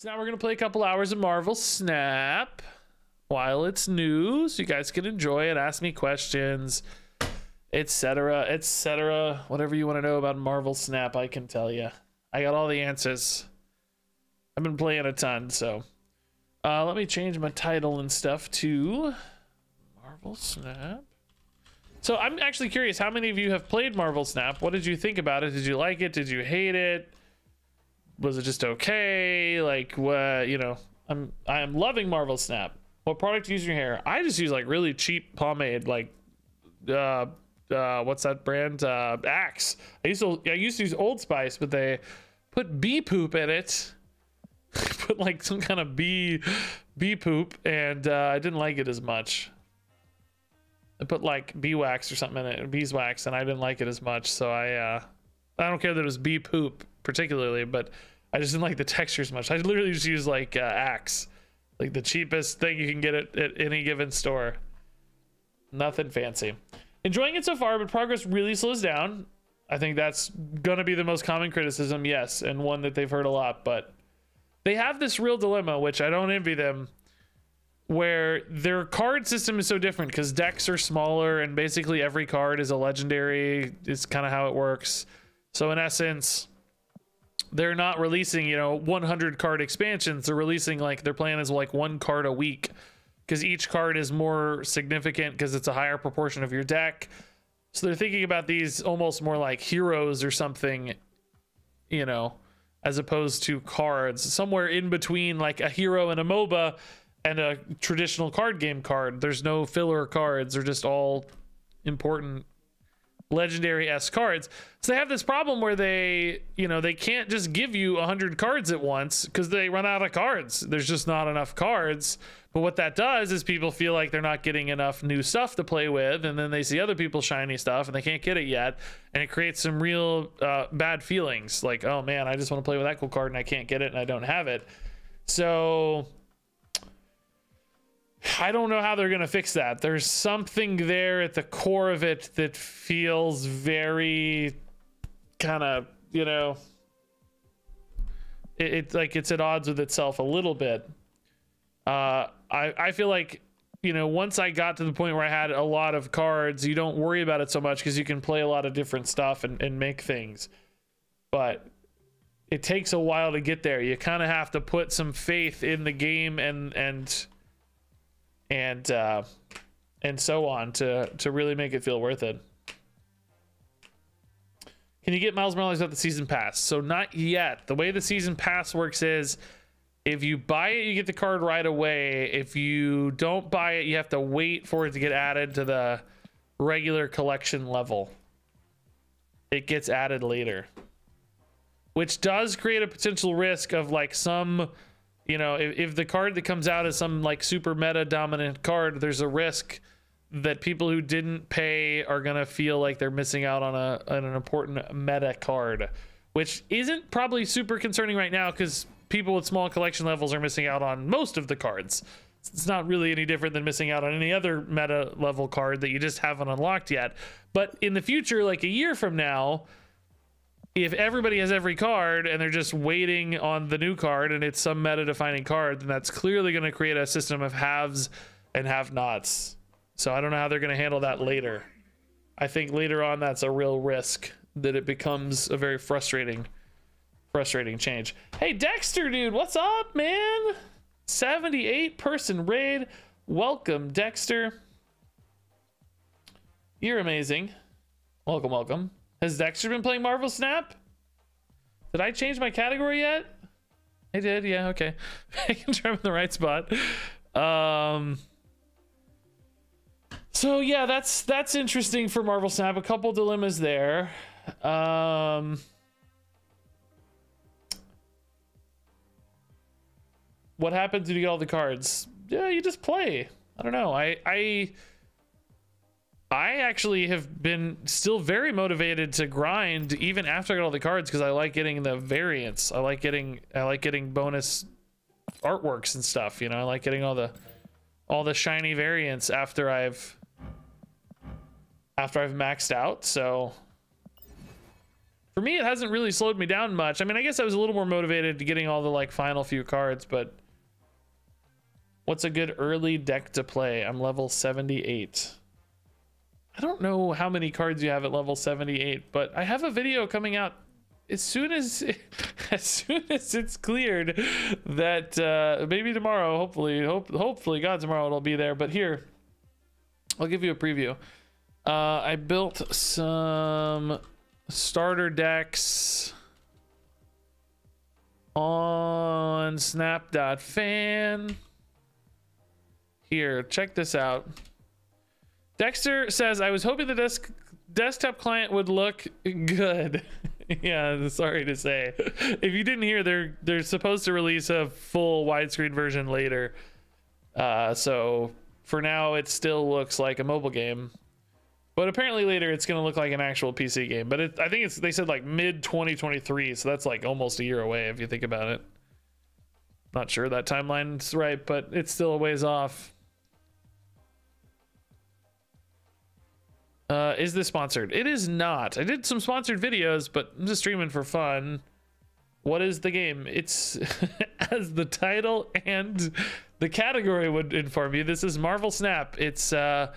So now we're going to play a couple hours of Marvel Snap while it's new, so you guys can enjoy it, ask me questions, etc., etc. Whatever you want to know about Marvel Snap, I can tell you. I got all the answers. I've been playing a ton, so let me change my title and stuff to Marvel Snap. So I'm actually curious, how many of you have played Marvel Snap? What did you think about it? Did you like it? Did you hate it? Was it just okay? Like, what, you know, I am loving Marvel Snap. What product do you use in your hair? I just use like really cheap pomade, like what's that brand? Axe. I used to use Old Spice, but they put bee poop in it. Put like some kind of bee poop, and I didn't like it as much. I put like bee wax or something in it, beeswax, and I didn't like it as much. So I don't care that it was bee poop particularly, but I just didn't like the texture as much. I literally just use like Axe, like the cheapest thing you can get at any given store. Nothing fancy. Enjoying it so far, but progress really slows down. I think that's gonna be the most common criticism, yes, and one that they've heard a lot. But they have this real dilemma, which I don't envy them, where their card system is so different because decks are smaller and basically every card is a legendary. It's kind of how it works. So in essence, they're not releasing, you know, 100 card expansions. They're releasing, like, their plan is like 1 card a week because each card is more significant because it's a higher proportion of your deck. So they're thinking about these almost more like heroes or something, you know, as opposed to cards, somewhere in between like a hero and a MOBA and a traditional card game card. There's no filler cards. They're just all important legendary-esque cards. So they have this problem where they, you know, they can't just give you 100 cards at once because they run out of cards. There's just not enough cards. But what that does is people feel like they're not getting enough new stuff to play with, and then they see other people's shiny stuff and they can't get it yet, and it creates some real bad feelings like, oh man, I just want to play with that cool card and I can't get it and I don't have it. So I don't know how they're going to fix that. There's something there at the core of it that feels very kind of, you know, it's like it's at odds with itself a little bit. I feel like, you know, once I got to the point where I had a lot of cards, you don't worry about it so much because you can play a lot of different stuff and make things. But it takes a while to get there. You kind of have to put some faith in the game and so on to really make it feel worth it. Can you get Miles Morales without the season pass? So not yet. The way the season pass works is if you buy it, you get the card right away. If you don't buy it, you have to wait for it to get added to the regular collection level. It gets added later, which does create a potential risk of like some, you know, if the card that comes out is some like super meta dominant card, there's a risk that people who didn't pay are going to feel like they're missing out on an important meta card, which isn't probably super concerning right now because people with small collection levels are missing out on most of the cards. It's not really any different than missing out on any other meta level card that you just haven't unlocked yet. But in the future, like a year from now, if everybody has every card and they're just waiting on the new card and it's some meta defining card, then that's clearly going to create a system of haves and have-nots. So I don't know how they're going to handle that later. I think later on that's a real risk that it becomes a very frustrating change. Hey Dexter, dude, what's up, man? 78 person raid. Welcome, Dexter. You're amazing. Welcome. Has Dexter been playing Marvel Snap? Did I change my category yet? I did, yeah, okay. I can try in the right spot. So yeah, that's interesting for Marvel Snap. A couple dilemmas there. What happens when you get all the cards? Yeah, you just play. I don't know. I actually have been still very motivated to grind even after I got all the cards because I like getting the variants. I like getting bonus artworks and stuff. You know, I like getting all the shiny variants after I've maxed out. So for me, it hasn't really slowed me down much. I mean, I guess I was a little more motivated to getting all the like final few cards, but what's a good early deck to play? I'm level 78. I don't know how many cards you have at level 78, but I have a video coming out as soon as it's cleared that maybe tomorrow, hopefully God, tomorrow it'll be there. But here, I'll give you a preview. I built some starter decks on snap.fan. Here, check this out. Dexter says, I was hoping the desktop client would look good. Yeah, sorry to say. If you didn't hear, they're supposed to release a full widescreen version later. So for now, it still looks like a mobile game. But apparently later, it's going to look like an actual PC game. But I think they said like mid-2023, so that's like almost a year away if you think about it. Not sure that timeline's right, but it's still a ways off. Is this sponsored? It is not. I did some sponsored videos, but I'm just streaming for fun. What is the game? It's as the title and the category would inform you. This is Marvel Snap. It's the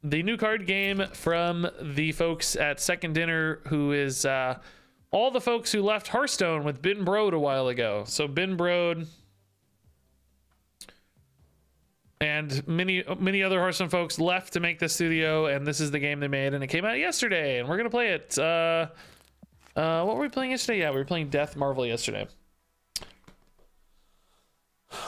new card game from the folks at Second Dinner, who is all the folks who left Hearthstone with Ben Brode a while ago. So Ben Brode and many other Hearthstone folks left to make the studio, and this is the game they made, and it came out yesterday, and we're gonna play it. What were we playing yesterday? Yeah, we were playing Death Marvel yesterday.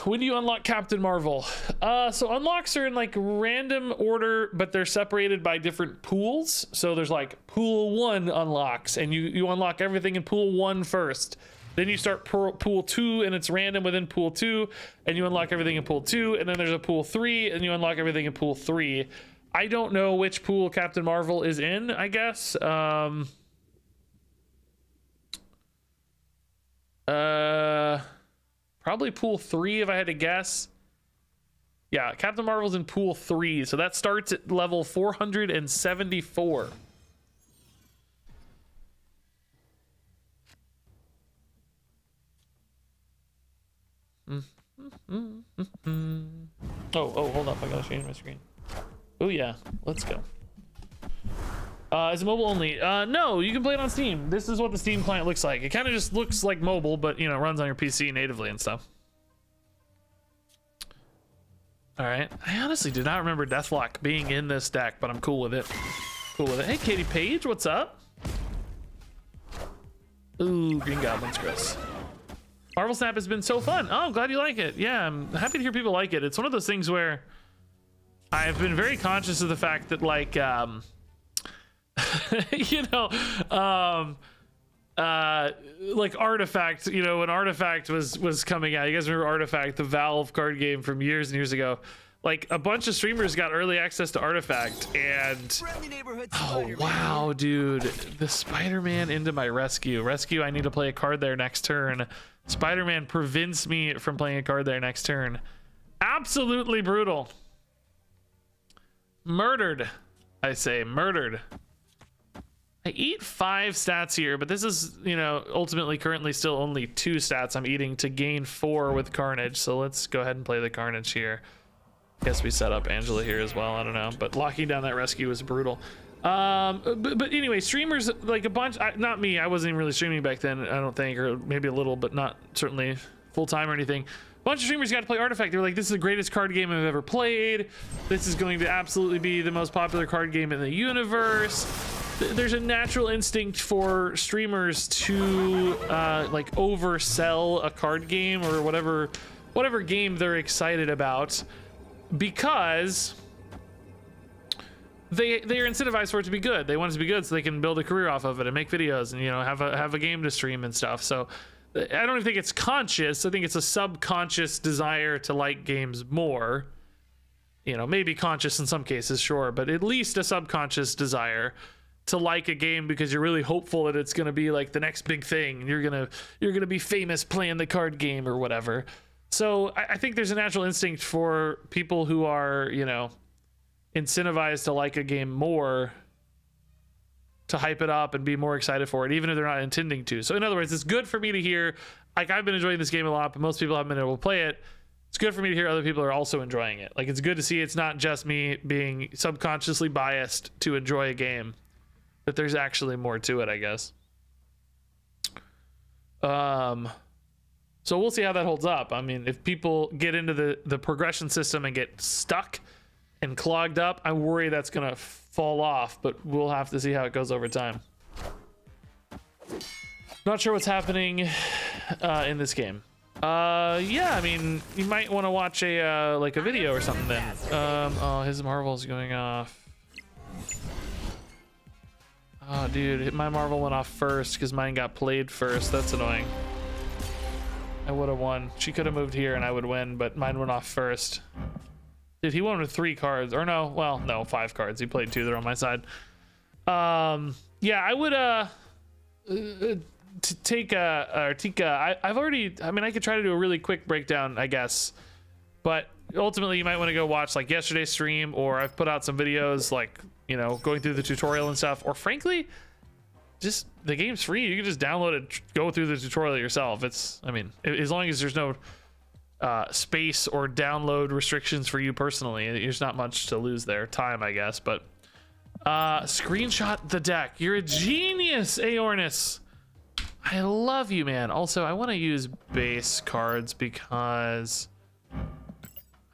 When do you unlock Captain Marvel? So unlocks are in like random order, but they're separated by different pools. So there's like pool 1 unlocks, and you unlock everything in pool 1 first. Then you start pool 2, and it's random within pool 2, and you unlock everything in pool 2, and then there's a pool 3, and you unlock everything in pool 3. I don't know which pool Captain Marvel is in, I guess. Probably pool 3 if I had to guess. Yeah, Captain Marvel's in pool 3, so that starts at level 474. Oh, hold up, I gotta change my screen. Oh yeah, let's go. Is it mobile only? No, you can play it on Steam. This is what the Steam client looks like. It kind of just looks like mobile, but you know, runs on your PC natively and stuff. All right, I honestly do not remember Deathlock being in this deck, but I'm cool with it. Cool with it. Hey, Katie Page, what's up? Ooh, Green Goblin's gross. Marvel Snap has been so fun. Oh, glad you like it. Yeah, I'm happy to hear people like it. It's one of those things where I've been very conscious of the fact that, like, you know, like Artifact, you know, when Artifact was coming out, you guys remember Artifact, the Valve card game from years and years ago? Like, a bunch of streamers got early access to Artifact, and oh wow, dude, the Spider-Man into my rescue. I need to play a card there next turn. Spider-Man prevents me from playing a card there next turn. Absolutely brutal. Murdered, I say, murdered. I eat 5 stats here, but this is, you know, ultimately currently still only 2 stats I'm eating to gain 4 with Carnage. So let's go ahead and play the Carnage here. Guess we set up Angela here as well. I don't know, but locking down that rescue was brutal. But anyway, streamers, like a bunch, not me, I wasn't even really streaming back then, I don't think, or maybe a little, but not certainly full time or anything. A bunch of streamers got to play Artifact. They were like, this is the greatest card game I've ever played. This is going to absolutely be the most popular card game in the universe. There's a natural instinct for streamers to like oversell a card game or whatever game they're excited about, because they are incentivized for it to be good. They want it to be good so they can build a career off of it and make videos and, you know, have a game to stream and stuff. So I don't even think it's conscious. I think it's a subconscious desire to like games more. You know, maybe conscious in some cases, sure, but at least a subconscious desire to like a game because you're really hopeful that it's going to be like the next big thing and you're going to be famous playing the card game or whatever. So I think there's a natural instinct for people who are, you know, incentivized to like a game more to hype it up and be more excited for it, even if they're not intending to. So in other words, it's good for me to hear, like, I've been enjoying this game a lot, but most people haven't been able to play it. It's good for me to hear other people are also enjoying it. Like, it's good to see it's not just me being subconsciously biased to enjoy a game, that there's actually more to it, I guess. So we'll see how that holds up. I mean, if people get into the progression system and get stuck and clogged up, I worry that's gonna fall off, but we'll have to see how it goes over time. Not sure what's happening in this game. Yeah, I mean, you might want to watch a like a video or something then. Oh, his Marvel's going off. Oh, dude, my Marvel went off first because mine got played first. That's annoying. I would have won. She could have moved here and I would win, but mine went off first. Dude, he won with 3 cards, or no, well, no, 5 cards. He played 2. They're on my side. Yeah, I would take Tika. I've already. I mean, I could try to do a really quick breakdown, I guess, but ultimately, you might want to go watch like yesterday's stream, or I've put out some videos, like, you know, going through the tutorial and stuff, or frankly, just the game's free. You can just download it, go through the tutorial yourself. It's, I mean, as long as there's no space or download restrictions for you personally, there's not much to lose there. Time, I guess. But screenshot the deck. You're a genius, Aornis. I love you, man. Also, I want to use base cards because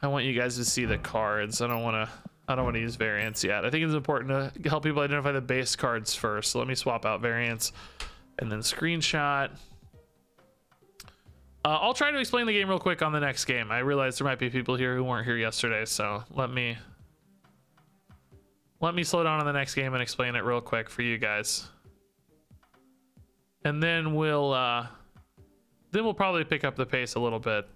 I want you guys to see the cards. I don't want to use variants yet. I think it's important to help people identify the base cards first. So let me swap out variants and then screenshot. I'll try to explain the game real quick on the next game. I realize there might be people here who weren't here yesterday, so let me slow down on the next game and explain it real quick for you guys. And then we'll probably pick up the pace a little bit.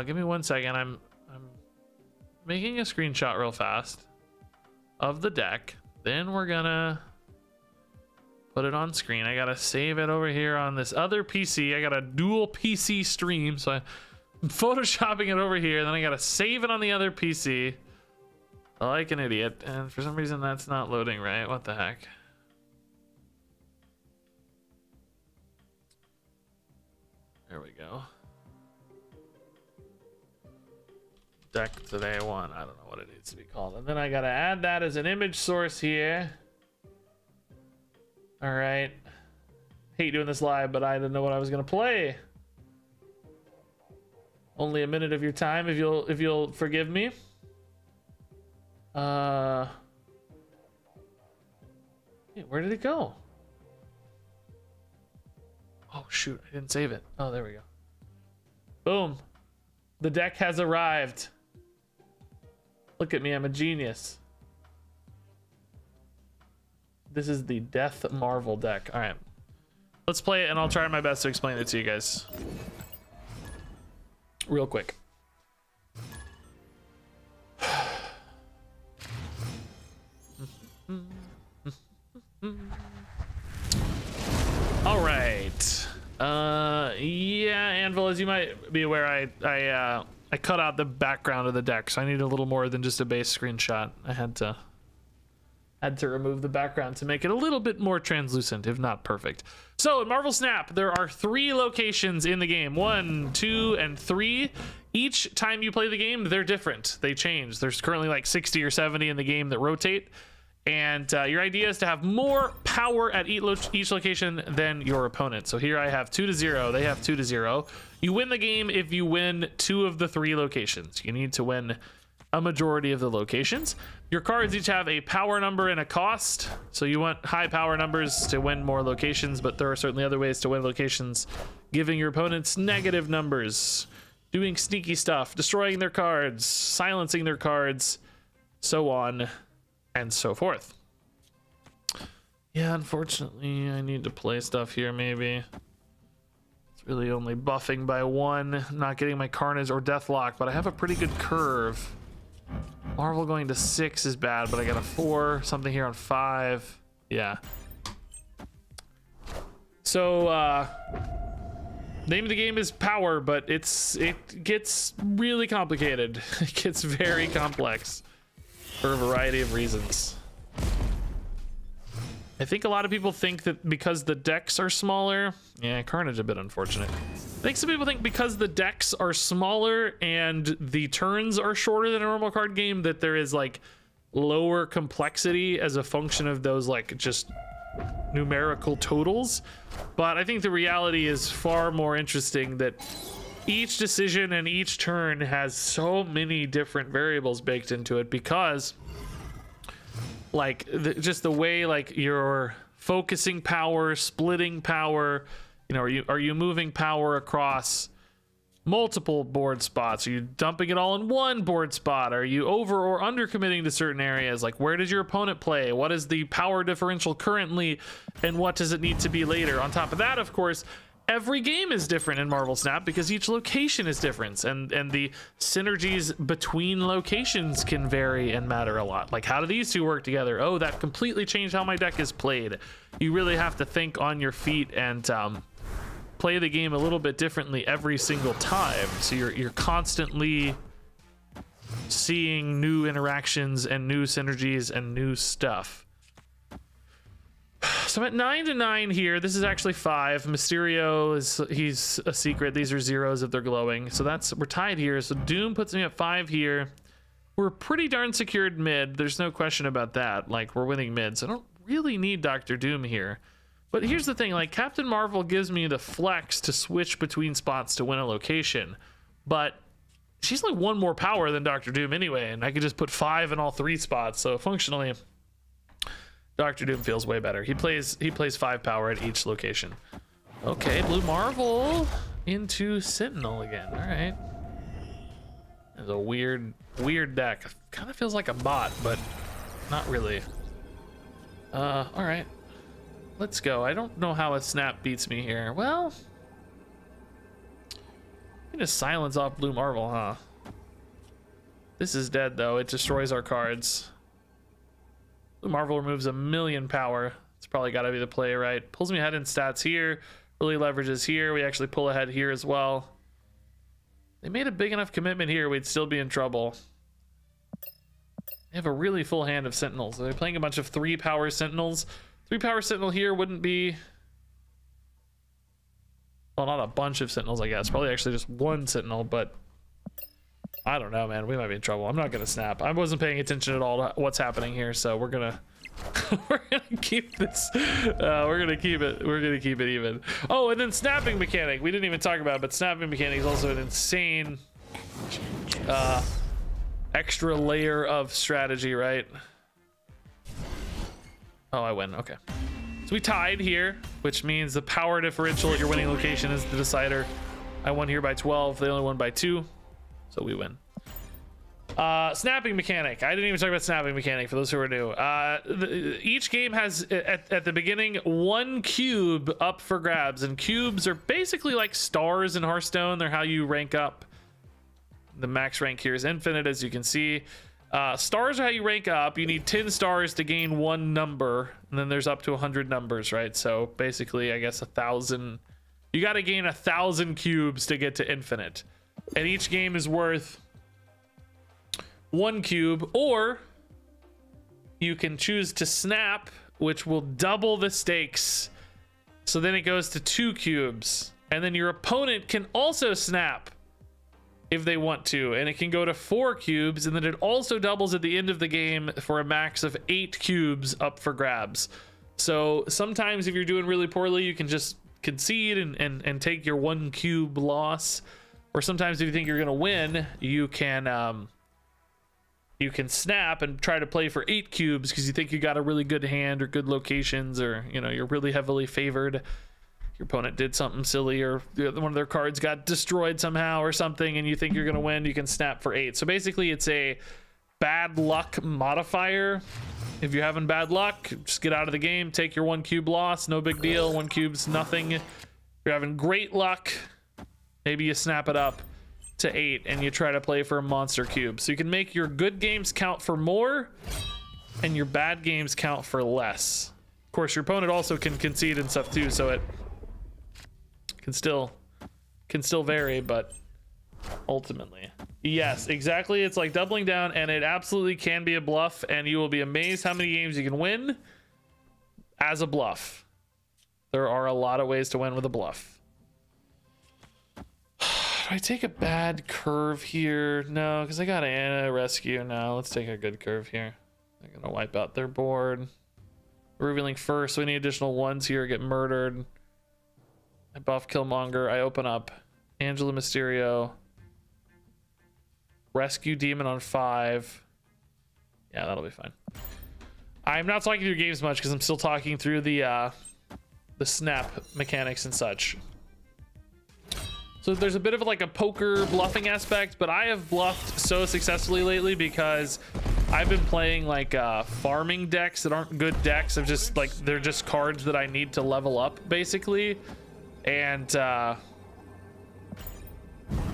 Give me 1 second. I'm making a screenshot real fast of the deck. Then we're gonna put it on screen. I gotta save it over here on this other PC. I got a dual PC stream, so I'm photoshopping it over here. Then I gotta save it on the other PC like an idiot. And for some reason that's not loading right. What the heck? There we go. Deck today 1. I don't know what it needs to be called. And then I gotta add that as an image source here. All right. Hate doing this live, but I didn't know what I was gonna play. Only a minute of your time, if you'll forgive me. Hey, where did it go? Oh shoot, I didn't save it. Oh, there we go. Boom. The deck has arrived. Look at me, I'm a genius. This is the Death Marvel deck. All right, let's play it and I'll try my best to explain it to you guys real quick. All right. Yeah, Anvil, as you might be aware, I cut out the background of the deck, so I need a little more than just a base screenshot. I had to remove the background to make it a little bit more translucent, if not perfect. So in Marvel Snap, there are 3 locations in the game: 1, 2, and 3. Each time you play the game, they're different. They change. There's currently like 60 or 70 in the game that rotate. And your idea is to have more power at each location than your opponent. So here I have 2-0. They have 2-0. You win the game if you win 2 of the 3 locations. You need to win a majority of the locations. Your cards each have a power number and a cost. So you want high power numbers to win more locations, but there are certainly other ways to win locations, giving your opponents negative numbers, doing sneaky stuff, destroying their cards, silencing their cards, so on and so forth. Yeah, unfortunately, I need to play stuff here, maybe. It's really only buffing by 1, not getting my Carnage or Deathlock, but I have a pretty good curve. Marvel going to 6 is bad, but I got a 4, something here on 5. Yeah. So, name of the game is power, but it gets really complicated. It gets very complex for a variety of reasons. I think a lot of people think that because the decks are smaller, yeah, Carnage a bit unfortunate. I think some people think because the decks are smaller and the turns are shorter than a normal card game, that there is like lower complexity as a function of those like just numerical totals. But I think the reality is far more interesting, that each decision and each turn has so many different variables baked into it, because like just the way like you're focusing power, splitting power, you know, are you moving power across multiple board spots? Are you dumping it all in one board spot? Are you over or under committing to certain areas? Like, where does your opponent play? What is the power differential currently, and what does it need to be later? On top of that, of course, every game is different in Marvel Snap because each location is different, and the synergies between locations can vary and matter a lot. Like, how do these two work together? Oh, that completely changed how my deck is played. You really have to think on your feet and play the game a little bit differently every single time. So you're constantly seeing new interactions and new synergies and new stuff. So I'm at 9-9 here. This is actually 5. Mysterio he's a secret. These are zeros if they're glowing. So we're tied here. So Doom puts me at 5 here. We're pretty darn secured mid. There's no question about that. Like, we're winning mid, so I don't really need Dr. Doom here. But here's the thing, like, Captain Marvel gives me the flex to switch between spots to win a location, but she's like 1 more power than Dr. Doom anyway, and I could just put 5 in all 3 spots. So functionally, Dr. Doom feels way better. He plays 5 power at each location. Okay, Blue Marvel into Sentinel again. All right. It's a weird deck. Kind of feels like a bot, but not really. All right. Let's go. I don't know how a snap beats me here. Well, I can just silence off Blue Marvel, huh? This is dead, though. It destroys our cards. Blue Marvel removes 1,000,000 power. It's probably got to be the play, right? Pulls me ahead in stats here. Really leverages here. We actually pull ahead here as well. They made a big enough commitment here, we'd still be in trouble. They have a really full hand of Sentinels. They're playing a bunch of 3 power Sentinels. 3 power Sentinel here wouldn't be... Well, not a bunch of Sentinels, I guess. Probably actually just 1 Sentinel, but... I don't know, man. We might be in trouble. I'm not going to snap. I wasn't paying attention at all to what's happening here, so we're going to... we're going to keep this... we're going to keep it. We're going to keep it even. Oh, and then snapping mechanic. We didn't even talk about it, but snapping mechanic is also an insane... extra layer of strategy, right? Oh, I win. Okay. So we tied here, which means the power differential at your winning location is the decider. I won here by 12. They only won by 2. So we win. Snapping mechanic. I didn't even talk about snapping mechanic for those who are new. Each game has, at the beginning, 1 cube up for grabs. And cubes are basically like stars in Hearthstone. They're how you rank up. The max rank here is infinite, as you can see. Stars are how you rank up. You need 10 stars to gain 1 number, and then there's up to 100 numbers, right? So basically, I guess 1,000. You got to gain 1,000 cubes to get to infinite, and each game is worth 1 cube. Or you can choose to snap, which will double the stakes. So then it goes to 2 cubes, and then your opponent can also snap if they want to, and it can go to 4 cubes, and then it also doubles at the end of the game for a max of 8 cubes up for grabs. So sometimes if you're doing really poorly, you can just concede and take your 1 cube loss, or sometimes if you think you're gonna win, you can snap and try to play for 8 cubes because you think you got a really good hand or good locations, or you know, you're really heavily favored. Your opponent did something silly, or one of their cards got destroyed somehow or something, and you think you're gonna win, you can snap for 8. So basically it's a bad luck modifier. If you're having bad luck, just get out of the game, take your 1 cube loss, no big deal. 1 cube's nothing. If you're having great luck, maybe you snap it up to 8 and you try to play for a monster cube. So you can make your good games count for more and your bad games count for less. Of course, your opponent also can concede and stuff too, so it can still can still vary, but ultimately, yes, exactly. It's like doubling down, and it absolutely can be a bluff, and you will be amazed how many games you can win as a bluff. There are a lot of ways to win with a bluff. Do I take a bad curve here? No, because I got Anna rescue. No, let's take a good curve here. They're gonna wipe out their board. We're revealing first, so we need additional ones here. Get murdered. I buff Killmonger. I open up Angela Mysterio. Rescue Demon on 5. Yeah, that'll be fine. I'm not talking through games much because I'm still talking through the snap mechanics and such. So there's a bit of like a poker bluffing aspect, but I have bluffed so successfully lately because I've been playing like farming decks that aren't good decks. Of just like, they're just cards that I need to level up basically. And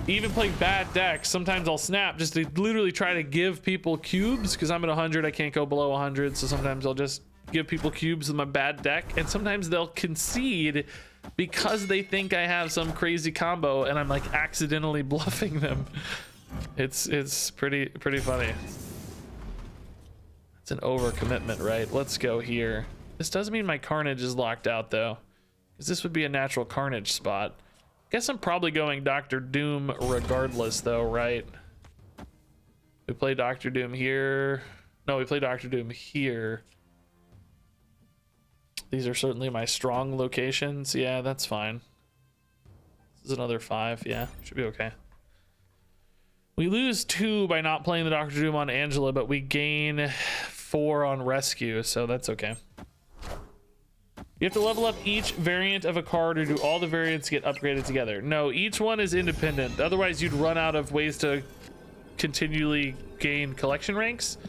even playing bad decks, sometimes I'll snap just to literally try to give people cubes because I'm at 100. I can't go below 100. So sometimes I'll just give people cubes with my bad deck, and sometimes they'll concede because they think I have some crazy combo and I'm like accidentally bluffing them. It's pretty funny. It's an overcommitment, right? Let's go here. This doesn't mean my Carnage is locked out though, because this would be a natural Carnage spot. Guess I'm probably going Dr. Doom regardless though, right? We play Dr. Doom here. No, we play Dr. Doom here. These are certainly my strong locations. Yeah, that's fine. This is another 5. Yeah, should be okay. We lose 2 by not playing the Dr. Doom on Angela, but we gain 4 on Rescue, so that's okay. You have to level up each variant of a card, or do all the variants get upgraded together? No, each one is independent. Otherwise, you'd run out of ways to continually gain collection ranks,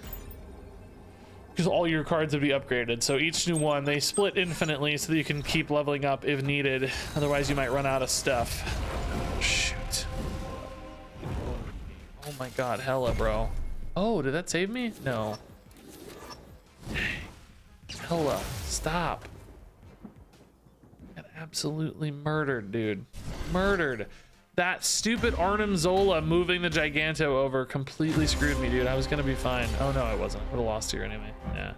because all your cards would be upgraded. So each new one, they split infinitely so that you can keep leveling up if needed. Otherwise, you might run out of stuff. Shoot. Oh my god, hella, bro. Oh, did that save me? No. Hella, stop. Got absolutely murdered, dude. Murdered. That stupid Arnim Zola moving the Giganto over completely screwed me, dude. I was gonna be fine. Oh no, I wasn't. Would have lost here anyway. Yeah.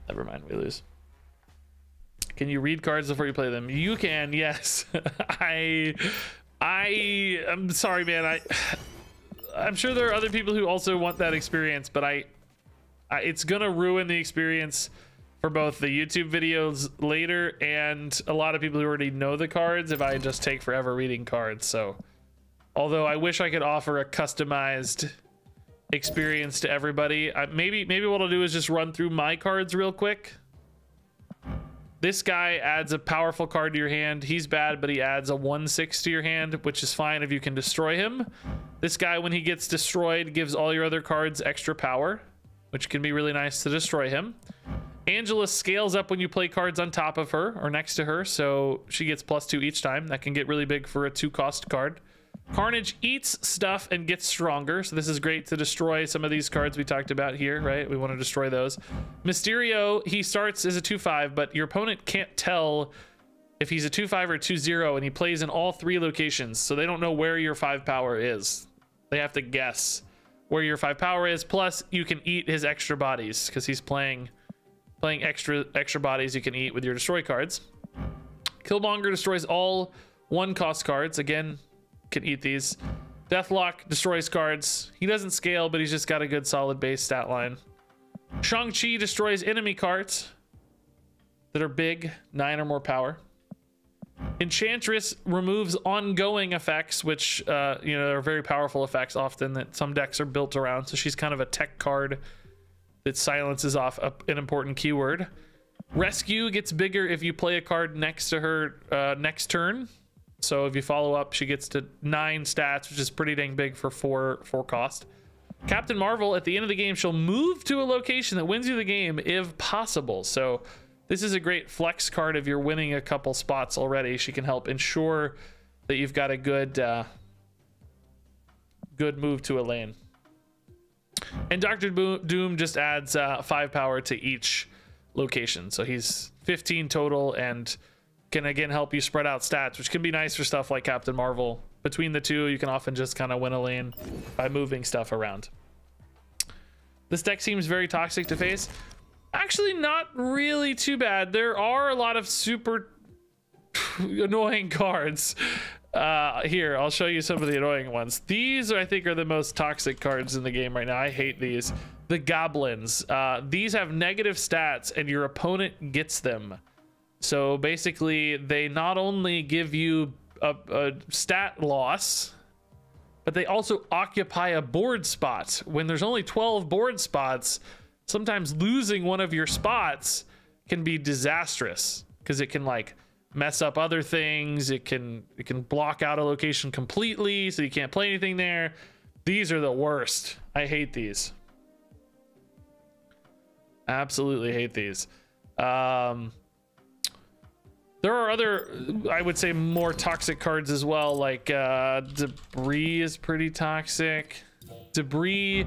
Never mind, we lose. Can you read cards before you play them? You can, yes. I'm sorry, man. I'm sure there are other people who also want that experience, but it's gonna ruin the experience for both the YouTube videos later and a lot of people who already know the cards if I just take forever reading cards. So although I wish I could offer a customized experience to everybody, maybe what I'll do is just run through my cards real quick. This guy adds a powerful card to your hand. He's bad, but he adds a 1/6 to your hand, which is fine if you can destroy him. This guy, when he gets destroyed, gives all your other cards extra power, which can be really nice to destroy him. Angela scales up when you play cards on top of her or next to her, so she gets +2 each time. That can get really big for a 2-cost card. Carnage eats stuff and gets stronger, so this is great to destroy some of these cards we talked about here, right? We want to destroy those. Mysterio, he starts as a 2/5, but your opponent can't tell if he's a 2/5 or 2/0, and he plays in all 3 locations, so they don't know where your 5 power is. They have to guess where your 5 power is. Plus, you can eat his extra bodies because he's playing extra bodies you can eat with your destroy cards. Killmonger destroys all 1-cost cards. Again, can eat these. Deathlock destroys cards. He doesn't scale, but he's just got a good solid base stat line. Shang-Chi destroys enemy cards that are big, 9 or more power. Enchantress removes ongoing effects, which are very powerful effects often that some decks are built around. So she's kind of a tech card that silences off an important keyword. Rescue gets bigger if you play a card next to her next turn. So if you follow up, she gets to 9 stats, which is pretty dang big for 4 cost. Captain Marvel, at the end of the game, she'll move to a location that wins you the game if possible. So this is a great flex card if you're winning a couple spots already. She can help ensure that you've got a good move to a lane. And Dr. Doom just adds 5 power to each location. So he's 15 total, and can again help you spread out stats, which can be nice for stuff like Captain Marvel. Between the two, you can often just kind of win a lane by moving stuff around. This deck seems very toxic to face. Actually, not really too bad. There are a lot of super annoying cards. Here, I'll show you some of the annoying ones. These, I think, are the most toxic cards in the game right now. I hate these. The Goblins. These have negative stats, and your opponent gets them. So basically, they not only give you a stat loss, but they also occupy a board spot. When there's only 12 board spots, sometimes losing one of your spots can be disastrous because it can like mess up other things. It can block out a location completely, so you can't play anything there. These are the worst. I hate these. Absolutely hate these. There are other, I would say, more toxic cards as well, like Debris is pretty toxic. Debris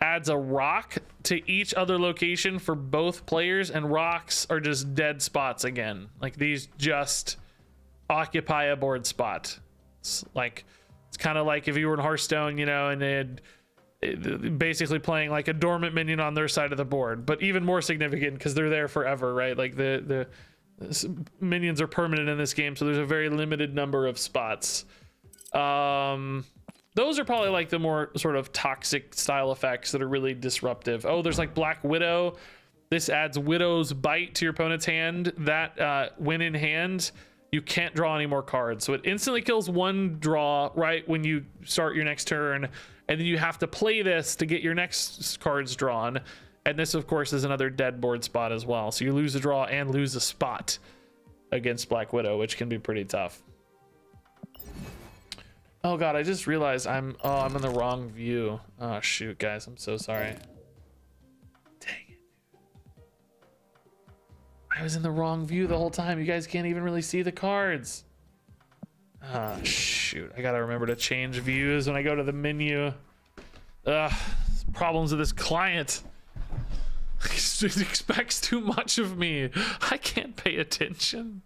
adds a rock to each other location for both players, and rocks are just dead spots again. Like, these just occupy a board spot. It's kind of like if you were in Hearthstone, you know, and basically playing like a dormant minion on their side of the board, but even more significant because they're there forever, right? Like the minions are permanent in this game, so there's a very limited number of spots. Those are probably like the more sort of toxic style effects that are really disruptive. Oh, there's like Black Widow. This adds Widow's Bite to your opponent's hand. That when in hand, you can't draw any more cards, so it instantly kills one draw right when you start your next turn, and then you have to play this to get your next cards drawn. And this, of course, is another dead board spot as well. So you lose a draw and lose a spot against Black Widow, which can be pretty tough. Oh God, I just realized I'm in the wrong view. Oh shoot, guys, I'm so sorry. Dang it. I was in the wrong view the whole time. You guys can't even really see the cards. Ah, shoot. I gotta remember to change views when I go to the menu. Ugh, problems with this client. He expects too much of me. I can't pay attention.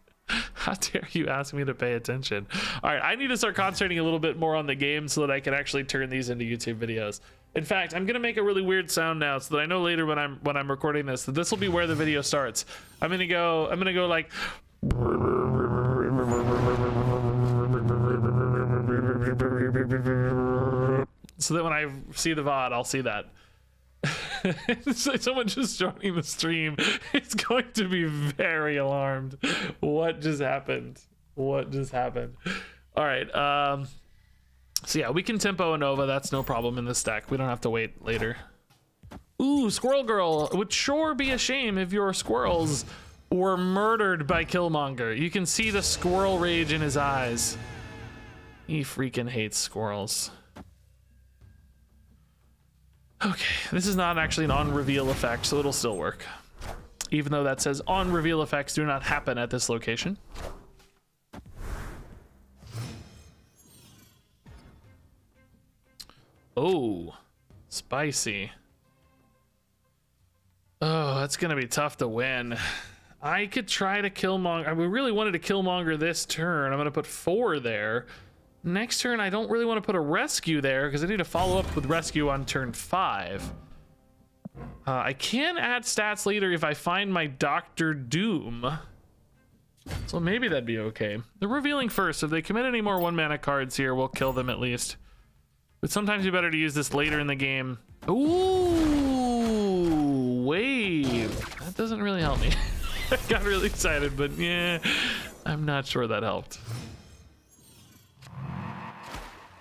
How dare you ask me to pay attention? All right, I need to start concentrating a little bit more on the game so that I can actually turn these into YouTube videos. In fact, I'm gonna make a really weird sound now so that I know later when I'm recording this that this will be where the video starts. I'm gonna go like so that when I see the VOD, I'll see that. It's like someone just joining the stream. It's going to be very alarmed. What just happened? What just happened? All right. So yeah, we can tempo a Nova. That's no problem in this deck. We don't have to wait later. Ooh, Squirrel Girl. It would sure be a shame if your squirrels were murdered by Killmonger. You can see the squirrel rage in his eyes. He freaking hates squirrels. Okay, this is not actually an on-reveal effect, so it'll still work. Even though that says on-reveal effects do not happen at this location. Oh, spicy. Oh, that's gonna be tough to win. I could try to Killmonger. I really wanted to Killmonger this turn. I'm gonna put 4 there. Next turn, I don't really want to put a rescue there because I need to follow up with rescue on turn 5. I can add stats later if I find my Dr. Doom. So maybe that'd be okay. They're revealing first. If they commit any more 1-mana cards here, we'll kill them at least. But sometimes it's better to use this later in the game. Ooh, wave. That doesn't really help me. I got really excited, but yeah, I'm not sure that helped.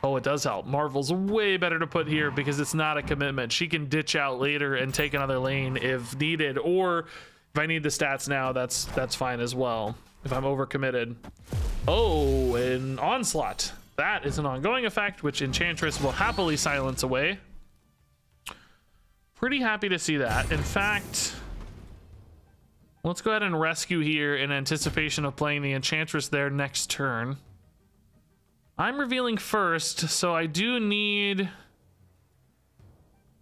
Oh, it does help. Marvel's way better to put here because it's not a commitment. She can ditch out later and take another lane if needed, or if I need the stats now, that's fine as well if I'm overcommitted. Oh, an Onslaught. That is an ongoing effect, which Enchantress will happily silence away. Pretty happy to see that. In fact, let's go ahead and rescue here in anticipation of playing the Enchantress there next turn. I'm revealing first, so I do need...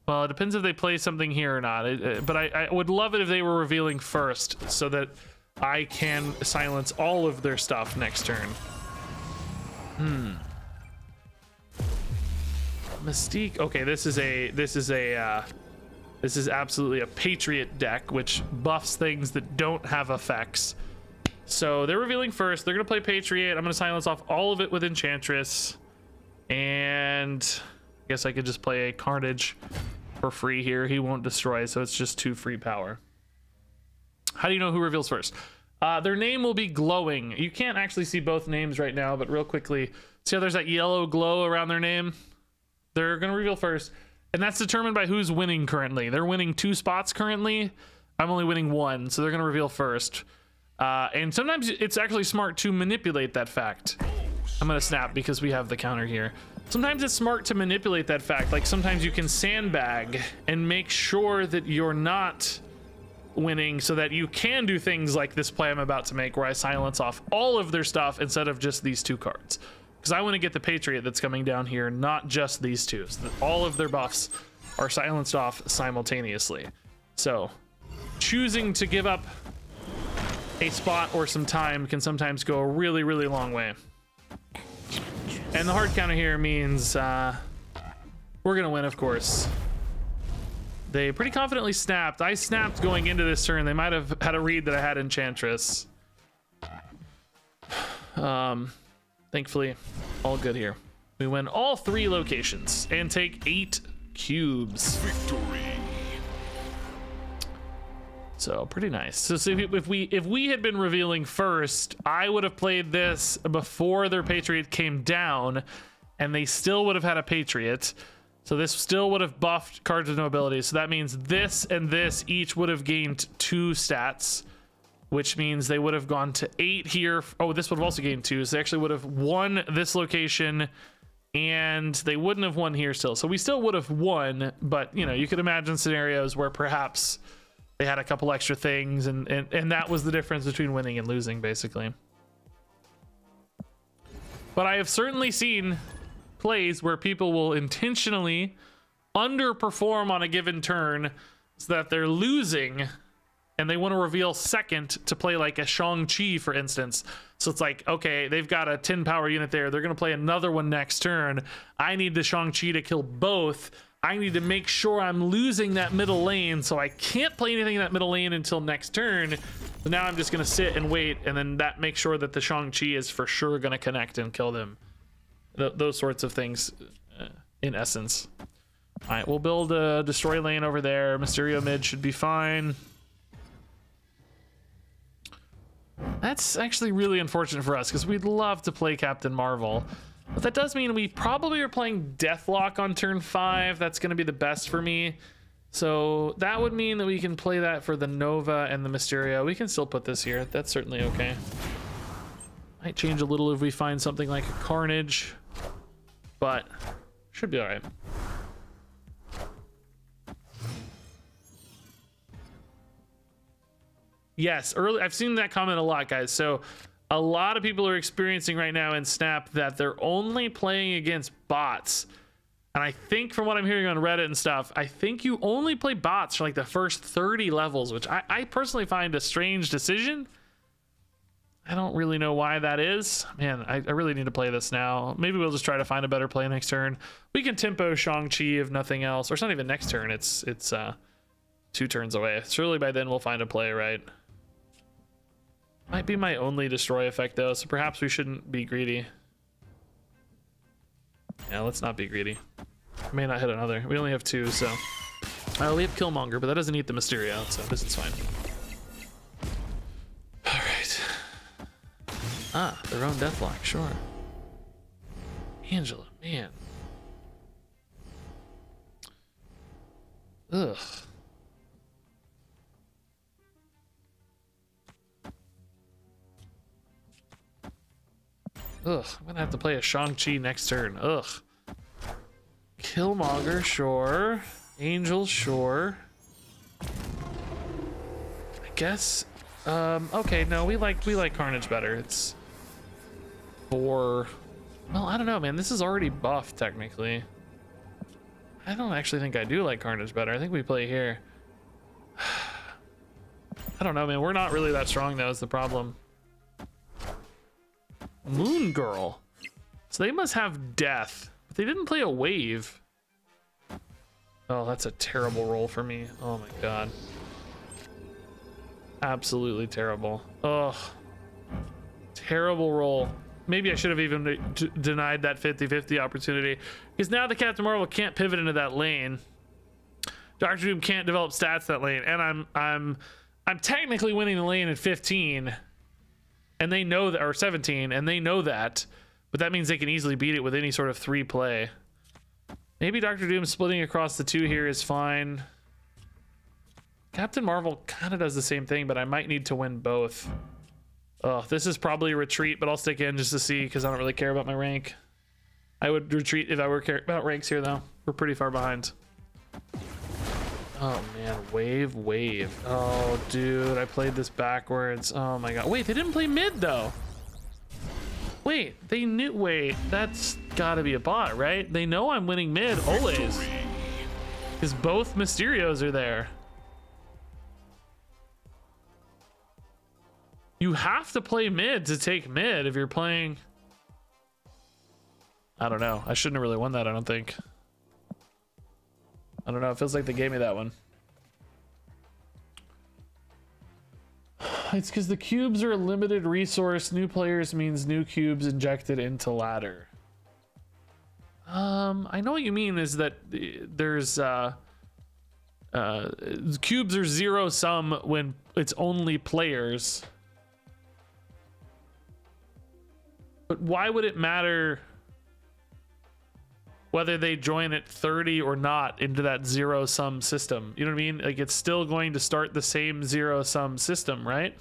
Well, it depends if they play something here or not. But I would love it if they were revealing first, so that I can silence all of their stuff next turn. Mystique. Okay, this is absolutely a Patriot deck, which buffs things that don't have effects. So they're revealing first. They're gonna play Patriot. I'm gonna silence off all of it with Enchantress, and I guess I could just play a Carnage for free here. He won't destroy, so it's just 2 free power. How do you know who reveals first? Their name will be glowing. You can't actually see both names right now, but real quickly, see how there's that yellow glow around their name? They're gonna reveal first, and that's determined by who's winning currently. They're winning 2 spots currently. I'm only winning 1, so they're gonna reveal first. And sometimes it's actually smart to manipulate that fact. I'm gonna snap because we have the counter here. Sometimes it's smart to manipulate that fact. Like sometimes you can sandbag and make sure that you're not winning so that you can do things like this play I'm about to make, where I silence off all of their stuff instead of just these 2 cards. Because I want to get the Patriot that's coming down here, not just these 2. So that all of their buffs are silenced off simultaneously. So choosing to give up a spot or some time can sometimes go a really, really long way. And the hard counter here means we're gonna win, of course. They pretty confidently snapped. I snapped going into this turn. They might have had a read that I had Enchantress. Thankfully, all good here. We win all 3 locations and take 8 cubes. Victory. So pretty nice. So if we had been revealing first, I would have played this before their Patriot came down, and they still would have had a Patriot. So this still would have buffed cards with no abilities. So that means this and this each would have gained 2 stats, which means they would have gone to 8 here. Oh, this would have also gained 2. So they actually would have won this location, and they wouldn't have won here still. So we still would have won, but you know, you could imagine scenarios where perhaps they had a couple extra things, and that was the difference between winning and losing, basically. But I have certainly seen plays where people will intentionally underperform on a given turn so that they're losing, and they want to reveal second to play like a Shang-Chi, for instance. So it's like, okay, they've got a 10 power unit there. They're going to play another one next turn. I need the Shang-Chi to kill both. I need to make sure I'm losing that middle lane, so I can't play anything in that middle lane until next turn. So now I'm just going to sit and wait, and then that makes sure that the Shang-Chi is for sure going to connect and kill them. Those sorts of things, in essence. All right, we'll build a destroy lane over there. Mysterio mid should be fine. That's actually really unfortunate for us because we'd love to play Captain Marvel. But that does mean we probably are playing Deathlock on turn 5. That's going to be the best for me. So that would mean that we can play that for the Nova and the Mysterio. We can still put this here. That's certainly okay. Might change a little if we find something like a Carnage, but should be all right. Yes, early. I've seen that comment a lot, guys. So a lot of people are experiencing right now in Snap that they're only playing against bots. And I think from what I'm hearing on Reddit and stuff, I think you only play bots for like the first 30 levels, which I personally find a strange decision. I don't really know why that is. Man, I really need to play this now. Maybe we'll just try to find a better play next turn. We can tempo Shang-Chi if nothing else. Or it's not even next turn. It's 2 turns away. Surely by then we'll find a play, right? Might be my only destroy effect though, so perhaps we shouldn't be greedy. Yeah, let's not be greedy. May not hit another. We only have 2, so we have Killmonger, but that doesn't eat the Mysterio, so this is fine. All right. Ah, their own Deathlock, sure. Angela, man. Ugh. Ugh, I'm gonna have to play a Shang-Chi next turn. Ugh. Killmonger, sure. Angel, sure. I guess. Okay, no, we like Carnage better. It's 4. Well, I don't know, man. This is already buffed technically. I don't actually think I do like Carnage better. I think we play here. I don't know, man. We're not really that strong, though, is the problem. Moon Girl. So they must have death. But they didn't play a wave. Oh, that's a terrible roll for me. Oh my god. Absolutely terrible. Ugh. Terrible roll. Maybe I should have even denied that 50-50 opportunity. Because now the Captain Marvel can't pivot into that lane. Doctor Doom can't develop stats that lane. And I'm technically winning the lane at 15. And they know that, or 17, and they know that. But that means they can easily beat it with any sort of 3 play. Maybe Doctor Doom splitting across the 2 here is fine. Captain Marvel kind of does the same thing, but I might need to win both. Oh, this is probably a retreat, but I'll stick in just to see because I don't really care about my rank. I would retreat if I were care about ranks here, though. We're pretty far behind. Oh, man. Wave. Oh, dude. I played this backwards. Oh, my God. Wait, they didn't play mid, though. Wait, they knew. Wait, that's gotta be a bot, right? They know I'm winning mid always. Because both Mysterios are there. You have to play mid to take mid if you're playing. I don't know. I shouldn't have really won that, I don't think. I don't know. It feels like they gave me that one. It's because the cubes are a limited resource. New players means new cubes injected into ladder. I know what you mean is that there's cubes are 0 sum when it's only players. But why would it matter whether they join at 30 or not into that 0 sum system? You know what I mean? Like, it's still going to start the same 0 sum system, right?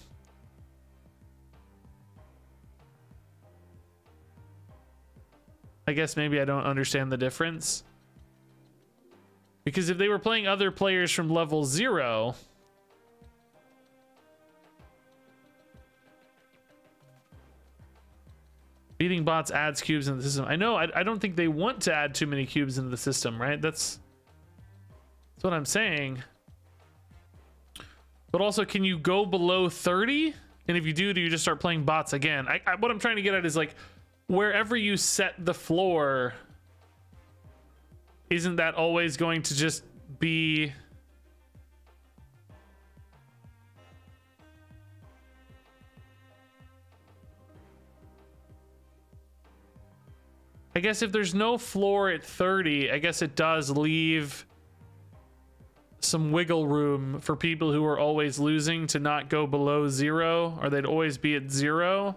I guess maybe I don't understand the difference. Because if they were playing other players from level 0, beating bots adds cubes into the system. I know, I don't think they want to add too many cubes into the system, right? That's what I'm saying. But also, can you go below 30? And if you do you just start playing bots again? What I'm trying to get at is, like, wherever you set the floor, isn't that always going to just be... I guess if there's no floor at 30, I guess it does leave some wiggle room for people who are always losing to not go below 0, or they'd always be at 0.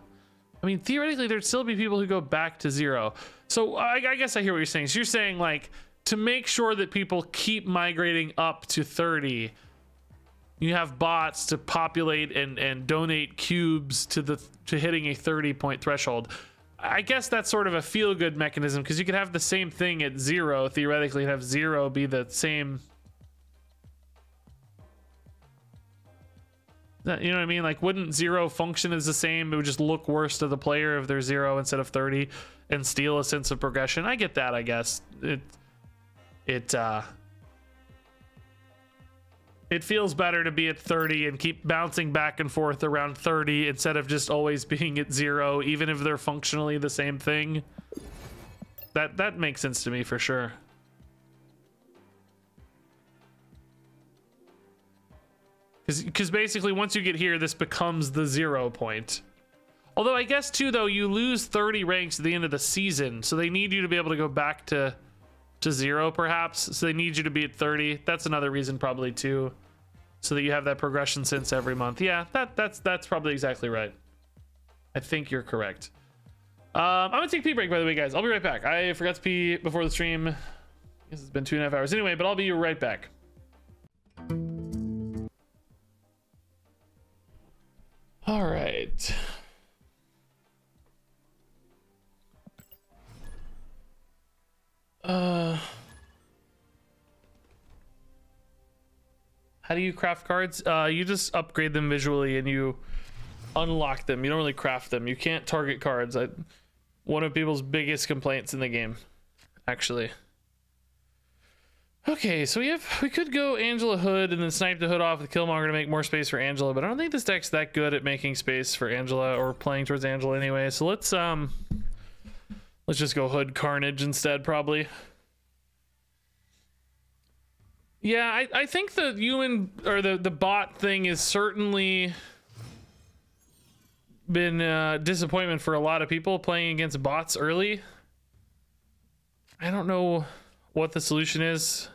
I mean, theoretically, there'd still be people who go back to 0. So I guess I hear what you're saying. So you're saying, like, to make sure that people keep migrating up to 30, you have bots to populate and donate cubes to hitting a 30-point threshold. I guess that's sort of a feel-good mechanism, because you could have the same thing at 0, theoretically, and have 0 be the same. You know what I mean? Like, wouldn't 0 function as the same? It would just look worse to the player if they're 0 instead of 30 and steal a sense of progression. I get that, I guess. It feels better to be at 30 and keep bouncing back and forth around 30 instead of just always being at 0, even if they're functionally the same thing. That makes sense to me for sure. Because basically once you get here, this becomes the 0 point. Although I guess too, though, you lose 30 ranks at the end of the season, so they need you to be able to go back to 0 perhaps. So they need you to be at 30. That's another reason probably too, so that you have that progression sense every month. Yeah, that's probably exactly right. I think you're correct. I'm gonna take a pee break, by the way, guys. I'll be right back. I forgot to pee before the stream. I guess it's been 2.5 hours anyway, but I'll be right back. All right. How do you craft cards? You just upgrade them visually and you unlock them. You don't really craft them. You can't target cards. One of people's biggest complaints in the game, actually. Okay, so we could go Angela Hood and then snipe the Hood off with Killmonger to make more space for Angela, but I don't think this deck's that good at making space for Angela or playing towards Angela anyway. So let's just go Hood Carnage instead, probably. Yeah, I think the human or the bot thing is certainly been a disappointment for a lot of people playing against bots early. I don't know what the solution is,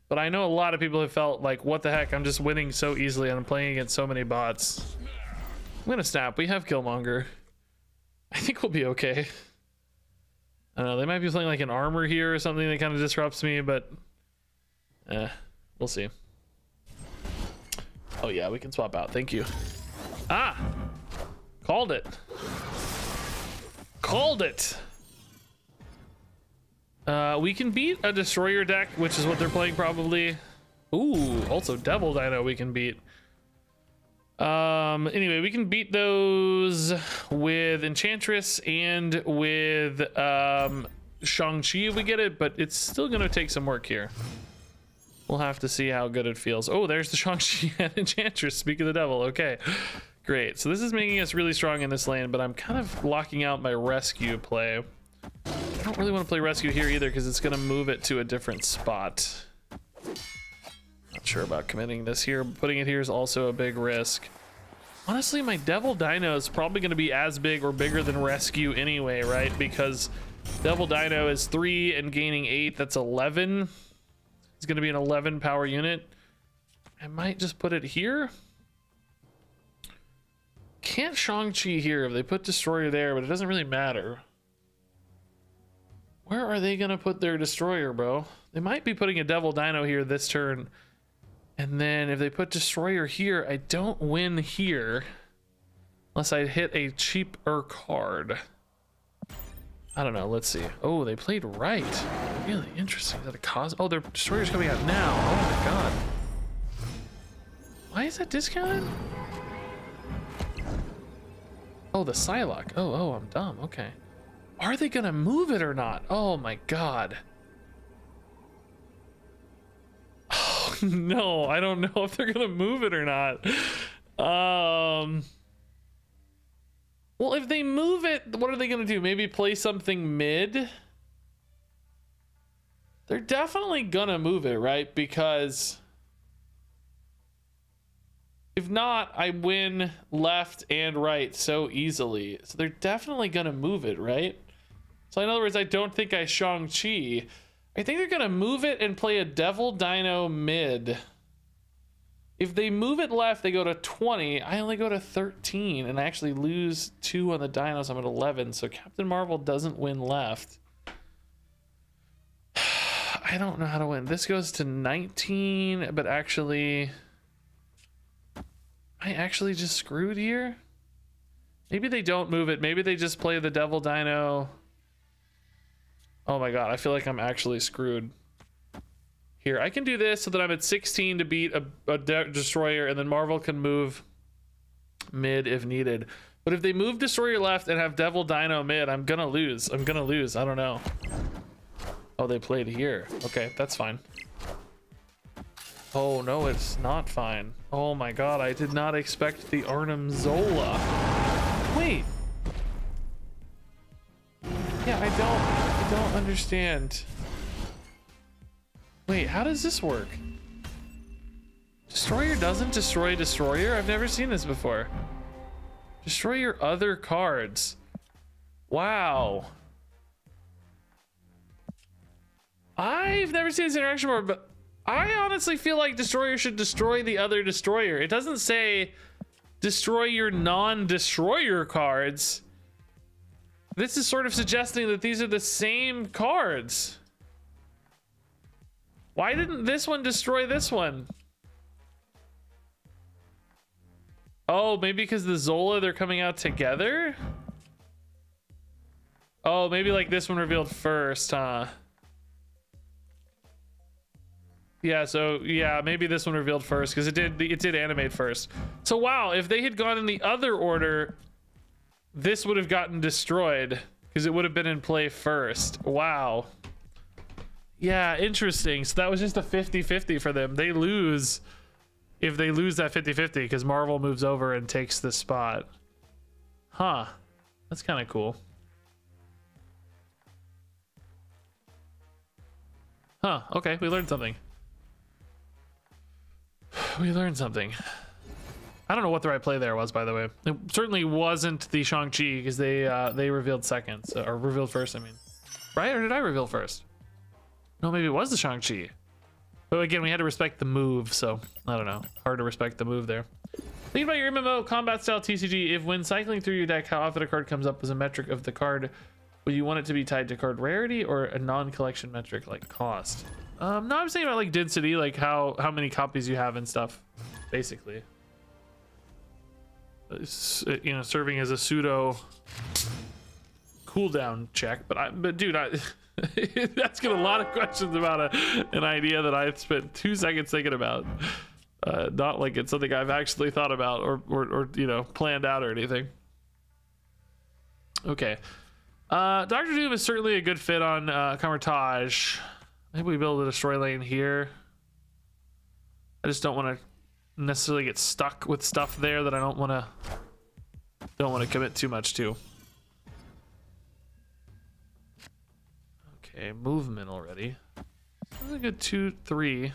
but I know a lot of people have felt like, what the heck, I'm just winning so easily and I'm playing against so many bots. I'm gonna snap. We have Killmonger. I think we'll be okay. I don't know, they might be playing like an armor here or something that kind of disrupts me, but we'll see. Oh yeah, we can swap out. Thank you. Ah, called it. Called it. We can beat a Destroyer deck, which is what they're playing probably. Ooh, also Devil Dino we can beat. Anyway, we can beat those with Enchantress and with Shang-Chi if we get it, but it's still gonna take some work here. We'll have to see how good it feels. Oh, there's the Shang-Chi and Enchantress. Speak of the devil. Okay, great. So this is making us really strong in this lane, but I'm kind of locking out my rescue play. I don't really want to play rescue here either because it's going to move it to a different spot. Not sure about committing this here. Putting it here is also a big risk. Honestly, my Devil Dino is probably going to be as big or bigger than rescue anyway, right? Because Devil Dino is 3 and gaining 8. That's 11. It's going to be an 11 power unit. I might just put it here. Can't Shang-Chi here if they put Destroyer there, but it doesn't really matter. Where are they gonna put their Destroyer, bro? They might be putting a Devil Dino here this turn. And then if they put Destroyer here, I don't win here. Unless I hit a cheaper card. I don't know, let's see. Oh, they played right. Really interesting. Is that a cause? Oh, their Destroyer's coming out now. Oh my god. Why is that discounted? Oh, the Psylocke. Oh, I'm dumb. Okay. Are they gonna move it or not? Oh my god. Oh no, I don't know if they're gonna move it or not. Well, if they move it, what are they gonna do? Maybe play something mid? They're definitely gonna move it, right? Because if not, I win left and right so easily. So they're definitely gonna move it, right? So in other words, I don't think I Shang-Chi. I think they're gonna move it and play a Devil Dino mid. If they move it left, they go to 20. I only go to 13 and I actually lose 2 on the dinos. I'm at 11. So Captain Marvel doesn't win left. I don't know how to win. This goes to 19, but actually, I actually just screwed here. Maybe they don't move it. Maybe they just play the Devil Dino. Oh my god, I feel like I'm actually screwed. Here, I can do this so that I'm at 16 to beat a Destroyer, and then Marvel can move mid if needed. But if they move Destroyer left and have Devil Dino mid, I'm gonna lose. I'm gonna lose. I don't know. Oh, they played here. Okay, that's fine. Oh no, it's not fine. Oh my god, I did not expect the Arnim Zola. Wait. Yeah, I don't understand. Wait, how does this work? Destroyer doesn't destroy Destroyer? I've never seen this before. Destroy your other cards. Wow. I've never seen this interaction before, but I honestly feel like Destroyer should destroy the other Destroyer. It doesn't say destroy your non-Destroyer cards. This is sort of suggesting that these are the same cards. Why didn't this one destroy this one? Oh, maybe because the Zola, they're coming out together? Oh, maybe like this one revealed first, huh? Yeah, so yeah, maybe this one revealed first because it did animate first. So wow, if they had gone in the other order, this would have gotten destroyed because it would have been in play first. Wow. Yeah, interesting. So that was just a 50-50 for them. They lose if they lose that 50-50 because Marvel moves over and takes the spot. Huh. That's kind of cool. Huh. Okay, we learned something. We learned something. I don't know what the right play there was, by the way. It certainly wasn't the Shang-Chi because they revealed second, so, or revealed first, I mean. Right? Or did I reveal first? No, maybe it was the Shang-Chi. But again, we had to respect the move, so I don't know. Hard to respect the move there. Think about your MMO combat style TCG. If when cycling through your deck, how often a card comes up as a metric of the card, would you want it to be tied to card rarity or a non-collection metric like cost? No, I'm saying about like density, like how many copies you have and stuff, basically. You know, serving as a pseudo cooldown check, but dude, that's got a lot of questions about an idea that I spent 2 seconds thinking about. Not like it's something I've actually thought about or you know, planned out or anything. Okay. Dr. Doom is certainly a good fit on Camartage. Maybe we build a destroy lane here. I just don't want to necessarily get stuck with stuff there that I don't want to commit too much to. Okay, movement already. That's a good 2-3.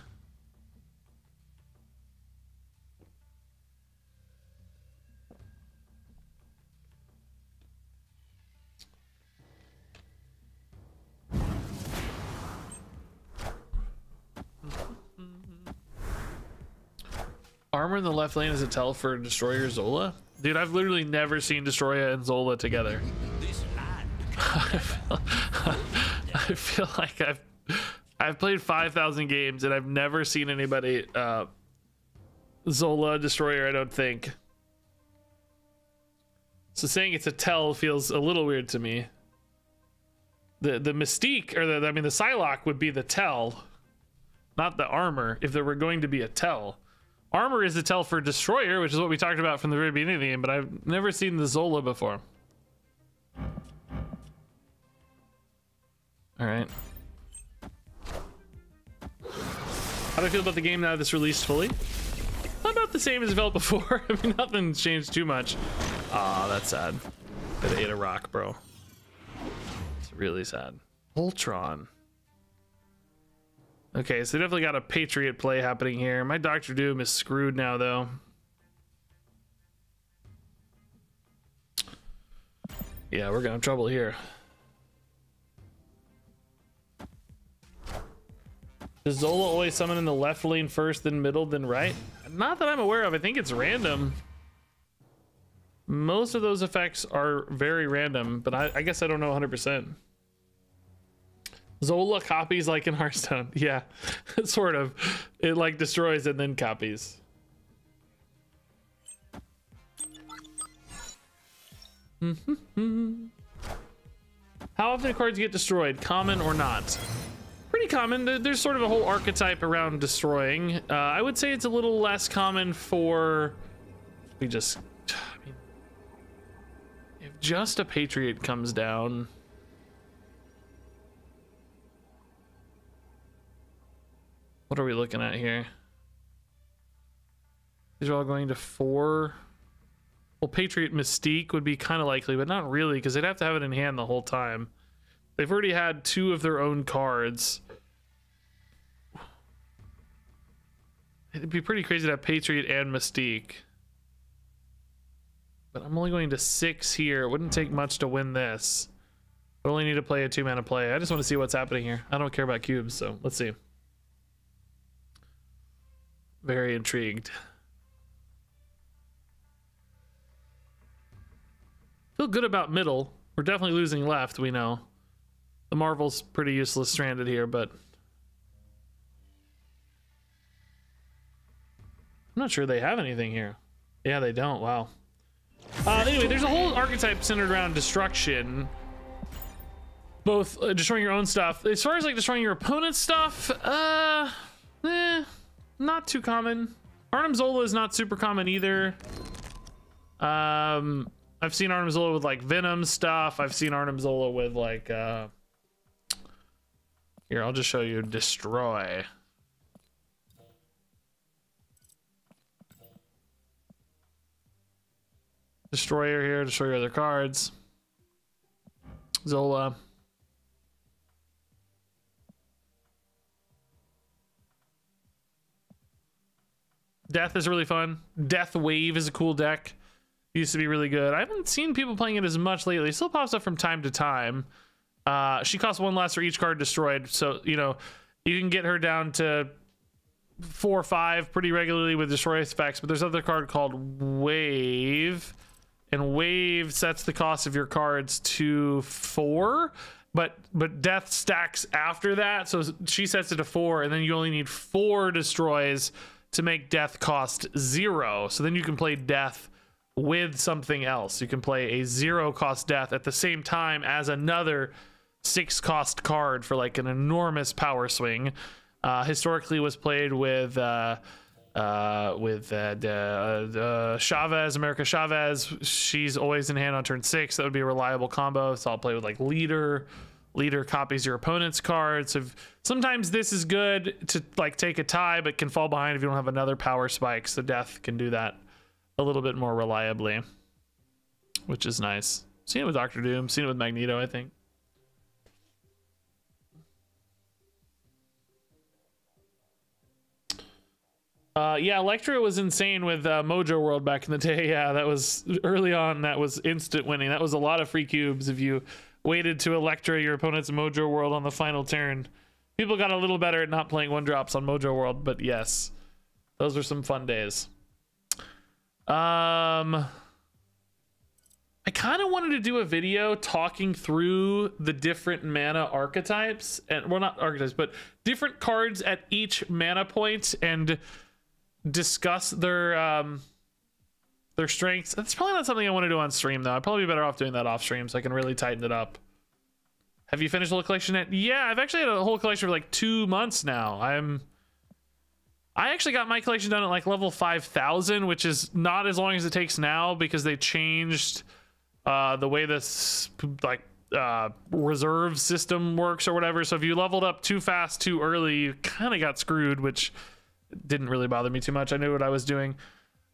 Armor in the left lane is a tell for Destroyer Zola? Dude, I've literally never seen Destroyer and Zola together. I feel like I've played 5,000 games and I've never seen anybody Zola Destroyer, I don't think. So saying it's a tell feels a little weird to me. The Mystique, or the Psylocke would be the tell, not the armor, if there were going to be a tell. Armor is a tell for Destroyer, which is what we talked about from the very beginning of the game, but I've never seen the Zola before. All right. How do I feel about the game now that it's released fully? About the same as it felt before. I mean, nothing's changed too much. Aw, that's sad. It ate a rock, bro. It's really sad. Voltron. Okay, so definitely got a Patriot play happening here. My Dr. Doom is screwed now, though. Yeah, we're gonna have trouble here. Does Zola always summon in the left lane first, then middle, then right? Not that I'm aware of. I think it's random. Most of those effects are very random, but I guess I don't know 100%. Zola copies like in Hearthstone. Yeah, sort of. It like destroys and then copies. How often do cards get destroyed? Common or not? Pretty common. There's sort of a whole archetype around destroying. I would say it's a little less common for... I mean, if just a Patriot comes down... What are we looking at here? These are all going to 4. Well, Patriot Mystique would be kind of likely, but not really, because they'd have to have it in hand the whole time. They've already had 2 of their own cards. It'd be pretty crazy to have Patriot and Mystique. But I'm only going to 6 here. It wouldn't take much to win this. I only need to play a 2-mana play. I just want to see what's happening here. I don't care about cubes, so let's see. Very intrigued. Feel good about middle. We're definitely losing left, we know. The Marvel's pretty useless stranded here, but... I'm not sure they have anything here. Yeah, they don't. Wow. Anyway, there's a whole archetype centered around destruction. Both destroying your own stuff. As far as like destroying your opponent's stuff, not too common. Arnim Zola is not super common either. I've seen Arnim Zola with like Venom stuff. I've seen Arnim Zola with like, you Here, I'll just show you Destroy. Destroyer here, destroy your other cards. Zola. Death is really fun. Death Wave is a cool deck. Used to be really good. I haven't seen people playing it as much lately. It still pops up from time to time. She costs 1 less for each card destroyed. So, you know, you can get her down to 4 or 5 pretty regularly with destroy effects. But there's another card called Wave. And Wave sets the cost of your cards to 4. But Death stacks after that. So she sets it to 4. And then you only need 4 destroys to make Death cost 0. So then you can play Death with something else. You can play a 0 cost Death at the same time as another 6 cost card for like an enormous power swing. Historically was played with Chavez, America Chavez. She's always in hand on turn 6. That would be a reliable combo. So I'll play with like Leader. Leader copies your opponent's cards. So sometimes this is good to like take a tie, but can fall behind if you don't have another power spike. So Death can do that a little bit more reliably, which is nice. Seen it with Doctor Doom, seen it with Magneto, I think. Yeah, Electra was insane with Mojo World back in the day. Yeah, that was early on. That was instant winning. That was a lot of free cubes if you waited to Electra your opponent's Mojo World on the final turn. People got a little better at not playing 1-drops on Mojo World, but yes, those were some fun days. I kind of wanted to do a video talking through the different mana archetypes, and well, not archetypes, but different cards at each mana point, and discuss their strengths. That's probably not something I want to do on stream, though. I'd probably be better off doing that off stream so I can really tighten it up. Have you finished the whole collection yet? Yeah, I've actually had a whole collection for like 2 months now. I actually got my collection done at like level 5,000, which is not as long as it takes now because they changed the way this like reserve system works or whatever. So if you leveled up too fast too early, you kind of got screwed, which didn't really bother me too much. I knew what I was doing.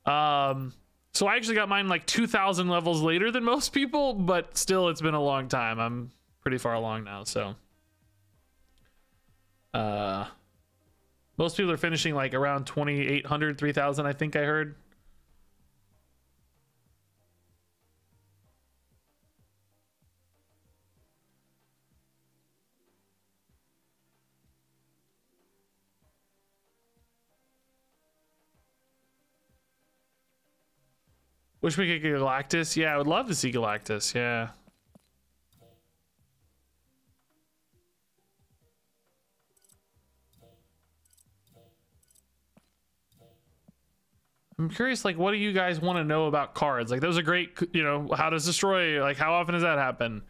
So I actually got mine like 2,000 levels later than most people, but still it's been a long time. I'm pretty far along now, so most people are finishing like around 2,800, 3,000, I think I heard. Wish we could get Galactus. Yeah, I would love to see Galactus. Yeah. I'm curious, like, what do you guys want to know about cards? Like, those are great, you know, how does Destroy, like, how often does that happen?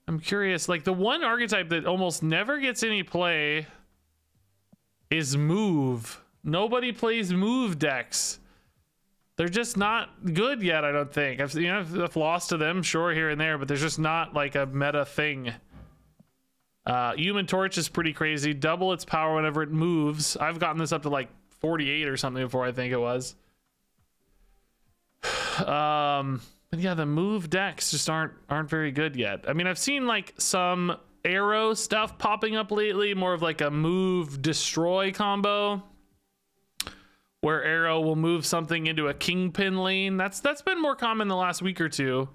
I'm curious, like, the one archetype that almost never gets any play is Move. Nobody plays Move decks. They're just not good yet, I don't think. I've lost to them, sure, here and there, but there's just not, like, a meta thing. Human Torch is pretty crazy. Double its power whenever it moves. I've gotten this up to, like, 48 or something before, I think it was. But yeah, the move decks just aren't very good yet. I mean, I've seen like some arrow stuff popping up lately, more of like a move destroy combo where arrow will move something into a kingpin lane. That's been more common the last week or two.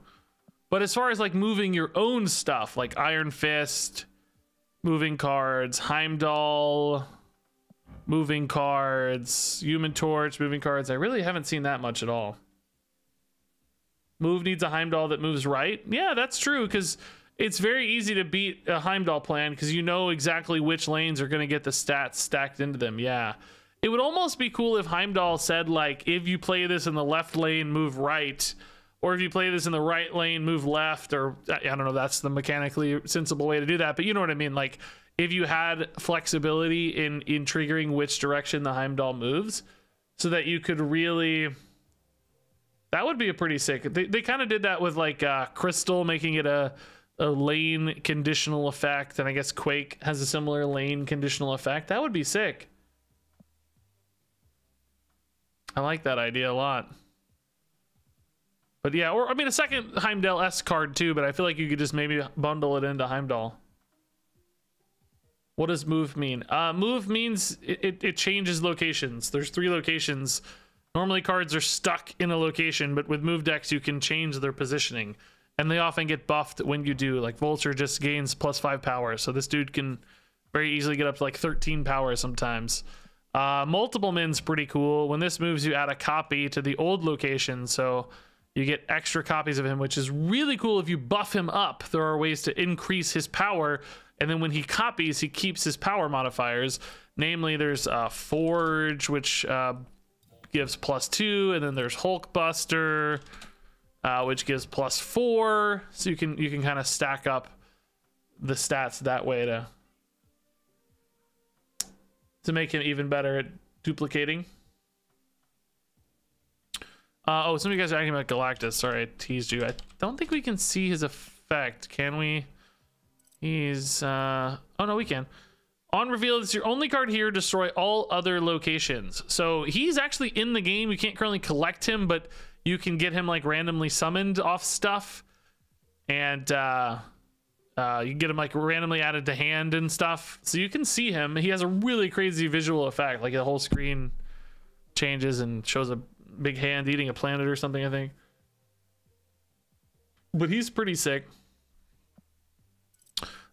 But as far as like moving your own stuff, like Iron Fist, moving cards, Heimdall, moving cards, Human Torch, moving cards, I really haven't seen that much at all. Move needs a Heimdall that moves right. Yeah, that's true, because it's very easy to beat a Heimdall plan because you know exactly which lanes are going to get the stats stacked into them. Yeah. It would almost be cool if Heimdall said, like, if you play this in the left lane, move right. Or if you play this in the right lane, move left. Or, I don't know if that's the mechanically sensible way to do that. But you know what I mean? Like, if you had flexibility in triggering which direction the Heimdall moves so that you could really... That would be a pretty sick... They kind of did that with, like, Crystal, making it a a lane conditional effect, and I guess Quake has a similar lane conditional effect. That would be sick. I like that idea a lot. But yeah, or I mean a second Heimdall S card too, but I feel like you could just maybe bundle it into Heimdall. What does move mean? Move means it changes locations. There's 3 locations. Normally cards are stuck in a location, but with move decks you can change their positioning. And they often get buffed when you do. Like Vulture just gains +5 power, so this dude can very easily get up to like 13 power sometimes. Multiple min's pretty cool. When this moves, you add a copy to the old location, so you get extra copies of him, which is really cool. If you buff him up, there are ways to increase his power, and then when he copies, he keeps his power modifiers. Namely, there's Forge, which gives +2, and then there's Hulkbuster, which gives +4. So you can kind of stack up the stats that way to make him even better at duplicating. Oh, some of you guys are asking about Galactus. Sorry, I teased you. I don't think we can see his effect, can we? He's oh no, we can. On reveal, it's your only card here. Destroy all other locations. So he's actually in the game. You can't currently collect him, but you can get him like randomly summoned off stuff, and you can get him like randomly added to hand and stuff. So you can see him. He has a really crazy visual effect, like the whole screen changes and shows a big hand eating a planet or something, I think. But he's pretty sick.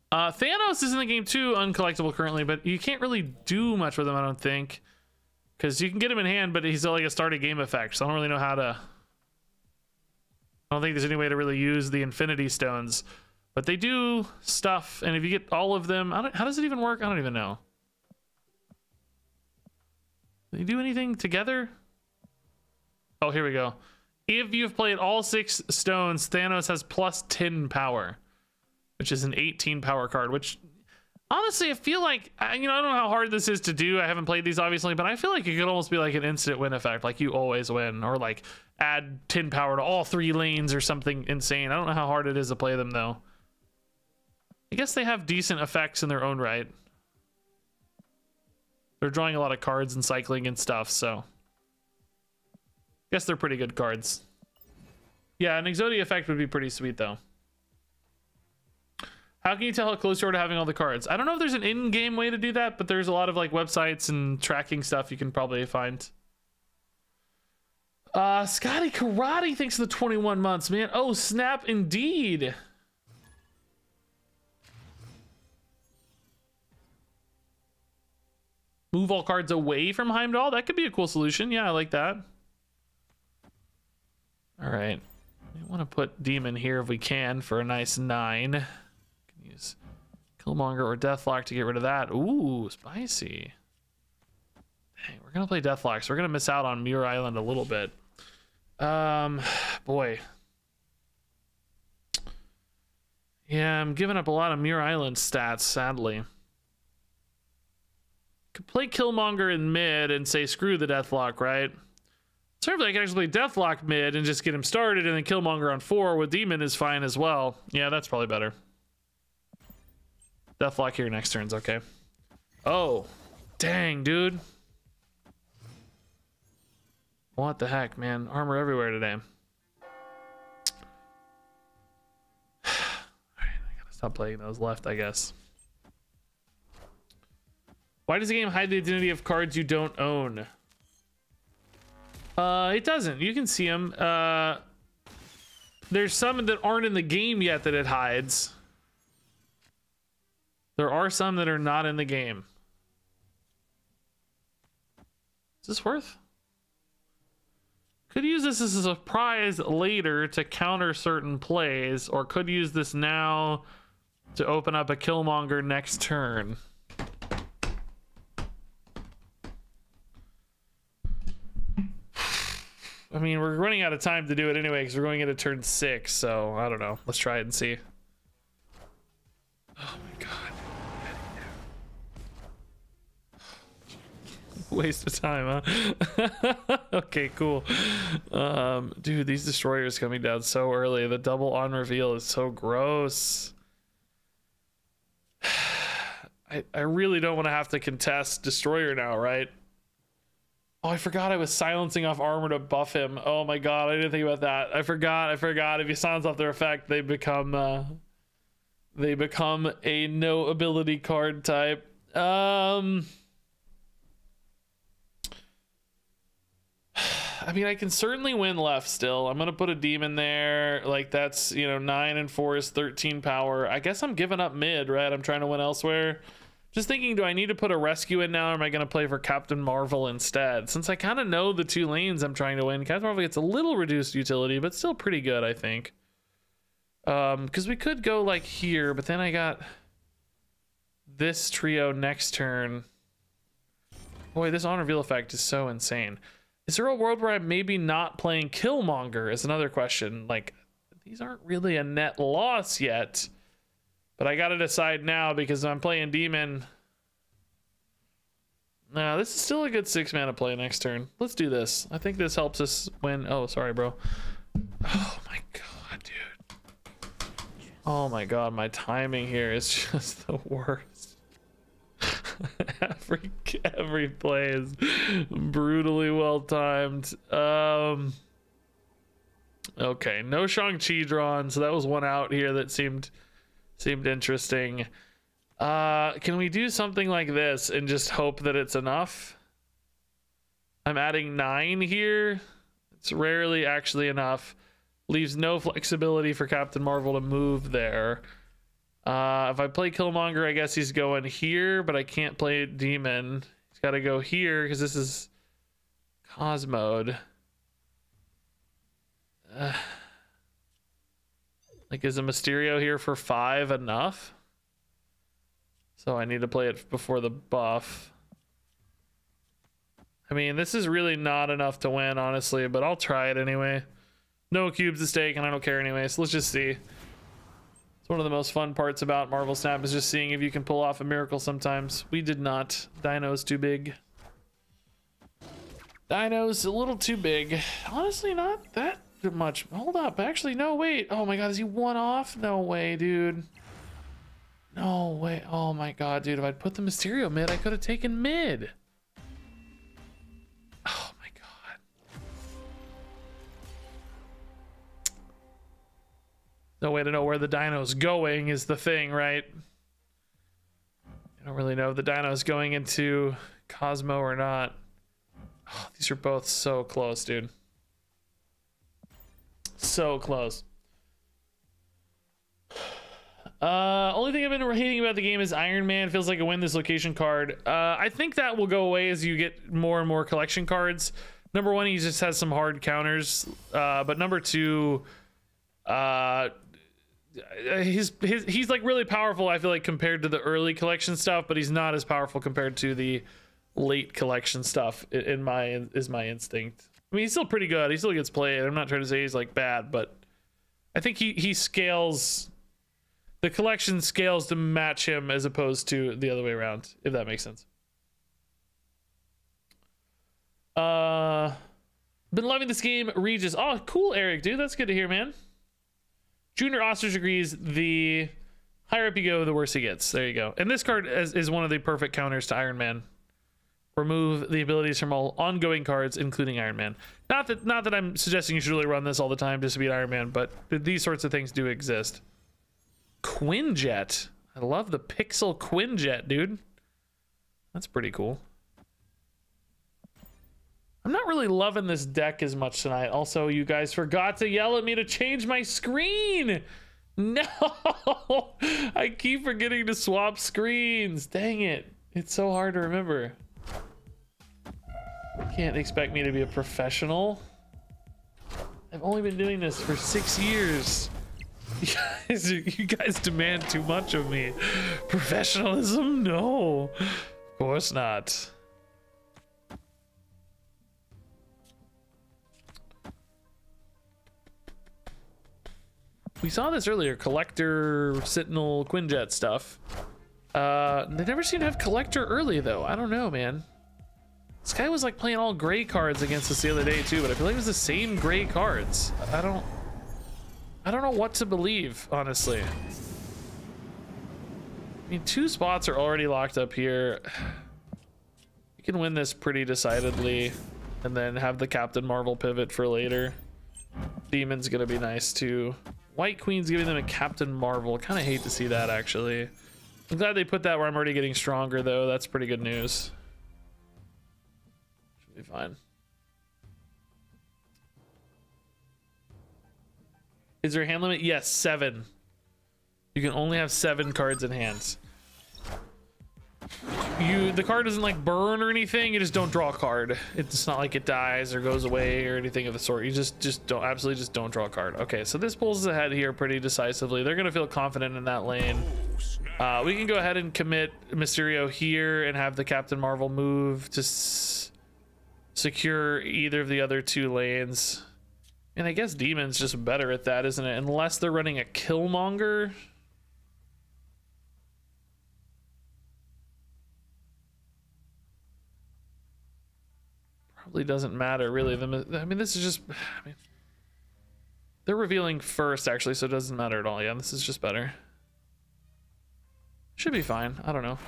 Thanos is in the game too, uncollectible currently, but you can't really do much with him, I don't think, because you can get him in hand, but he's like a starting game effect, so I don't really know how to. I don't think there's any way to really use the Infinity Stones, but they do stuff, and if you get all of them, how does it even work? I don't even know. Do they do anything together? Oh, here we go. If you've played all 6 stones, Thanos has +10 power, which is an 18 power card, which honestly, I feel like, I don't know how hard this is to do. I haven't played these obviously, but I feel like it could almost be like an instant win effect. Like you always win, or like add 10 power to all 3 lanes or something insane. I don't know how hard it is to play them though. I guess they have decent effects in their own right. They're drawing a lot of cards and cycling and stuff, so I guess they're pretty good cards. Yeah, an Exodia effect would be pretty sweet though. How can you tell how close you are to having all the cards? I don't know if there's an in-game way to do that, but there's a lot of like websites and tracking stuff you can probably find. Scotty Karate thanks for the 21 months, man. Oh, snap, indeed. Move all cards away from Heimdall? That could be a cool solution. Yeah, I like that. All right. We want to put Demon here if we can for a nice 9. Can use Killmonger or Deathlock to get rid of that. Ooh, spicy. Dang, we're going to play Deathlock, so we're going to miss out on Muir Island a little bit. Boy. Yeah, I'm giving up a lot of Muir Island stats, sadly. Could play Killmonger in mid and say screw the Deathlock, right? Certainly I can actually play Deathlock mid and just get him started, and then Killmonger on 4 with Demon is fine as well. Yeah, that's probably better. Deathlock here next turn's okay. Oh, dang, dude. What the heck, man? Armor everywhere today. Alright, I gotta stop playing those left, I guess. Why does the game hide the identity of cards you don't own? It doesn't. You can see them. There's some that aren't in the game yet that it hides. There are some that are not in the game. Is this worth? Could use this as a surprise later to counter certain plays, or could use this now to open up a Killmonger next turn. I mean, we're running out of time to do it anyway because we're going into turn 6, so I don't know. Let's try it and see. Oh my god. Waste of time, huh? Okay, cool. Dude, these destroyers coming down so early. The double on reveal is so gross. I really don't want to have to contest Destroyer now, right? Oh, I forgot I was silencing off armor to buff him. Oh my god, I didn't think about that. I forgot. If you silence off their effect, they become a no ability card type. I mean, I can certainly win left still. I'm gonna put a demon there. Like, that's, you know, 9 and 4 is 13 power. I guess I'm giving up mid, right? I'm trying to win elsewhere. Just thinking, do I need to put a rescue in now, or am I gonna play for Captain Marvel instead? Since I kind of know the 2 lanes I'm trying to win, Captain Marvel gets a little reduced utility, but still pretty good, I think. Because we could go like here, but then I got this trio next turn. Boy, this on reveal effect is so insane. Is there a world where I'm maybe not playing Killmonger is another question. Like, these aren't really a net loss yet, but I gotta decide now because I'm playing Demon. Nah, this is still a good 6 mana play next turn. Let's do this. I think this helps us win. Oh, sorry, bro. Oh my god, dude. Oh my god, my timing here is just the worst. every play is brutally well timed. Okay, no Shang-Chi drawn, so that was one out here that seemed interesting. Can we do something like this and just hope that it's enough? I'm adding 9 here. It's rarely actually enough. Leaves no flexibility for Captain Marvel to move there. If I play Killmonger, I guess he's going here, but I can't play Demon. He's got to go here because this is Cosmode. Like, is a Mysterio here for 5 enough? So I need to play it before the buff. I mean, this is really not enough to win, honestly, but I'll try it anyway. No cubes at stake, and I don't care anyway, so let's just see. It's one of the most fun parts about Marvel Snap is just seeing if you can pull off a miracle sometimes. We did not. Dino's too big. Dino's a little too big. Honestly, not that much. Hold up. Actually, no, wait. Oh my god, is he 1 off? No way, dude. No way. Oh my god, dude. If I'd put the Mysterio mid, I could have taken mid. Oh my god. No way to know where the Dino's going is the thing, right? I don't really know if the Dino's going into Cosmo or not. Oh, these are both so close, dude. So close. Only thing I've been hating about the game is Iron Man feels like a win this location card. I think that will go away as you get more and more collection cards. Number 1, he just has some hard counters. But number 2, he's like really powerful, I feel like, compared to the early collection stuff, but he's not as powerful compared to the late collection stuff is my instinct. I mean, he's still pretty good. He still gets played. I'm not trying to say he's like bad, but I think he scales. The collection scales to match him as opposed to the other way around, if that makes sense. Been loving this game, Regis. Oh, cool, Eric, dude. That's good to hear, man. Junior Ostrich agrees. The higher up you go, the worse he gets. There you go. And this card is one of the perfect counters to Iron Man. Remove the abilities from all ongoing cards, including Iron Man. Not that I'm suggesting you should really run this all the time just to beat Iron Man, but these sorts of things do exist. Quinjet. I love the pixel Quinjet, dude. That's pretty cool. I'm not really loving this deck as much tonight. Also, you guys forgot to yell at me to change my screen. No, I keep forgetting to swap screens. Dang it. It's so hard to remember. You can't expect me to be a professional. I've only been doing this for 6 years. You guys demand too much of me. Professionalism? No, of course not. We saw this earlier, Collector, Sentinel, Quinjet stuff. They never seem to have Collector early though. I don't know, man. This guy was like playing all gray cards against us the other day too, but I feel like it was the same gray cards. I don't know what to believe, honestly. I mean, 2 spots are already locked up here. You can win this pretty decidedly and then have the Captain Marvel pivot for later. Demon's gonna be nice too. White Queen's giving them a Captain Marvel. Kind of hate to see that, actually. I'm glad they put that where I'm already getting stronger, though. That's pretty good news. Should be fine. Is there a hand limit? Yes, 7. You can only have 7 cards in hands. The card doesn't like burn or anything. You just don't draw a card. It's not like it dies or goes away or anything of the sort. You just don't, absolutely just don't draw a card. Okay, so this pulls ahead here pretty decisively. They're gonna feel confident in that lane. We can go ahead and commit Mysterio here and have the Captain Marvel move to secure either of the other 2 lanes. And I guess Demon's just better at that, isn't it? Unless they're running a Killmonger. Probably doesn't matter, really. I mean, this is just... I mean, they're revealing first, actually, so it doesn't matter at all. Yeah, this is just better. Should be fine. I don't know.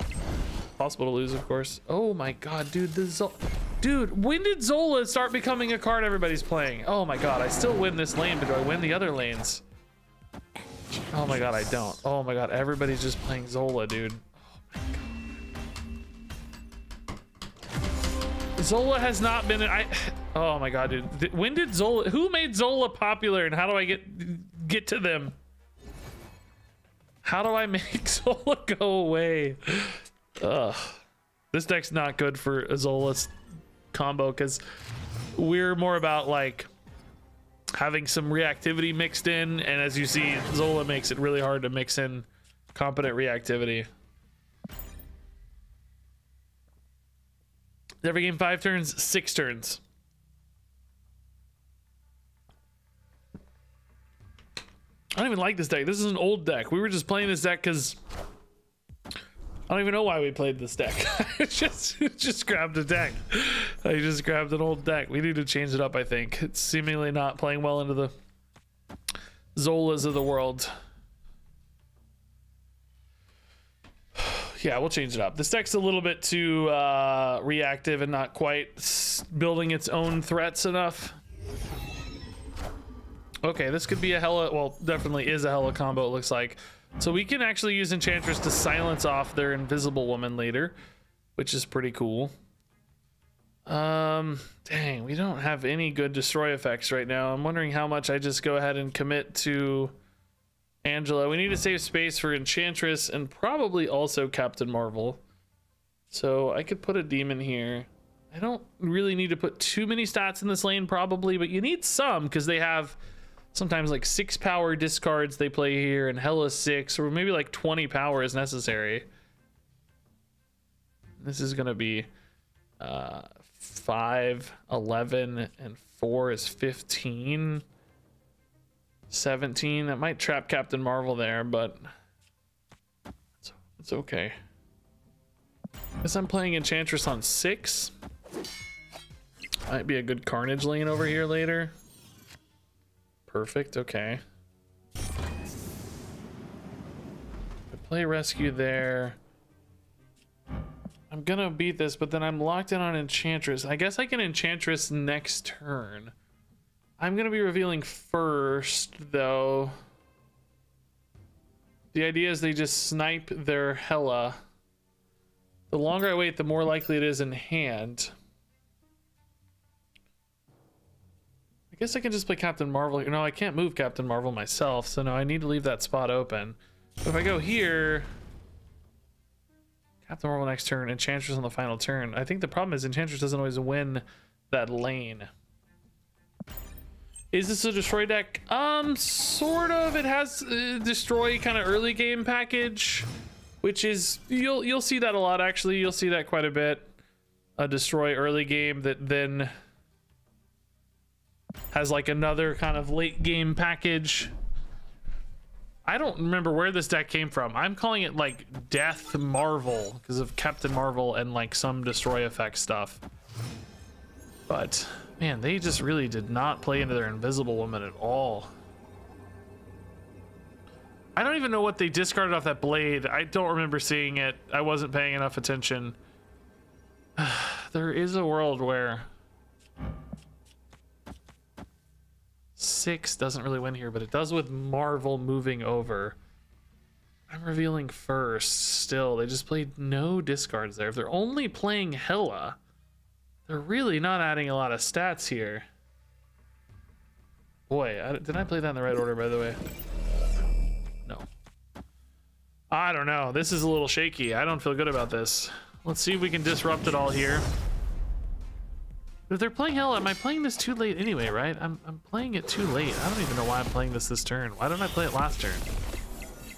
Possible to lose, of course. Oh my god, dude. Dude, when did Zola start becoming a card everybody's playing? Oh my god, I still win this lane, but do I win the other lanes? Oh my god, I don't. Oh my god, everybody's just playing Zola, dude. Oh my god. Zola has not been... oh my god, dude. When did Zola... Who made Zola popular, and how do I get to them? How do I make Zola go away? Ugh. This deck's not good for a Zola's combo because we're more about like having some reactivity mixed in, and as you see, Zola makes it really hard to mix in competent reactivity. Every game 5 turns, 6 turns. I don't even like this deck. This is an old deck. We were just playing this deck because I don't even know why we played this deck. just grabbed a deck. I just grabbed an old deck. We need to change it up, I think. It's seemingly not playing well into the Zolas of the world. Yeah, we'll change it up. This deck's a little bit too reactive and not quite building its own threats enough. Okay, this could be a hella, well, definitely is a hella combo, it looks like. So we can actually use Enchantress to silence off their Invisible Woman later, which is pretty cool. Dang, we don't have any good destroy effects right now. I'm wondering how much I just go ahead and commit to Angela. We need to save space for Enchantress and probably also Captain Marvel. So I could put a demon here. I don't really need to put too many stats in this lane probably, but you need some because they have sometimes like 6 power discards they play here and hella 6, or maybe like 20 power is necessary. This is gonna be 5, 11, and 4 is 15, 17. That might trap Captain Marvel there, but it's okay. Guess I'm playing Enchantress on 6. Might be a good Carnage lane over here later. Perfect, okay. I play Rescue there. I'm gonna beat this, but then I'm locked in on Enchantress. I guess I can Enchantress next turn. I'm gonna be revealing first, though. The idea is they just snipe their Hela. The longer I wait, the more likely it is in hand. I guess I can just play Captain Marvel. No, I can't move Captain Marvel myself, so no, I need to leave that spot open. But if I go here, Captain Marvel next turn, Enchantress on the final turn. I think the problem is Enchantress doesn't always win that lane. Is this a destroy deck? Sort of. It has destroy kind of early game package, which is you'll see that a lot actually. You'll see that quite a bit. A destroy early game that then has like another kind of late game package. I don't remember where this deck came from. I'm calling it like Death Marvel because of Captain Marvel and like some destroy effect stuff. But man, they just really did not play into their Invisible Woman at all. I don't even know what they discarded off that blade. I don't remember seeing it. I wasn't paying enough attention. There is a world where 6 doesn't really win here, but it does with Marvel moving over. I'm revealing first. Still, they just played no discards there. If they're only playing Hela, they're really not adding a lot of stats here. Boy, did I play that in the right order, by the way? No. I don't know. This is a little shaky. I don't feel good about this. Let's see if we can disrupt it all here. If they're playing Hela, am I playing this too late anyway, right? I'm playing it too late. I don't even know why I'm playing this turn. Why don't I play it last turn?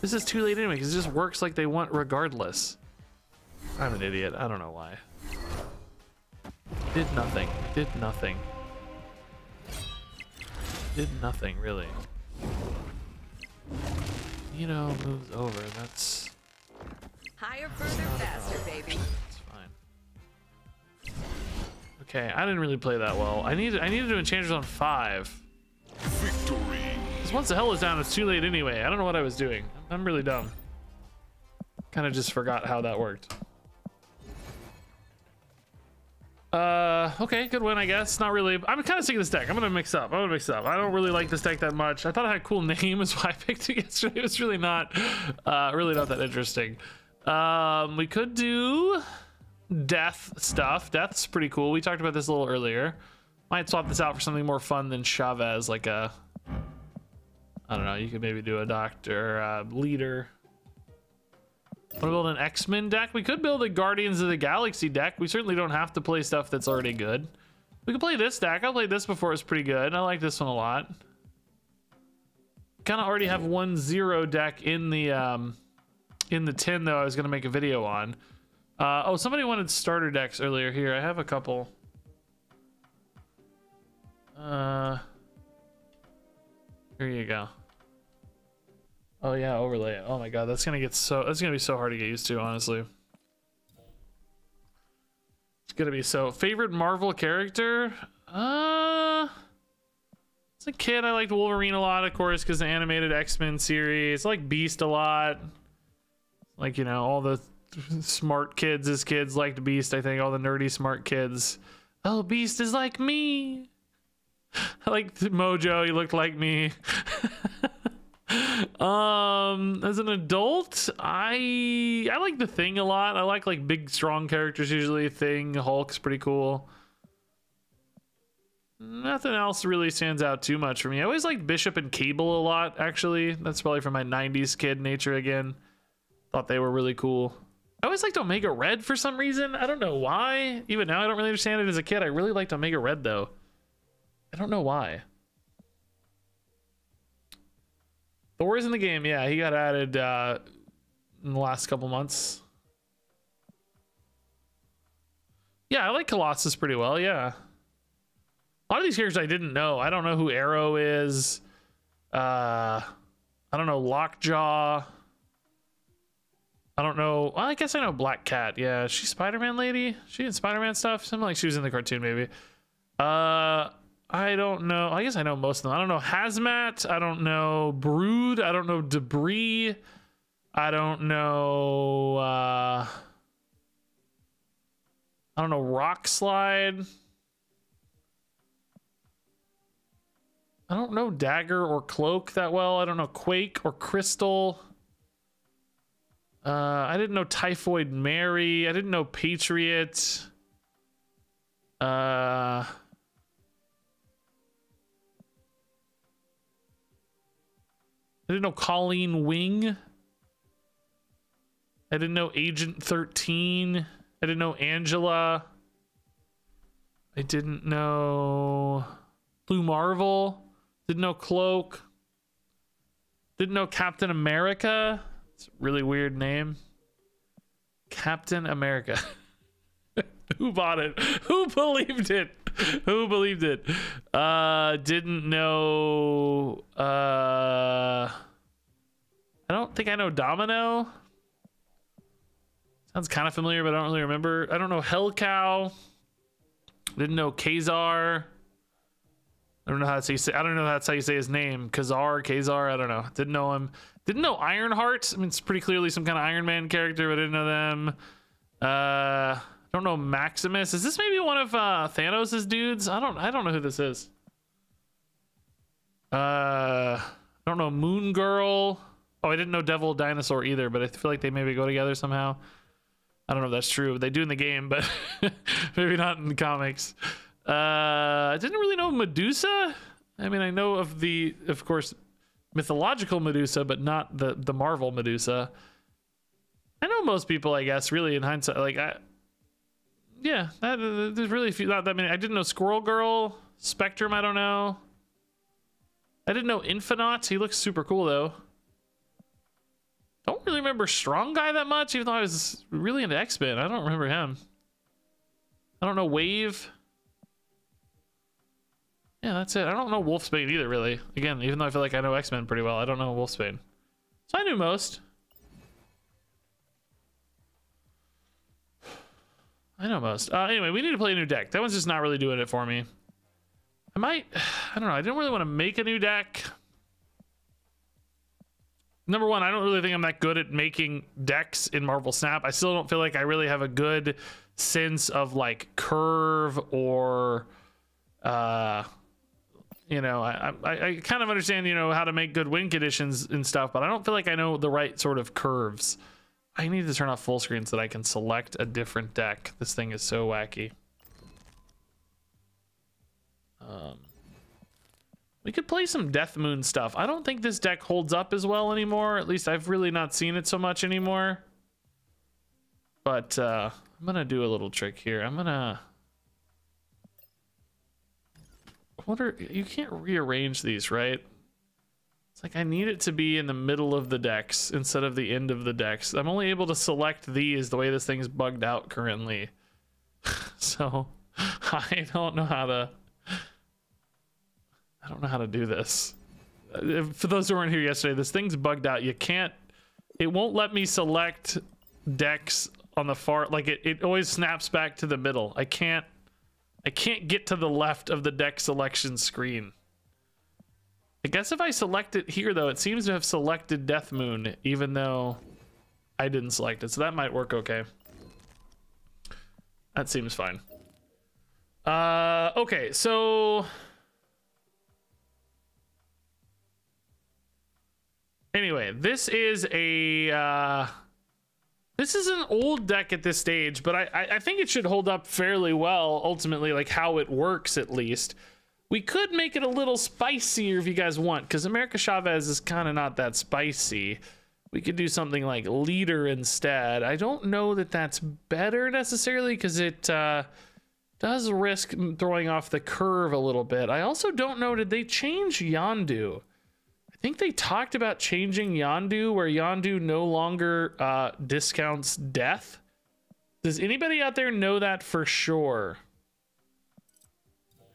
This is too late anyway, because it just works like they want regardless. I'm an idiot. I don't know why. Did nothing. Did nothing. Did nothing, really. You know, moves over. That's... Higher, further, faster, baby. It's fine. Okay, I didn't really play that well. I needed to enchant on 5. Victory. Because once the hell is down, it's too late anyway. I don't know what I was doing. I'm really dumb. Kind of just forgot how that worked. Okay, good win, I guess. Not really. I'm kind of sick of this deck. I'm gonna mix up. I don't really like this deck that much. I thought it had a cool name, is why I picked it yesterday. It was really not that interesting. We could do death stuff. Death's pretty cool. We talked about this a little earlier. Might swap this out for something more fun than Chavez, like a... I don't know, you could maybe do a doctor, leader. Want to build an X-Men deck? We could build a Guardians of the Galaxy deck. We certainly don't have to play stuff that's already good. We could play this deck. I played this before. It's pretty good. I like this one a lot. Kind of already have 1-0 deck in the tin, though, I was going to make a video on. Oh, somebody wanted starter decks earlier. Here, I have a couple. Here you go. Oh yeah, overlay it. Oh my god, that's gonna be so hard to get used to, honestly. It's gonna be so... Favorite Marvel character? As a kid, I liked Wolverine a lot, of course, because the animated X-Men series. I like Beast a lot. Like, you know, all the smart kids as kids liked Beast, I think. All the nerdy smart kids. Oh, Beast is like me. I like Mojo, he looked like me. As an adult, I like the Thing a lot. I like big strong characters usually. Thing, Hulk's pretty cool. Nothing else really stands out too much for me. I always liked Bishop and Cable a lot, actually. That's probably from my 90s kid nature again. Thought they were really cool. I always liked Omega Red for some reason. I don't know why. Even now, I don't really understand it as a kid. I really liked Omega Red, though. I don't know why. Thor is in the game. Yeah, he got added in the last couple months. Yeah, I like Colossus pretty well. Yeah. A lot of these characters I didn't know. I don't know who Arrow is. I don't know Lockjaw. I don't know. Well, I guess I know Black Cat. Yeah, she's Spider-Man lady. She in Spider-Man stuff. Something like she was in the cartoon, maybe. I don't know. I guess I know most of them. I don't know Hazmat. I don't know Brood. I don't know Debris. I don't know. I don't know Rock Slide. I don't know Dagger or Cloak that well. I don't know Quake or Crystal. I didn't know Typhoid Mary. I didn't know Patriot. I didn't know Colleen Wing. I didn't know Agent 13. I didn't know Angela. I didn't know Blue Marvel. Didn't know Cloak. Didn't know Captain America. It's a really weird name. Captain America. Who bought it? Who believed it? Who believed it? Didn't know. I don't think I know Domino. Sounds kind of familiar, but I don't really remember. I don't know Hellcow. Didn't know Kazar. I don't know how to say. I don't know that's how you say his name. Kazar. I don't know. Didn't know him. Didn't know Ironheart. I mean, it's pretty clearly some kind of Iron Man character, but I didn't know them. Don't know Maximus. Is this maybe one of Thanos's dudes? I don't know who this is. I don't know Moon Girl. Oh, I didn't know Devil Dinosaur either, but I feel like they maybe go together somehow. I don't know if that's true. They do in the game, but maybe not in the comics. I didn't really know Medusa. I mean, I know of course, mythological Medusa, but not the Marvel Medusa. I know most people, I guess, really in hindsight. Like, yeah, there's really not that many. I didn't know Squirrel Girl, Spectrum. I don't know. I didn't know Infinaut. He looks super cool though. Don't really remember Strong Guy that much, even though I was really into X-Men. I don't remember him. I don't know Wave. Yeah, that's it. I don't know Wolfsbane either, really. Again, even though I feel like I know X-Men pretty well, I don't know Wolfsbane. So I knew most. I know most. Anyway, we need to play a new deck. That one's just not really doing it for me. I don't know. I didn't really want to make a new deck. Number one, I don't really think I'm that good at making decks in Marvel Snap. I still don't feel like I really have a good sense of like curve or, you know, I kind of understand, you know, how to make good win conditions and stuff, but I don't feel like I know the right sort of curves. I need to turn off full screen so that I can select a different deck. This thing is so wacky. We could play some Death Moon stuff. I don't think this deck holds up as well anymore. At least I've really not seen it so much anymore. But I'm gonna do a little trick here. I'm gonna... You can't rearrange these, right? It's like I need it to be in the middle of the decks instead of the end of the decks. I'm only able to select these the way this thing's bugged out currently. So I don't know how to... I don't know how to do this. For those who weren't here yesterday, this thing's bugged out. You can't... It won't let me select decks on the far... Like, it always snaps back to the middle. I can't get to the left of the deck selection screen. I guess if I select it here, though, it seems to have selected Death Moon, even though I didn't select it. So that might work okay. That seems fine. Okay, so... Anyway, this is an old deck at this stage, but I think it should hold up fairly well, ultimately, like how it works at least. We could make it a little spicier if you guys want, because America Chavez is kind of not that spicy. We could do something like Leader instead. I don't know that that's better necessarily, because it does risk throwing off the curve a little bit. I also don't know, did they change Yondu? I think they talked about changing Yondu, where Yondu no longer discounts death. Does anybody out there know that for sure?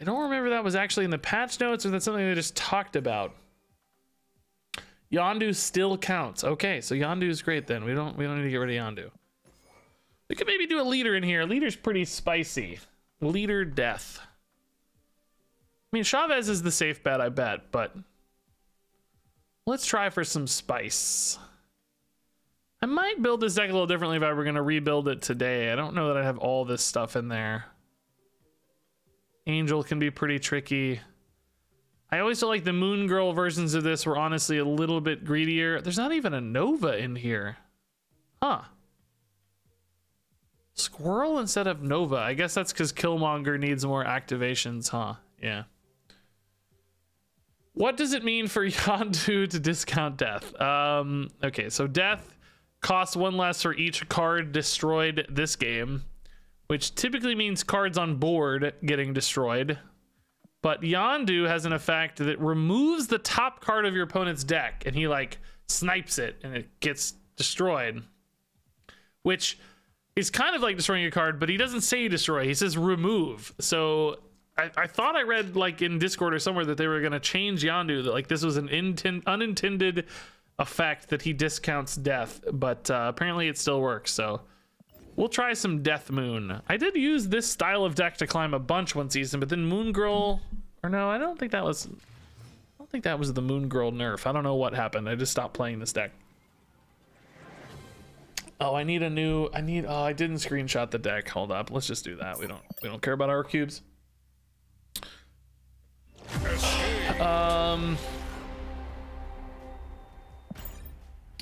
I don't remember that was actually in the patch notes, or that's something they just talked about. Yondu still counts. Okay, so Yondu is great then. We don't need to get rid of Yondu. We could maybe do a Leader in here. Leader's pretty spicy. Leader death. I mean, Chavez is the safe bet, I bet, but let's try for some spice. I might build this deck a little differently if I were going to rebuild it today. I don't know that I have all this stuff in there. Angel can be pretty tricky. I always feel like the Moon Girl versions of this were honestly a little bit greedier. There's not even a Nova in here. Huh. Squirrel instead of Nova. I guess that's because Killmonger needs more activations, huh? Yeah. What does it mean for Yondu to discount death? Okay, so death costs 1 less for each card destroyed this game, which typically means cards on board getting destroyed. But Yondu has an effect that removes the top card of your opponent's deck, and he like snipes it and it gets destroyed, which is kind of like destroying a card, but he doesn't say destroy, he says remove. So I thought I read like in Discord or somewhere that they were going to change Yondu, that like this was an unintended effect that he discounts death, but apparently it still works. So we'll try some Death Moon. I did use this style of deck to climb a bunch one season, but then Moon Girl Or no, I don't think that was the Moon Girl nerf. I don't know what happened. I just stopped playing this deck. Oh, I didn't screenshot the deck. Hold up. Let's just do that. We don't care about our cubes.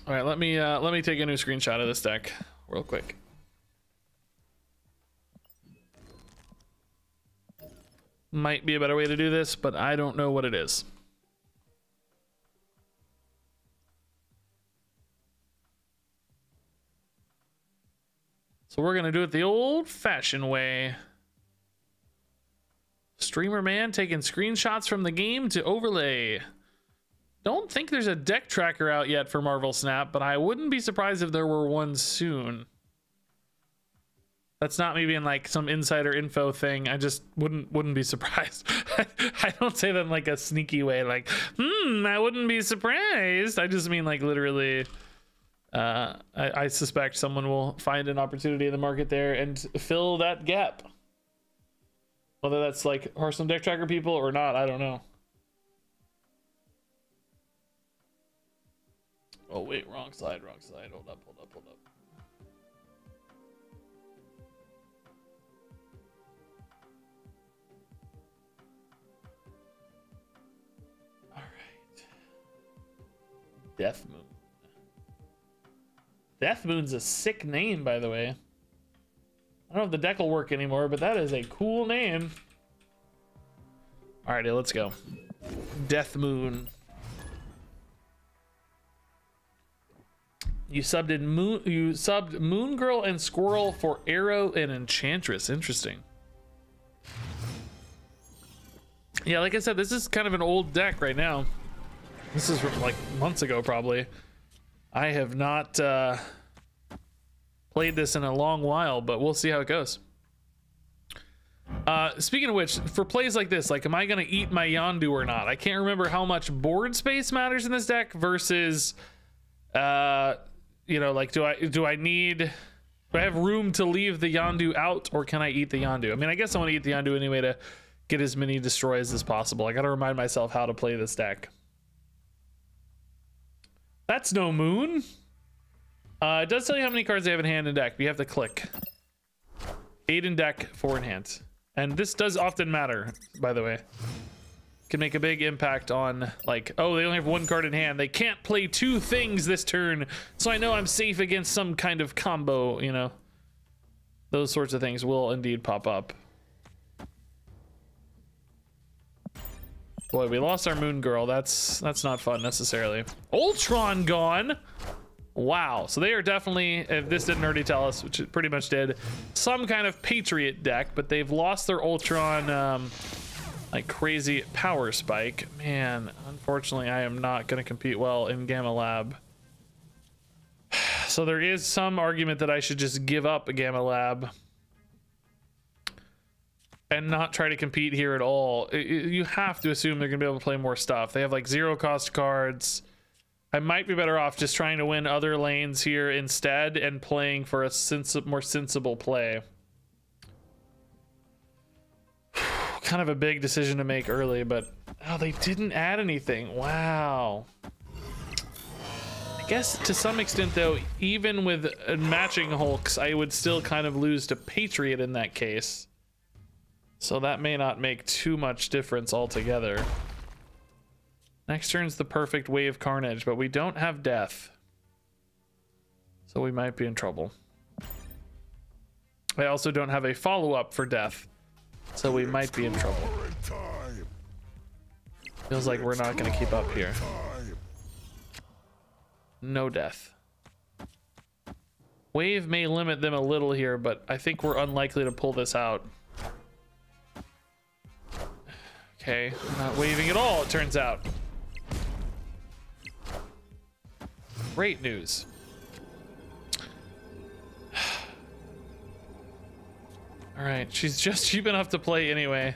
All right, let me take a new screenshot of this deck real quick. Might be a better way to do this, but I don't know what it is. So we're gonna do it the old-fashioned way. Streamer man taking screenshots from the game to overlay. Don't think there's a deck tracker out yet for Marvel Snap, but I wouldn't be surprised if there were one soon. That's not me being like some insider info thing. I just wouldn't be surprised. I don't say that in like a sneaky way, like, I wouldn't be surprised. I just mean like literally, I suspect someone will find an opportunity in the market there and fill that gap. Whether that's like Hearthstone deck tracker people or not, I don't know. Oh wait, wrong side. Hold up. All right. Death Moon. Death Moon's a sick name, by the way. I don't know if the deck will work anymore, but that is a cool name. Alrighty, let's go. Death Moon. You subbed Moon Girl and Squirrel for Arrow and Enchantress. Interesting. Yeah, like I said, this is kind of an old deck right now. This is from like months ago, probably. I have not played this in a long while, but we'll see how it goes. Speaking of which, for plays like this, like, am I gonna eat my Yondu or not? I can't remember how much board space matters in this deck versus, you know, like, do I have room to leave the Yondu out, or can I eat the Yondu? I mean, I guess I want to eat the Yondu anyway to get as many destroys as possible. I gotta remind myself how to play this deck. That's no moon. It does tell you how many cards they have in hand and deck, but you have to click. 8 in deck, 4 in hand. And this does often matter, by the way. Can make a big impact on, like, oh, they only have 1 card in hand. They can't play 2 things this turn, so I know I'm safe against some kind of combo, you know. Those sorts of things will indeed pop up. Boy, we lost our Moon Girl. That's not fun necessarily. Ultron gone. Wow. So they are definitely, if this didn't already tell us, which it pretty much did, some kind of Patriot deck, but they've lost their Ultron like crazy power spike. Man, unfortunately, I am not going to compete well in Gamma Lab. So there is some argument that I should just give up a Gamma Lab and not try to compete here at all. You have to assume they're gonna be able to play more stuff. They have like 0 cost cards. I might be better off just trying to win other lanes here instead and playing for a more sensible play. Kind of a big decision to make early, but oh, they didn't add anything. Wow. I guess to some extent though, even with matching Hulks, I would still kind of lose to Patriot in that case. So that may not make too much difference altogether. Next turn's the perfect Wave Carnage, but we don't have Death. So we might be in trouble. I also don't have a follow-up for Death. So we might be in trouble. Feels like we're not going to keep up here. No Death. Wave may limit them a little here, but I think we're unlikely to pull this out. Okay, not waving at all, it turns out. Great news. All right, she's just cheap enough to play anyway.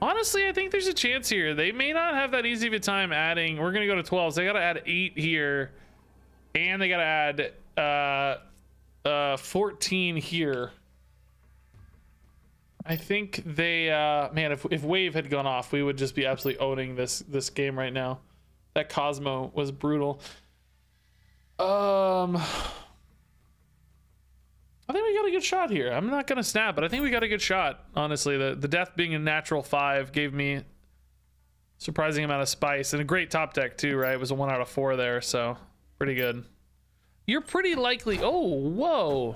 Honestly, I think there's a chance here. They may not have that easy of a time adding. We're gonna go to 12, so they gotta add 8 here. And they gotta add 14 here. I think they man, if wave had gone off, we would just be absolutely owning this game right now. That Cosmo was brutal. I think we got a good shot here. I'm not gonna snap, but I think we got a good shot. Honestly, the death being a natural 5 gave me surprising amount of spice and a great top deck too, right? It was a 1 out of 4 there, so pretty good. You're pretty likely. Oh, whoa.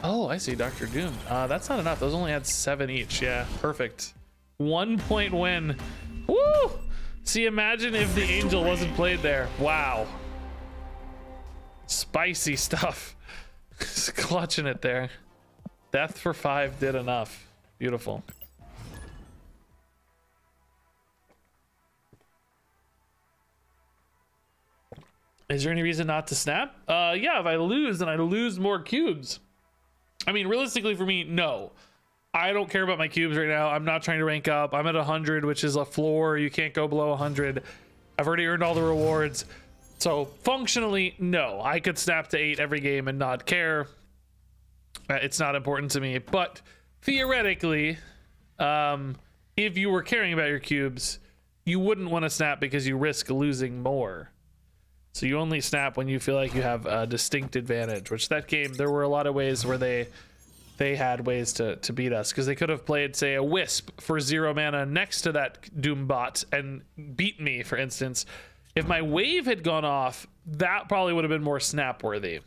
Oh, I see, Dr. Doom. That's not enough. Those only had 7 each. Yeah, perfect. 1 point win. Woo! See, imagine if the Angel wasn't played there. Wow. Spicy stuff. Just clutching it there. Death for 5 did enough. Beautiful. Is there any reason not to snap? Yeah, if I lose, then I lose more cubes. I mean, realistically for me, no. I don't care about my cubes right now. I'm not trying to rank up. I'm at 100, which is a floor. You can't go below 100. I've already earned all the rewards. So functionally, no. I could snap to 8 every game and not care. It's not important to me. But theoretically, if you were caring about your cubes, you wouldn't want to snap because you risk losing more. So you only snap when you feel like you have a distinct advantage, which that game, there were a lot of ways where they had ways to beat us, because they could have played, say, a Wisp for 0 mana next to that Doom bot and beat me, for instance. If my wave had gone off, that probably would have been more snap worthy.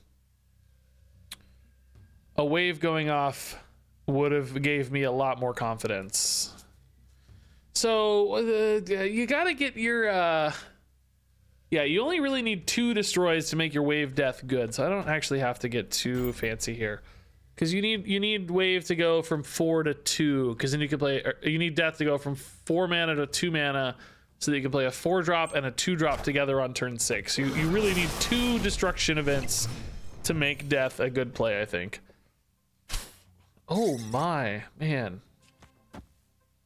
A wave going off would have gave me a lot more confidence. So you gotta get your yeah, you only really need 2 destroys to make your wave death good, so I don't actually have to get too fancy here, because you need wave to go from 4 to 2, because then you can play, you need death to go from 4 mana to 2 mana, so that you can play a 4-drop and a 2-drop together on turn 6. You really need 2 destruction events to make death a good play, I think. Oh my, man.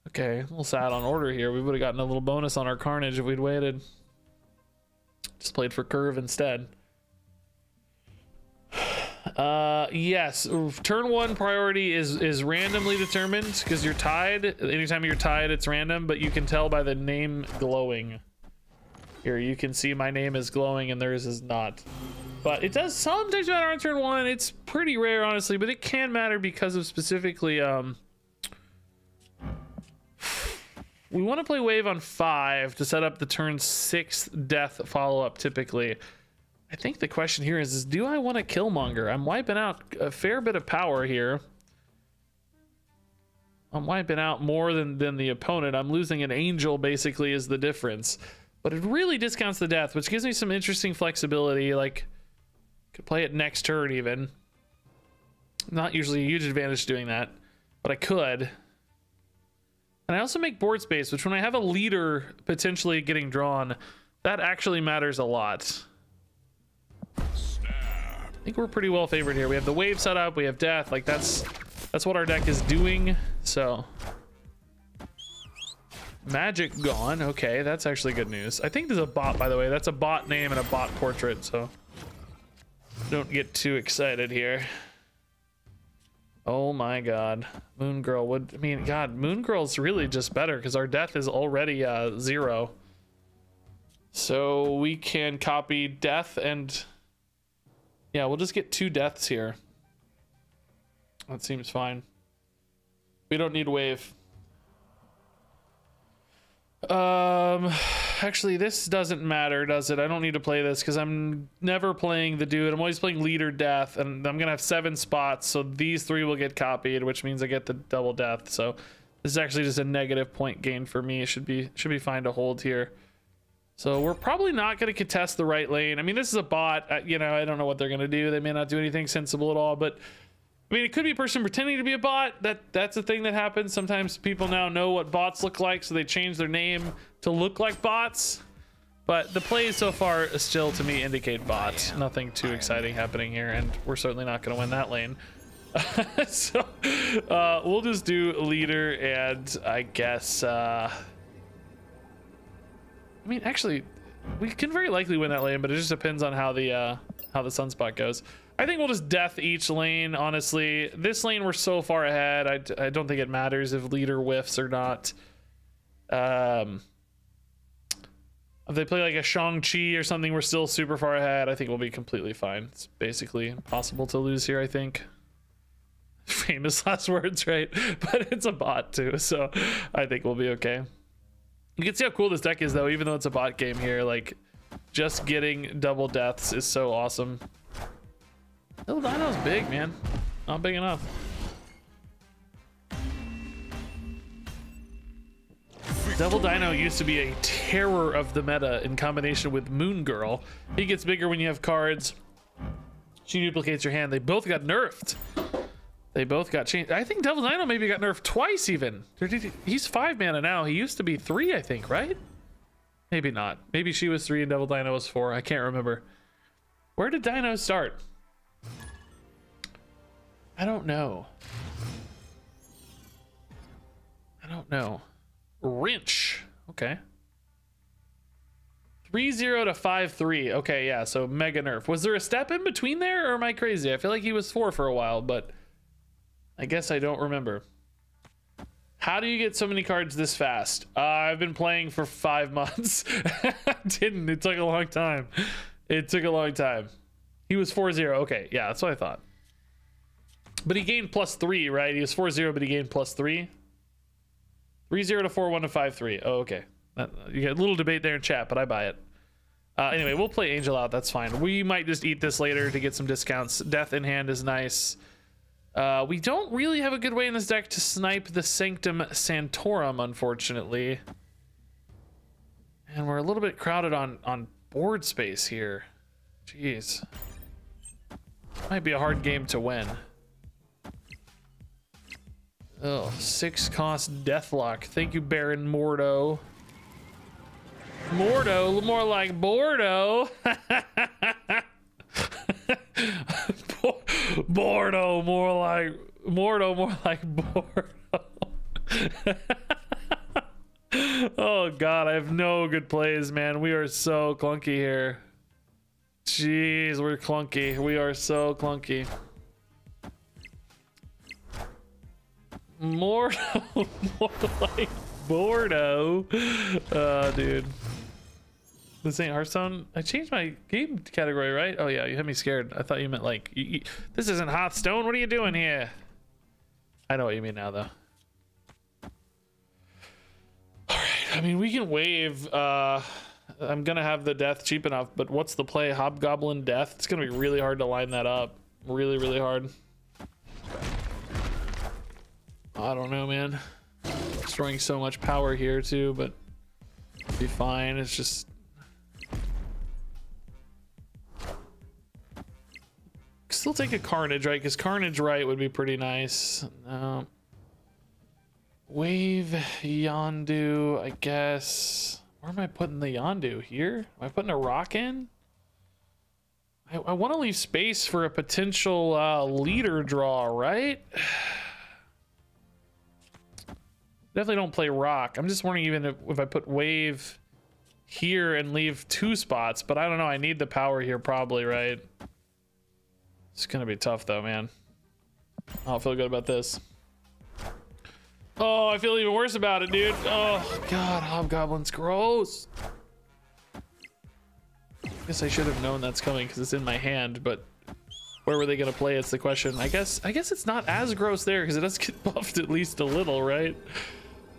Okay, a little sad on order here. We would have gotten a little bonus on our carnage if we'd waited. Just played for curve instead. Yes, turn 1 priority is randomly determined, because you're tied. Anytime you're tied, it's random, but you can tell by the name glowing. Here, you can see my name is glowing and theirs is not. But it does sometimes matter on turn 1. It's pretty rare, honestly, but it can matter because of specifically we want to play wave on 5 to set up the turn 6 death follow-up typically. I think the question here is do I want to Killmonger? I'm wiping out a fair bit of power here. I'm wiping out more than the opponent. I'm losing an Angel basically is the difference. But it really discounts the death, which gives me some interesting flexibility. Like, could play it next turn even. Not usually a huge advantage doing that, but I could. And I also make board space, which when I have a leader potentially getting drawn, that actually matters a lot. I think we're pretty well favored here. We have the wave set up, we have death, like that's what our deck is doing. So magic gone. Okay, that's actually good news. I think there's a bot, by the way. That's a bot name and a bot portrait, so don't get too excited here. Oh my god, Moon Girl would, I mean, god, Moon Girl's really just better because our death is already 0. So we can copy death and yeah, we'll just get 2 deaths here. That seems fine. We don't need wave. Actually, this doesn't matter, does it? I don't need to play this because I'm never playing the dude. I'm always playing leader death, and I'm gonna have 7 spots, so these 3 will get copied, which means I get the double death. So this is actually just a negative point gain for me. It should be fine to hold here. So we're probably not going to contest the right lane. I mean, this is a bot. You know, I don't know what they're going to do. They may not do anything sensible at all, but I mean, it could be a person pretending to be a bot. That's a thing that happens. Sometimes people now know what bots look like, so they change their name to look like bots. But the plays so far still, to me, indicate bots. Nothing too exciting happening here, and we're certainly not going to win that lane. So we'll just do leader, and I guess... I mean, actually, we can very likely win that lane, but it just depends on how the sunspot goes. I think we'll just death each lane, honestly. This lane, we're so far ahead. I don't think it matters if leader whiffs or not. If they play like a Shang-Chi or something, we're still super far ahead. I think we'll be completely fine. It's basically impossible to lose here, I think. Famous last words, right? But it's a bot too, so I think we'll be okay. You can see how cool this deck is, though, even though it's a bot game here. Like, just getting double deaths is so awesome. Little Dino's big, man. Not big enough. Devil Dino used to be a terror of the meta in combination with Moon Girl. He gets bigger when you have cards. She duplicates your hand. They both got nerfed. They both got changed. I think Devil Dino maybe got nerfed twice even. He's 5 mana now. He used to be 3, I think, right? Maybe not. Maybe she was 3 and Devil Dino was 4. I can't remember. Where did Dino start? I don't know. I don't know. Wrench. Okay. 3-0 to 5-3. Okay, yeah, so mega nerf. Was there a step in between there, or am I crazy? I feel like he was 4 for a while, but I guess I don't remember. How do you get so many cards this fast? I've been playing for 5 months. I didn't. It took a long time. It took a long time. He was 4-0. Okay, yeah, that's what I thought. But he gained +3, right? He was 4-0, but he gained +3. 3-0 to 4-1 to 5-3. Oh, okay. You got a little debate there in chat, but I buy it. Anyway, we'll play Angel out. That's fine. We might just eat this later to get some discounts. Death in hand is nice. We don't really have a good way in this deck to snipe the Sanctum Sanctorum, unfortunately. And we're a little bit crowded on board space here. Jeez. Might be a hard game to win. Oh, 6 cost Deathlock. Thank you, Baron Mordo. Mordo, more like Bordo. Bordo, more like Mordo, more like Bordo. Oh god, I have no good plays, man. We are so clunky here. Jeez, we're clunky. We are so clunky. Mordo, more like Bordo. Dude. This ain't Hearthstone. I changed my game category, right? Oh yeah, you had me scared. I thought you meant like, this isn't Hearthstone. What are you doing here? I know what you mean now, though. All right, I mean, we can wave. I'm gonna have the death cheap enough, but what's the play? Hobgoblin death? It's gonna be really hard to line that up. Really, really hard. I don't know, man. Destroying so much power here too, but it'll be fine. It's just still take a Carnage, right? Because Carnage right would be pretty nice. Wave Yondu, I guess. Where am I putting the Yondu? Here? Am I putting a rock in? I want to leave space for a potential leader draw, right? Definitely don't play rock. I'm just wondering even if I put wave here and leave 2 spots, but I don't know. I need the power here probably, right? It's gonna be tough though, man. I don't feel good about this. Oh, I feel even worse about it, dude. Oh god, Hobgoblin's gross. I guess I should have known that's coming because it's in my hand, but where were they gonna play? It's the question. I guess it's not as gross there because it does get buffed at least a little, right?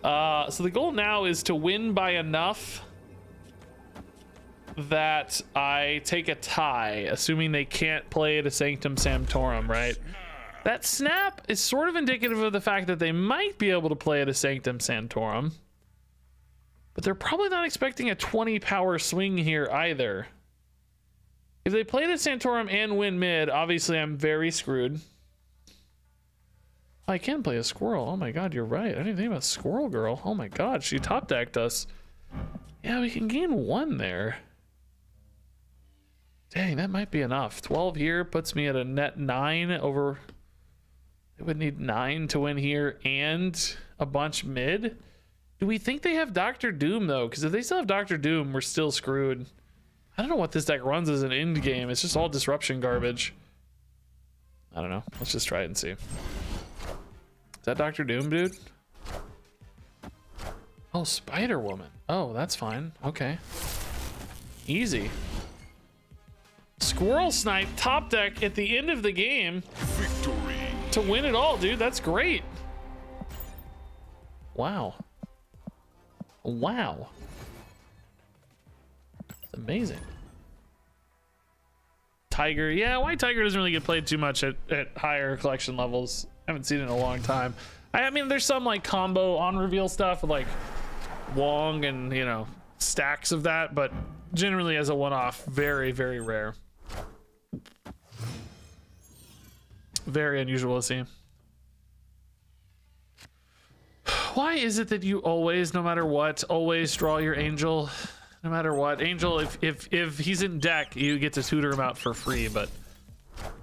So the goal now is to win by enough that I take a tie, assuming they can't play the Sanctum Sanctorum, right? That snap is sort of indicative of the fact that they might be able to play the Sanctum Sanctorum, but they're probably not expecting a 20 power swing here either. If they play the Sanctorum and win mid, obviously I'm very screwed. I can play a squirrel. Oh my god, you're right. I didn't think about Squirrel Girl. Oh my god, she top decked us. Yeah, we can gain 1 there. Dang, that might be enough. 12 here puts me at a net 9 over. They would need 9 to win here and a bunch mid. Do we think they have Dr. Doom though? Because if they still have Dr. Doom, we're still screwed. I don't know what this deck runs as an end game. It's just all disruption garbage. I don't know. Let's just try it and see. Is that Dr. Doom, dude? Oh, Spider-Woman. Oh, that's fine. Okay. Easy. Squirrel Snipe top deck at the end of the game. Victory. To win it all, dude. That's great. Wow. Wow. It's amazing. Tiger. Yeah, White Tiger doesn't really get played too much at higher collection levels. I haven't seen it in a long time. I mean, there's some like combo on reveal stuff with like Wong and, you know, stacks of that, but generally as a one-off, very, very rare. Very unusual to see. Why is it that you always, no matter what, always draw your angel? No matter what, angel, if he's in deck, you get to tutor him out for free, but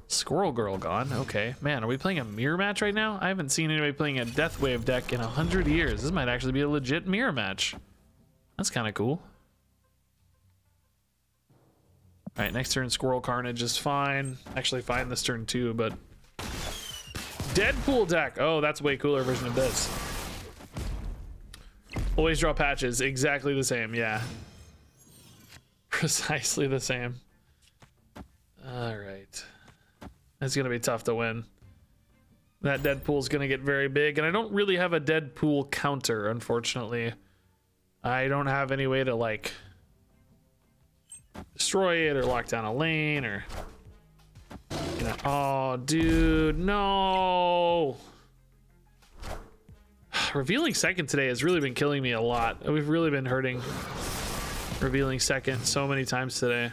Squirrel Girl gone. Okay, man, are we playing a mirror match right now? I haven't seen anybody playing a Death Wave deck in 100 years. This might actually be a legit mirror match. That's kind of cool. All right, next turn, Squirrel Carnage is fine. Actually fine this turn too, but Deadpool deck. Oh, that's a way cooler version of this. Always draw patches. Exactly the same. Yeah. Precisely the same. All right. It's going to be tough to win. That Deadpool's going to get very big, and I don't really have a Deadpool counter, unfortunately. I don't have any way to, like, destroy it or lock down a lane or... You know, oh, dude, no! Revealing second today has really been killing me a lot. We've really been hurting revealing second so many times today.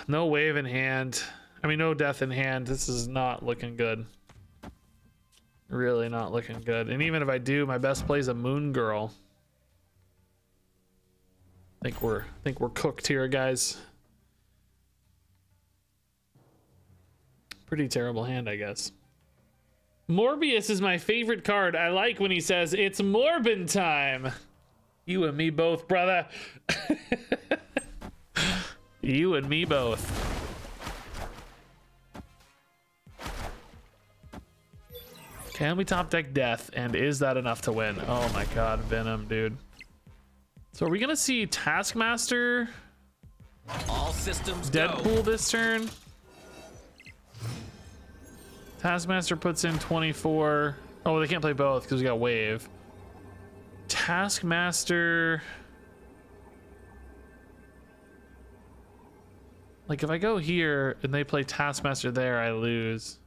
No wave in hand. I mean, no death in hand. This is not looking good. Really not looking good. And even if I do, my best play is a Moon Girl. I think we're cooked here, guys. Pretty terrible hand, I guess. Morbius is my favorite card. I like when he says, it's Morbin time. You and me both, brother. You and me both. Can we top deck Death? And is that enough to win? Oh my god, Venom, dude. So are we gonna see Taskmaster? All systems Deadpool go. this turn? Taskmaster puts in 24. Oh, they can't play both because we got Wave. Taskmaster. Like if I go here and they play Taskmaster there, I lose.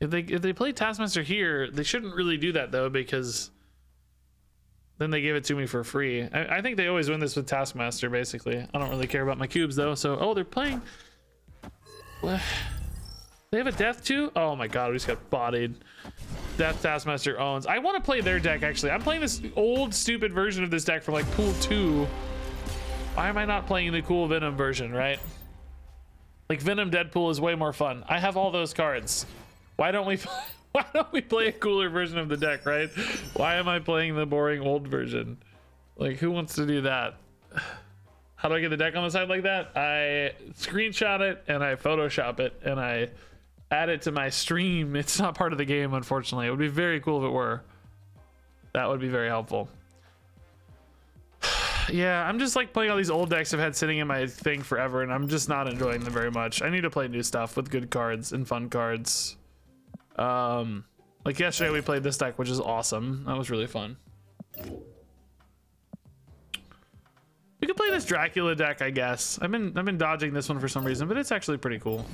If they play Taskmaster here, they shouldn't really do that though, because then they give it to me for free. I think they always win this with Taskmaster, basically. I don't really care about my cubes though. So, oh, they're playing. What? They have a Death too? Oh my god, we just got bodied. Death Taskmaster owns. I want to play their deck actually. I'm playing this old stupid version of this deck from like Pool 2. Why am I not playing the cool Venom version, right? Like Venom Deadpool is way more fun. I have all those cards. Why don't we play a cooler version of the deck, right? Why am I playing the boring old version? Like, who wants to do that? How do I get the deck on the side like that? I screenshot it and I Photoshop it and I add it to my stream. It's not part of the game, unfortunately. It would be very cool if it were. That would be very helpful. Yeah, I'm just like playing all these old decks I've had sitting in my thing forever, and I'm just not enjoying them very much. I need to play new stuff with good cards and fun cards. Like yesterday we played this deck, which is awesome. That was really fun. We could play this Dracula deck, I guess. I've been dodging this one for some reason, but it's actually pretty cool.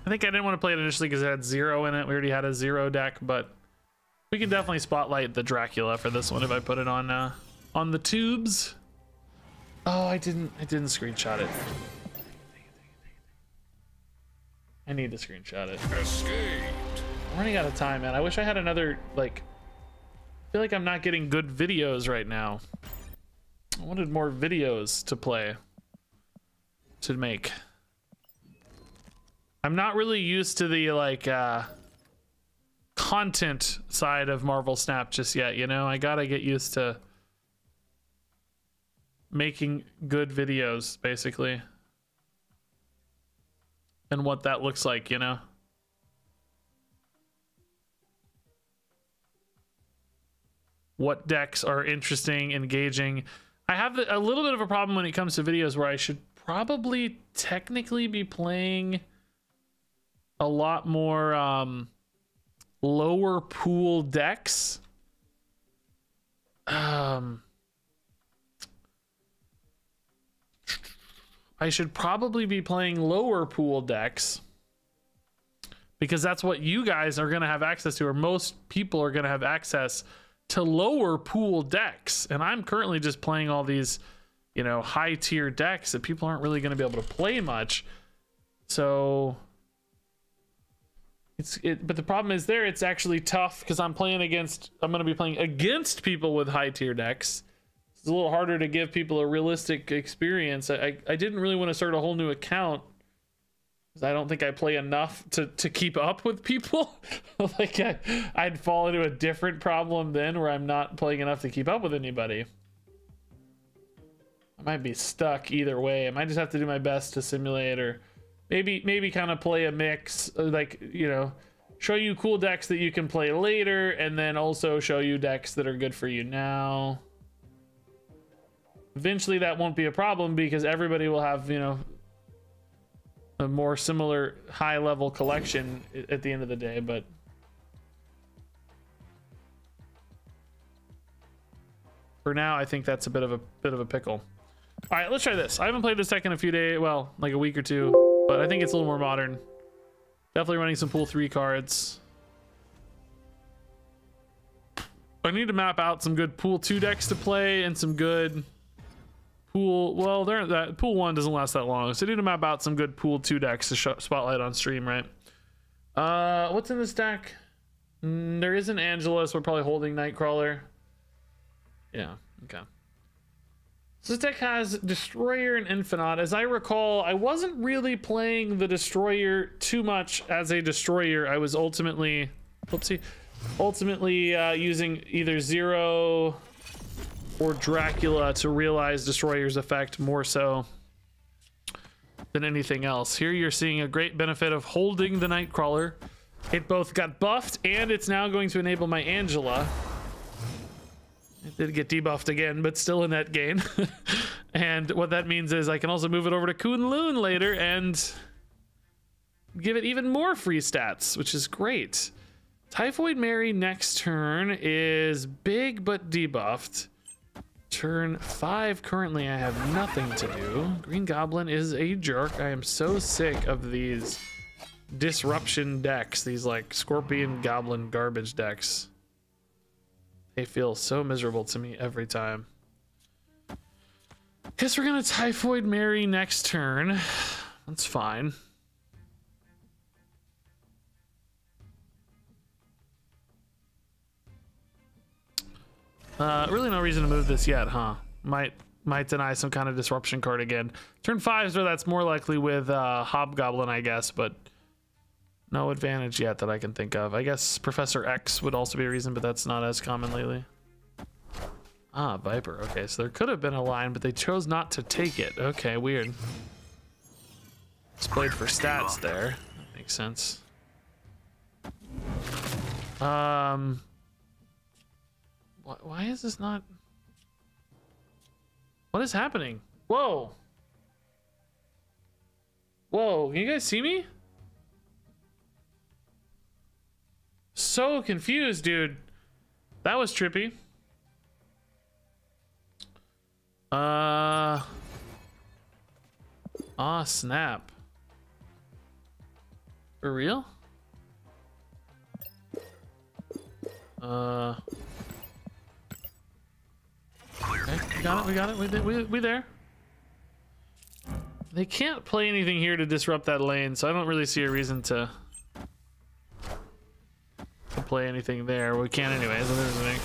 I think I didn't want to play it initially because it had 0 in it. We already had a 0 deck, but we can definitely spotlight the Dracula for this one if I put it on the tubes. Oh, I didn't screenshot it. I need to screenshot it. Escaped. I'm running out of time, man. I wish I had another, like, I feel like I'm not getting good videos right now. I wanted more videos to play, to make. I'm not really used to the, like, content side of Marvel Snap just yet, you know? I gotta get used to making good videos, basically. And what that looks like, you know? What decks are interesting, engaging. I have a little bit of a problem when it comes to videos where I should probably technically be playing a lot more lower pool decks. I should probably be playing lower pool decks because that's what you guys are going to have access to, or most people are going to have access to lower pool decks. And I'm currently just playing all these, you know, high tier decks that people aren't really going to be able to play much. So but the problem is there, it's actually tough because I'm going to be playing against people with high tier decks. It's a little harder to give people a realistic experience. I didn't really want to start a whole new account because I don't think I play enough to keep up with people. Like I'd fall into a different problem then where I'm not playing enough to keep up with anybody. I might be stuck either way. I might just have to do my best to simulate, or maybe kind of play a mix, like, you know, show you cool decks that you can play later and then also show you decks that are good for you now. Eventually that won't be a problem because everybody will have, you know, a more similar high level collection at the end of the day. But for now, I think that's a bit of a pickle. All right, let's try this. I haven't played this deck in a few days, well, like a week or two, but I think it's a little more modern. Definitely running some pool 3 cards. I need to map out some good pool 2 decks to play and some good pool, well, that pool 1 doesn't last that long, so I need to map out some good pool 2 decks to spotlight on stream, right? What's in this deck? There is an Angela, so we're probably holding Nightcrawler. Yeah, okay. So this deck has Destroyer and Infinite. As I recall, I wasn't really playing the Destroyer too much as a Destroyer. I was ultimately using either Zero or Dracula to realize Destroyer's effect more so than anything else. Here you're seeing a great benefit of holding the Nightcrawler. It both got buffed and it's now going to enable my Angela. It did get debuffed again, but still in that game. And what that means is I can also move it over to Kunlun later and give it even more free stats, which is great. Typhoid Mary next turn is big but debuffed. Turn 5, currently I have nothing to do. Green Goblin is a jerk. I am so sick of these disruption decks, these like Scorpion Goblin garbage decks. They feel so miserable to me every time. Guess we're gonna Typhoid Mary next turn. That's fine. Really no reason to move this yet, huh? Might deny some kind of disruption card again. Turn 5 so that's more likely with Hobgoblin, I guess, but no advantage yet that I can think of. I guess Professor X would also be a reason, but that's not as common lately. Ah, Viper. Okay, so there could have been a line, but they chose not to take it. Okay, weird. It's played for stats there. That makes sense. Why is this not... What is happening? Whoa. Whoa, can you guys see me? So confused, dude. That was trippy. Snap. For real? Okay, we got it. We there. They can't play anything here to disrupt that lane, so I don't really see a reason to play anything there. We can't anyway, so there's the thing.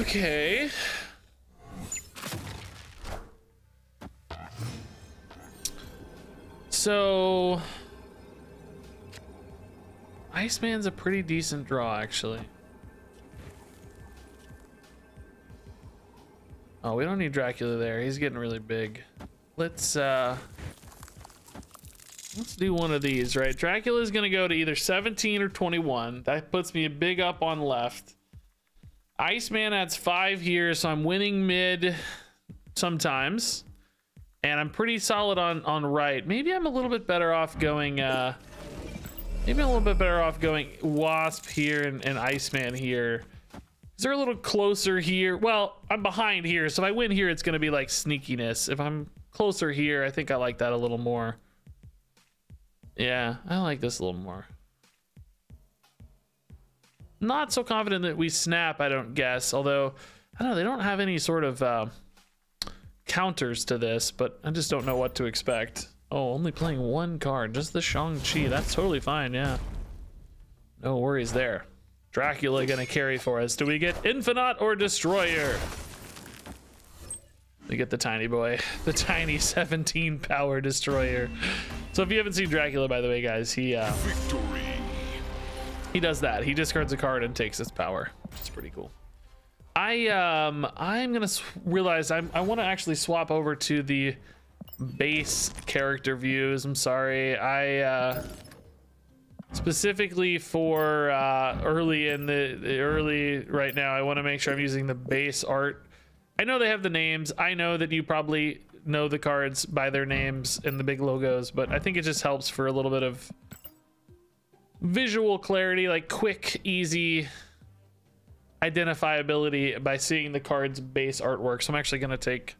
Okay. So Iceman's a pretty decent draw, actually. Oh, we don't need Dracula there. He's getting really big. Let's do one of these, right? Dracula's gonna go to either 17 or 21. That puts me a big up on left. Iceman adds 5 here, so I'm winning mid sometimes. And I'm pretty solid on right. Maybe I'm a little bit better off going Wasp here and Iceman here. Is there a little closer here? Well, I'm behind here, so if I win here, it's gonna be like sneakiness. If I'm closer here, I think I like that a little more. Yeah, I like this a little more. Not so confident that we snap, I don't guess. Although, I don't know, they don't have any sort of counters to this, but I just don't know what to expect. Oh, only playing 1 card, just the Shang-Chi. That's totally fine, yeah. No worries there. Dracula gonna carry for us. Do we get Infinite or Destroyer? We get the tiny boy, the tiny 17 power Destroyer. So if you haven't seen Dracula, by the way, guys, he does that. He discards a card and takes its power, which is pretty cool. I'm gonna realize I want to actually swap over to the base character views. I'm sorry. I specifically for early right now, I want to make sure I'm using the base art. I know they have the names. I know that you probably know the cards by their names and the big logos, but I think it just helps for a little bit of visual clarity, like quick, easy identifiability by seeing the card's base artwork. So I'm actually going to take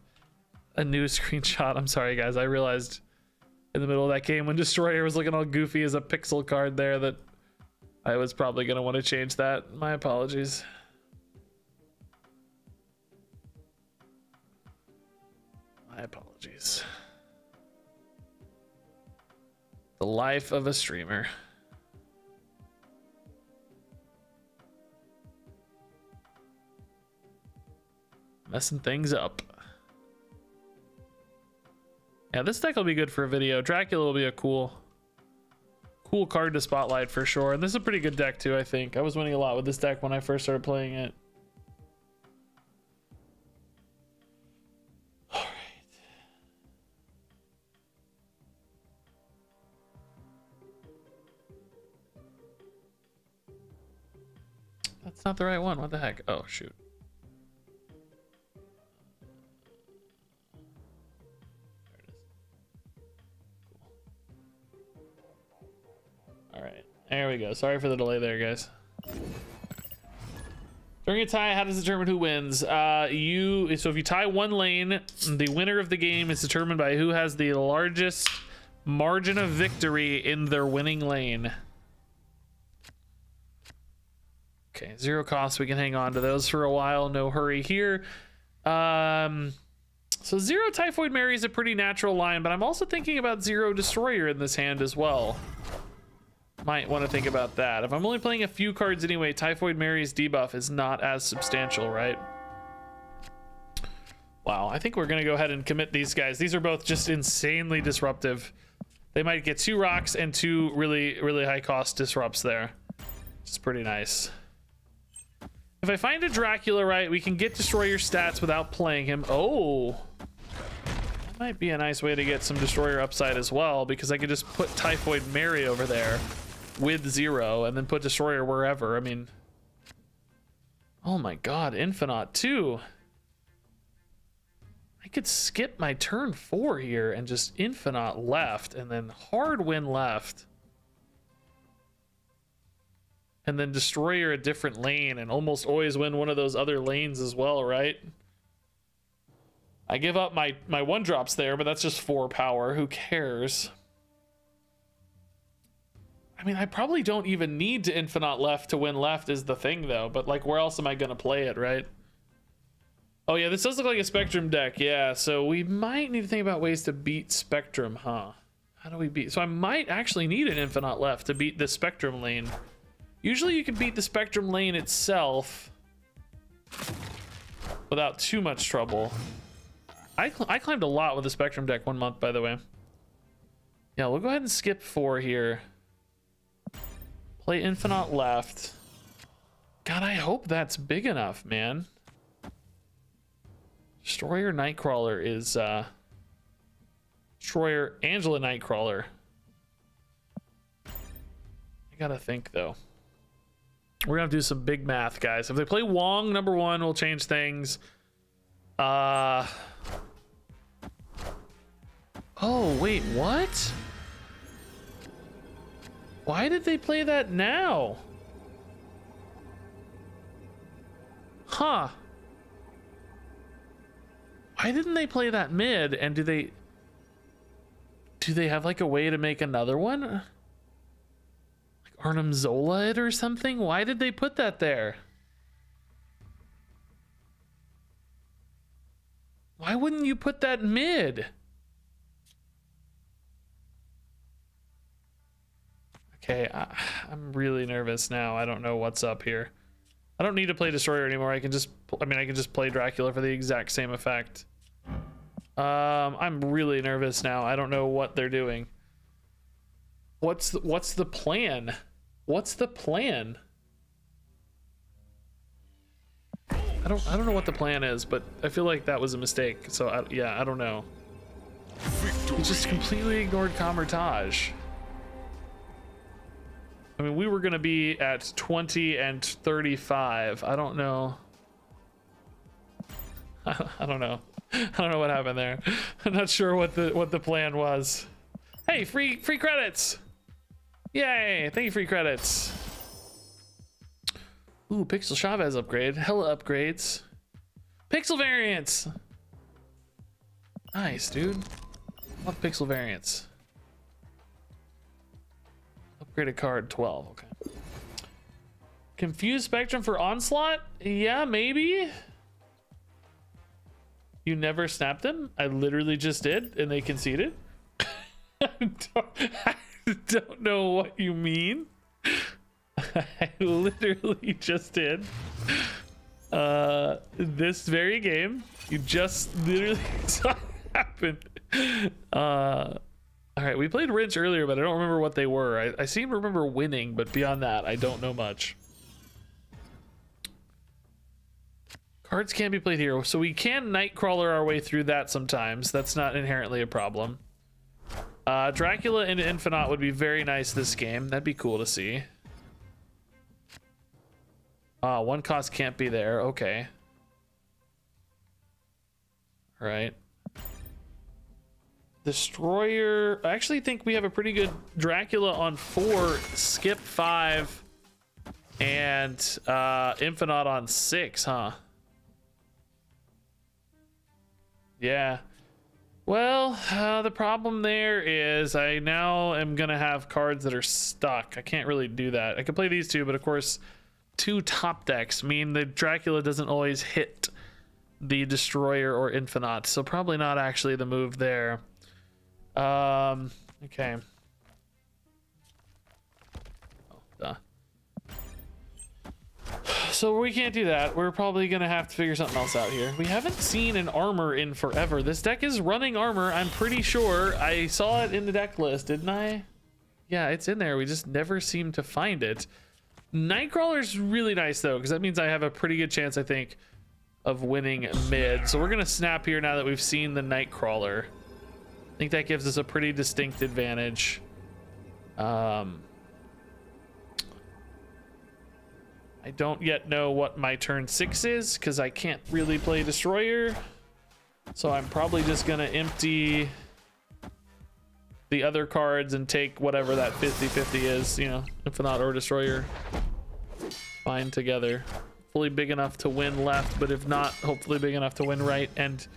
a new screenshot. I'm sorry, guys. I realized in the middle of that game when Destroyer was looking all goofy as a pixel card there that I was probably going to want to change that. My apologies. My apologies. The life of a streamer. Messing things up. Yeah, this deck will be good for a video. Dracula will be a cool card to spotlight for sure. And this is a pretty good deck too, I think. I was winning a lot with this deck when I first started playing it. That's not the right one. What the heck? Oh, shoot. There it is. Cool. All right. There we go. Sorry for the delay there, guys. During a tie, how does it determine who wins? So if you tie one lane, the winner of the game is determined by who has the largest margin of victory in their winning lane. Okay, 0 cost. We can hang on to those for a while. No hurry here. So 0 Typhoid Mary is a pretty natural line, but I'm also thinking about 0 Destroyer in this hand as well. Might want to think about that. If I'm only playing a few cards anyway, Typhoid Mary's debuff is not as substantial, right? Wow, I think we're going to go ahead and commit these guys. These are both just insanely disruptive. They might get 2 rocks and 2 really, really high cost disrupts there. It's pretty nice. If I find a Dracula right, we can get Destroyer stats without playing him. Oh, that might be a nice way to get some Destroyer upside as well, because I could just put Typhoid Mary over there with 0 and then put Destroyer wherever. I mean, oh my god, Infinite too. I could skip my turn 4 here and just Infinite left and then hard win left. And then Destroyer a different lane and almost always win one of those other lanes as well, right? I give up my 1-drops there, but that's just 4 power. Who cares? I mean, I probably don't even need to Infinite left to win left is the thing, though. But, like, where else am I going to play it, right? Oh, yeah, this does look like a Spectrum deck. Yeah, so we might need to think about ways to beat Spectrum, huh? How do we beat? So I might actually need an Infinite left to beat the Spectrum lane. Usually you can beat the Spectrum lane itself without too much trouble. I climbed a lot with the Spectrum deck 1 month, by the way. Yeah, we'll go ahead and skip 4 here. Play Infinite left. God, I hope that's big enough, man. Destroyer Nightcrawler is Destroyer Angela Nightcrawler. I gotta think though. We're gonna do some big math, guys. If they play Wong number 1, we'll change things. Oh wait, what? Why did they play that now? Huh. Why didn't they play that mid? And do they have like a way to make another one? Like Arnim Zola it or something? Why did they put that there? Why wouldn't you put that mid? Okay, I'm really nervous now. I don't know what's up here. I don't need to play Destroyer anymore. I can just play Dracula for the exact same effect. I'm really nervous now. I don't know what they're doing. What's the plan? What's the plan? I don't know what the plan is, but I feel like that was a mistake. So I don't know. He just completely ignored Kamertage. I mean, we were going to be at 20 and 35. I don't know. I don't know. I don't know what happened there. I'm not sure what the plan was. Hey, free credits. Yay. Thank you, free credits. Ooh, Pixel Chavez upgrade. Hella upgrades. Pixel variants. Nice, dude. Love pixel variants. Upgrade a card 12. Okay. Confused Spectrum for Onslaught? Yeah, maybe. You never snapped them? I literally just did, and they conceded. I don't know what you mean. I literally just did. This very game, you just literally saw it happen. All right, we played Wrench earlier, but I don't remember what they were. I seem to remember winning, but beyond that, I don't know much. Cards can't be played here, so we can Nightcrawler our way through that sometimes. That's not inherently a problem. Dracula into Infinite would be very nice this game. That'd be cool to see. One cost can't be there. Okay. All right. Destroyer. I actually think we have a pretty good Dracula on 4, skip 5, and Infinite on 6, huh? Yeah. Well, the problem there is I now am gonna have cards that are stuck. I can't really do that. I can play these two, but of course 2 top decks mean the Dracula doesn't always hit the Destroyer or Infinite, so probably not actually the move there. Okay. Oh, duh. So we can't do that. We're probably gonna have to figure something else out here. We haven't seen an armor in forever. This deck is running armor, I'm pretty sure. I saw it in the deck list, didn't I? Yeah, it's in there. We just never seem to find it. Nightcrawler's really nice though, because that means I have a pretty good chance, I think, of winning mid. So we're gonna snap here now that we've seen the Nightcrawler. I think that gives us a pretty distinct advantage. I don't yet know what my turn 6 is because I can't really play Destroyer. So I'm probably just gonna empty the other cards and take whatever that 50-50 is, you know, Infinite or Destroyer. Fine together. Hopefully big enough to win left, but if not, hopefully big enough to win right, and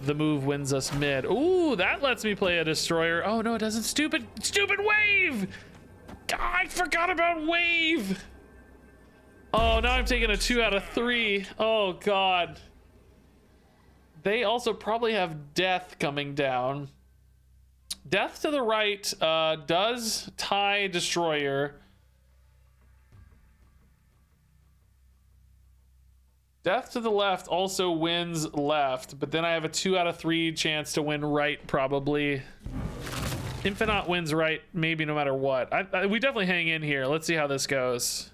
the move wins us mid. Ooh, that lets me play a Destroyer. Oh no, it doesn't. Stupid Wave! I forgot about Wave! Oh, now I'm taking a 2 out of 3. Oh god. They also probably have Death coming down. Death to the right does tie Destroyer. Death to the left also wins left, but then I have a 2 out of 3 chance to win right, probably. Infinite wins right, maybe no matter what. We definitely hang in here. Let's see how this goes.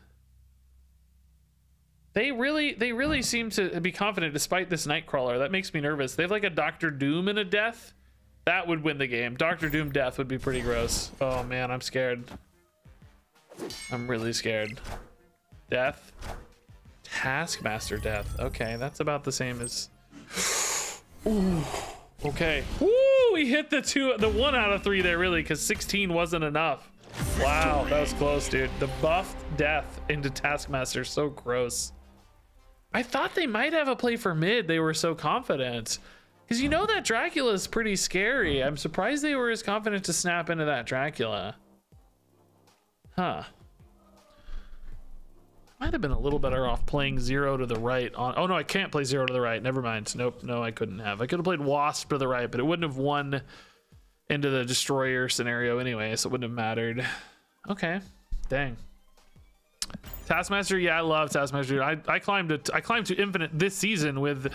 They really seem to be confident despite this Nightcrawler. That makes me nervous. They have like a Doctor Doom and a Death. That would win the game. Doctor Doom Death would be pretty gross. Oh man, I'm scared. I'm really scared. Death. Taskmaster Death. Okay, that's about the same as... Ooh. Okay. Woo! We hit the 1 out of 3 there, really, because 16 wasn't enough. Wow, that was close, dude. The buffed Death into Taskmaster, so gross. I thought they might have a play for mid. They were so confident. Because you know that Dracula is pretty scary. I'm surprised they were as confident to snap into that Dracula. Huh. Might have been a little better off playing 0 to the right on... Oh no, I can't play 0 to the right. Never mind. Nope, no, I couldn't have. I could have played Wasp to the right, but it wouldn't have won into the Destroyer scenario anyway, so it wouldn't have mattered. Okay, dang. Taskmaster, yeah, I love Taskmaster. I climbed to infinite this season with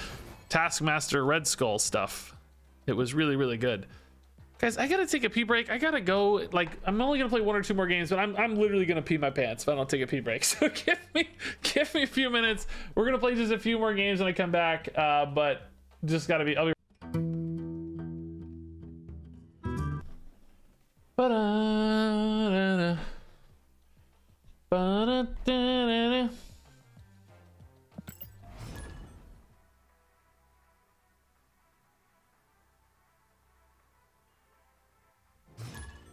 Taskmaster Red Skull stuff. It was really, really good. Guys, I gotta take a pee break. I gotta go. Like, I'm only gonna play 1 or 2 more games, but I'm literally gonna pee my pants if I don't take a pee break. So give me a few minutes. We're gonna play just a few more games when I come back. But just gotta be. I'll be. Ba-da-da-da. Ba-da-da-da-da.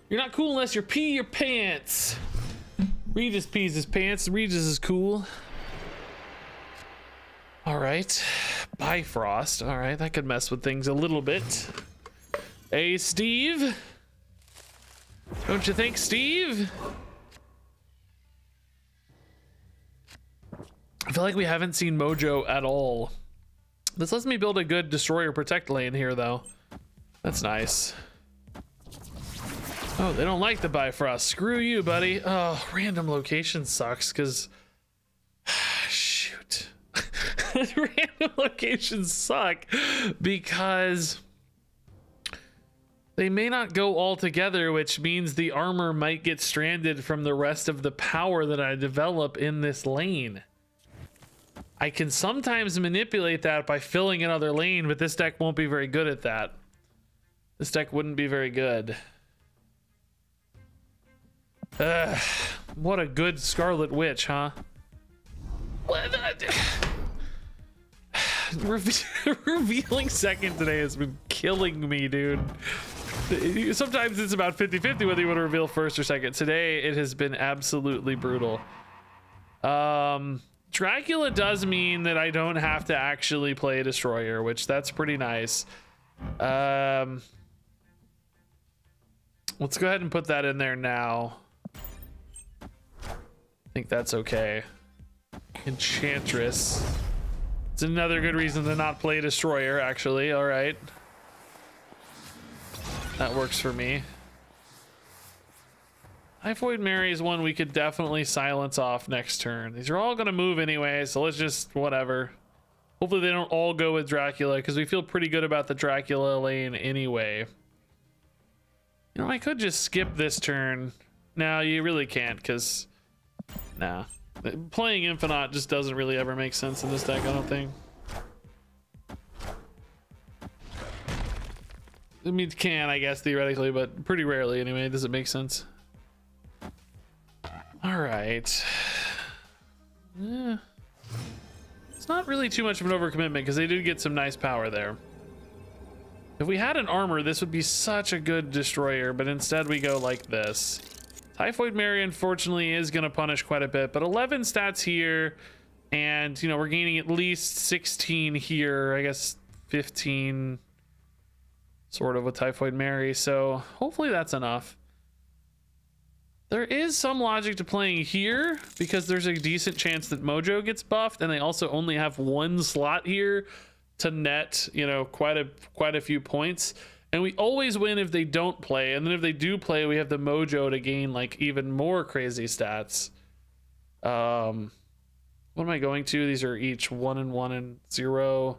You're not cool unless you pee your pants. Regis pees his pants. Regis is cool. All right. Bifrost. All right, that could mess with things a little bit. Hey, Steve. Don't you think, Steve? I feel like we haven't seen Mojo at all. This lets me build a good Destroyer Protect lane here, though. That's nice. Oh, they don't like the Bifrost. Screw you, buddy. Oh, random location sucks, because... Shoot. Random locations suck, because... they may not go all together, which means the armor might get stranded from the rest of the power that I develop in this lane. I can sometimes manipulate that by filling another lane, but this deck won't be very good at that. This deck wouldn't be very good. What a good Scarlet Witch, huh? Revealing second today has been killing me, dude. Sometimes it's about 50-50 whether you want to reveal first or second. Today it has been absolutely brutal. Dracula does mean that I don't have to actually play a Destroyer, which that's pretty nice. Let's go ahead and put that in there now. I think that's okay. Enchantress. It's another good reason to not play Destroyer, actually. All right. That works for me. Typhoid Mary is one we could definitely silence off next turn. These are all going to move anyway, so let's just whatever. Hopefully they don't all go with Dracula, because we feel pretty good about the Dracula lane anyway. You know, I could just skip this turn. No, you really can't, because... Nah. Playing Infinite just doesn't really ever make sense in this deck, I don't think. I mean, it can, I guess, theoretically, but pretty rarely anyway. Does it make sense? All right. Yeah. It's not really too much of an overcommitment because they did get some nice power there. If we had an armor, this would be such a good Destroyer, but instead we go like this. Typhoid Mary, unfortunately, is going to punish quite a bit, but 11 stats here, and, you know, we're gaining at least 16 here, I guess 15 sort of with Typhoid Mary, so hopefully that's enough. There is some logic to playing here because there's a decent chance that Mojo gets buffed, and they also only have one slot here to net, you know, quite a few points. And we always win if they don't play, and then if they do play, we have the Mojo to gain like even more crazy stats. What am I going to? These are each 1 and 1 and 0.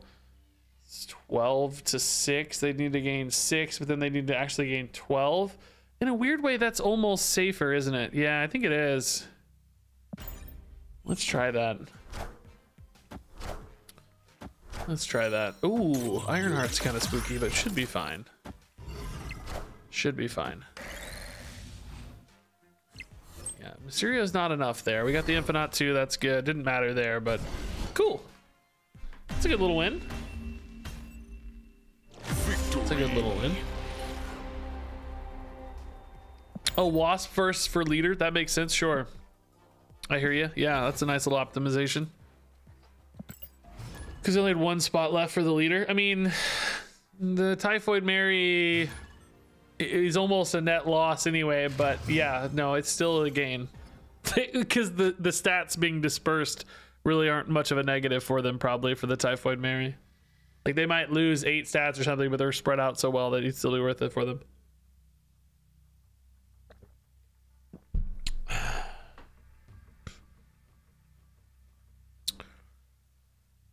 It's 12 to 6. They need to gain 6, but then they need to actually gain 12. In a weird way, that's almost safer, isn't it? Yeah, I think it is. Let's try that. Let's try that. Ooh, Ironheart's kind of spooky, but should be fine. Should be fine. Yeah, Mysterio's not enough there. We got the Infinite too, that's good. Didn't matter there, but cool. That's a good little win. That's a good little win. Oh, Wasp first for leader. That makes sense, sure. I hear you. Yeah, that's a nice little optimization. Because they only had one spot left for the leader. I mean, the Typhoid Mary is almost a net loss anyway, but yeah, no, it's still a gain. Because the stats being dispersed really aren't much of a negative for them, probably, for the Typhoid Mary. Like, they might lose 8 stats or something, but they're spread out so well that it'd still be worth it for them.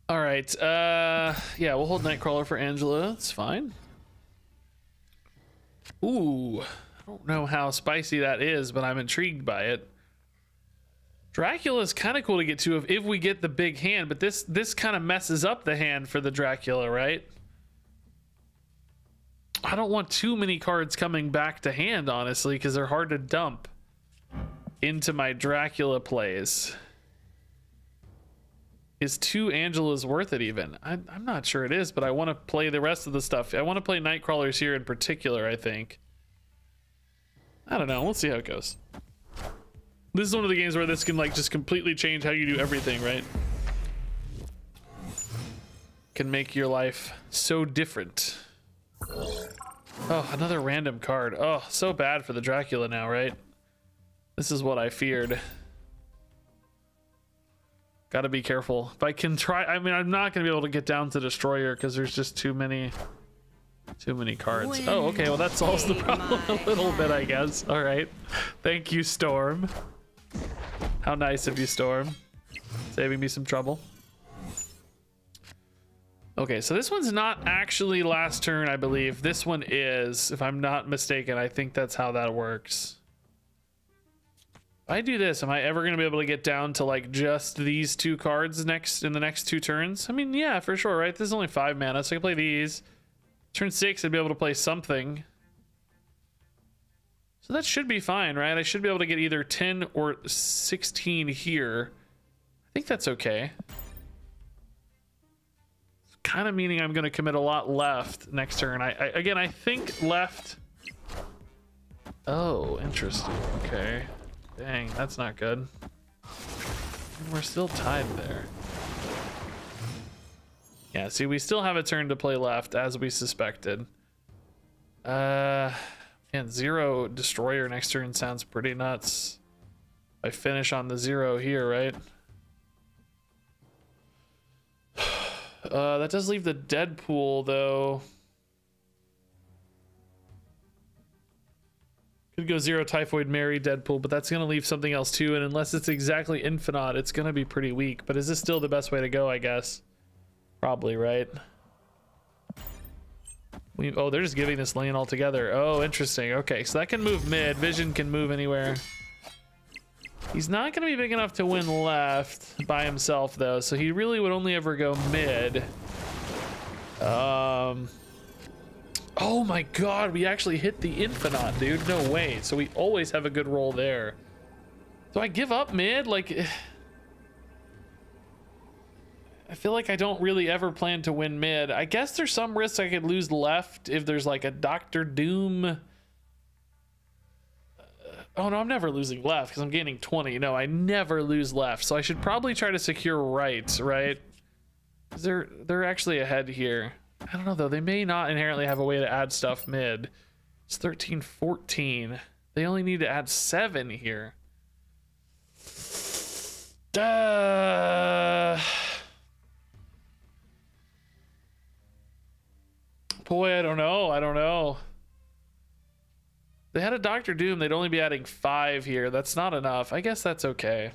All right, yeah, we'll hold Nightcrawler for Angela. It's fine. Ooh, I don't know how spicy that is, but I'm intrigued by it. Dracula is kind of cool to get to if we get the big hand, but this kind of messes up the hand for the Dracula, right? I don't want too many cards coming back to hand, honestly, because they're hard to dump into my Dracula plays. Is 2 Angelas worth it even? I'm not sure it is, but I want to play the rest of the stuff. I want to play Nightcrawlers here in particular, I think. I don't know. We'll see how it goes. This is one of the games where this can like just completely change how you do everything, right? Can make your life so different. Oh, another random card. Oh, so bad for the Dracula now, right? This is what I feared. Gotta be careful. If I can try, I mean, I'm not gonna be able to get down to Destroyer because there's just too many cards. Oh, okay, well that solves the problem a little bit, I guess. All right, thank you, Storm. How nice of you, Storm. Saving me some trouble. Okay, so this one's not actually last turn, I believe. This one is, if I'm not mistaken. I think that's how that works. If I do this, am I ever going to be able to get down to like just these 2 cards in the next 2 turns? I mean, yeah, for sure, right? This is only 5 mana, so I can play these. Turn 6, I'd be able to play something. So that should be fine, right? I should be able to get either 10 or 16 here. I think that's okay. It's kind of meaning I'm going to commit a lot left next turn. Again, I think left. Oh, interesting. Okay. Dang, that's not good. And we're still tied there. Yeah, see, we still have a turn to play left, as we suspected. And 0 Destroyer next turn sounds pretty nuts. I finish on the 0 here, right? That does leave the Deadpool, though. Could go 0 Typhoid Mary, Deadpool, but that's going to leave something else too, and unless it's exactly Infinite, it's going to be pretty weak. But is this still the best way to go, I guess? Probably, right? Oh, they're just giving this lane altogether. Oh, interesting. Okay, so that can move mid. Vision can move anywhere. He's not going to be big enough to win left by himself, though, so he really would only ever go mid. Oh my god, we actually hit the Infinite, dude. No way. So we always have a good roll there. Do I give up mid? Like, I feel like I don't really ever plan to win mid. I guess there's some risks I could lose left if there's like a Doctor Doom. Oh no, I'm never losing left because I'm gaining 20. No, I never lose left. So I should probably try to secure right, right? They're actually ahead here. I don't know though, they may not inherently have a way to add stuff mid. It's 13, 14. They only need to add 7 here. Boy, I don't know. They had a Doctor Doom, they'd only be adding 5 here. That's not enough. I guess that's okay.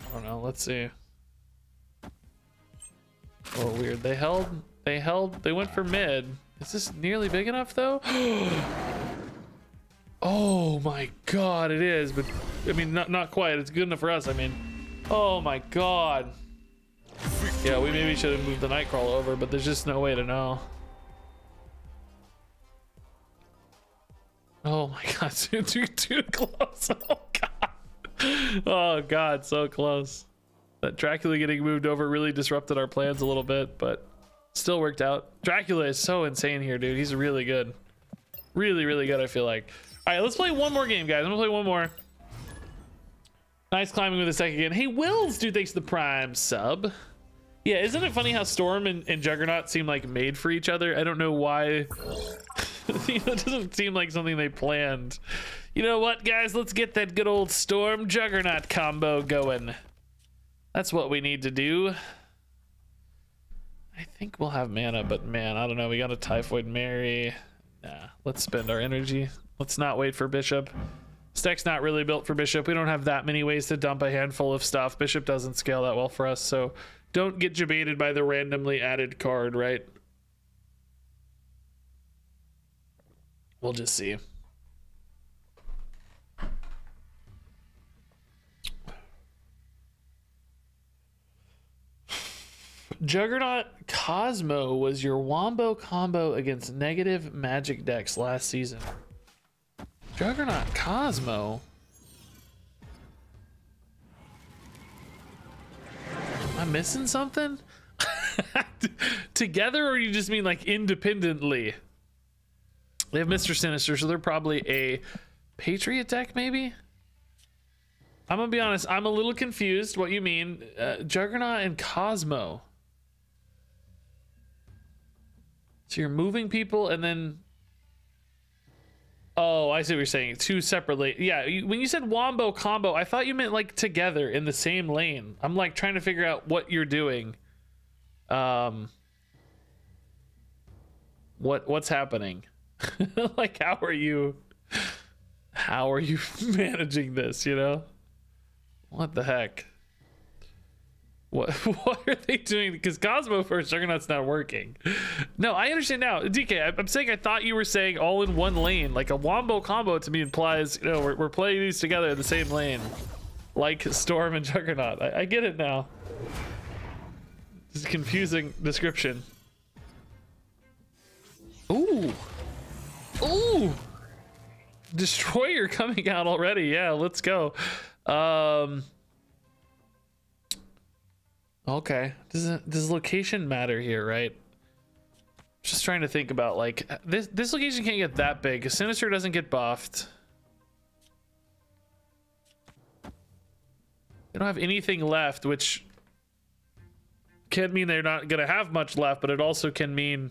I don't know, let's see. Oh, weird. They went for mid. Is this nearly big enough though? Oh my god, it is, but I mean not quite. It's good enough for us. I mean, oh my god. Yeah, we maybe should have moved the Nightcrawler over, but there's just no way to know. Oh my god, too close. Oh god. Oh god, so close. That Dracula getting moved over really disrupted our plans a little bit, but still worked out. Dracula is so insane here, dude. He's really good. Really, really good, I feel like. All right, let's play one more game, guys. I'm gonna play one more. Nice climbing with a second again. Hey, Wills, dude, thanks for the Prime sub. Yeah, isn't it funny how Storm and Juggernaut seem like made for each other? I don't know why. It doesn't seem like something they planned. You know what, guys? Let's get that good old Storm Juggernaut combo going. That's what we need to do. I think we'll have mana, but man, I don't know. We got a Typhoid Mary. Nah, let's spend our energy. Let's not wait for Bishop. This deck's not really built for Bishop. We don't have that many ways to dump a handful of stuff. Bishop doesn't scale that well for us, so don't get debated by the randomly added card, right? We'll just see. Juggernaut Cosmo was your Wombo combo against negative Magic decks last season. Juggernaut Cosmo? Am I missing something? Together, or you just mean like independently? They have Mr. Sinister, so they're probably a Patriot deck, maybe? I'm gonna be honest, I'm a little confused what you mean. Juggernaut and Cosmo. So you're moving people and then... Oh, I see what you're saying. Two separately. Yeah, when you said Wombo combo, I thought you meant like together in the same lane. I'm like trying to figure out what you're doing. What's happening? Like, how are you managing this, you know? What the heck? What are they doing? Because Cosmo first, Juggernaut's not working. No, I understand now. DK, I'm saying I thought you were saying all in one lane. Like a Wombo combo to me implies, you know, we're playing these together in the same lane. Like Storm and Juggernaut. I get it now. This is a confusing description. Ooh. Ooh. Destroyer coming out already. Yeah, let's go. Okay. Does location matter here, right? Just trying to think about like this location can't get that big because Sinister doesn't get buffed. They don't have anything left, which can mean they're not gonna have much left, but it also can mean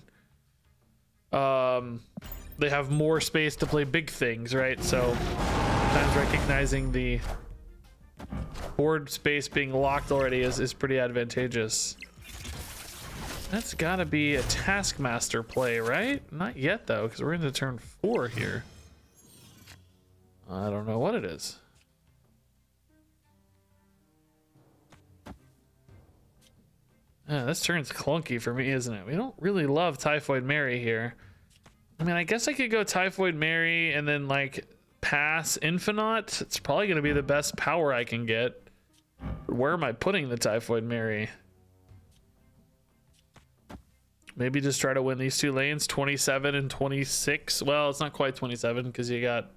they have more space to play big things, right? So sometimes recognizing the board space being locked already is pretty advantageous. That's gotta be a Taskmaster play, right? Not yet though, because we're into turn 4 here. I don't know what it is. Yeah, this turn's clunky for me, isn't it? We don't really love Typhoid Mary here. I mean, I guess I could go Typhoid Mary and then like pass Infinite. It's probably gonna be the best power I can get. Where am I putting the Typhoid Mary? Maybe just try to win these two lanes, 27 and 26. Well, it's not quite 27 because you got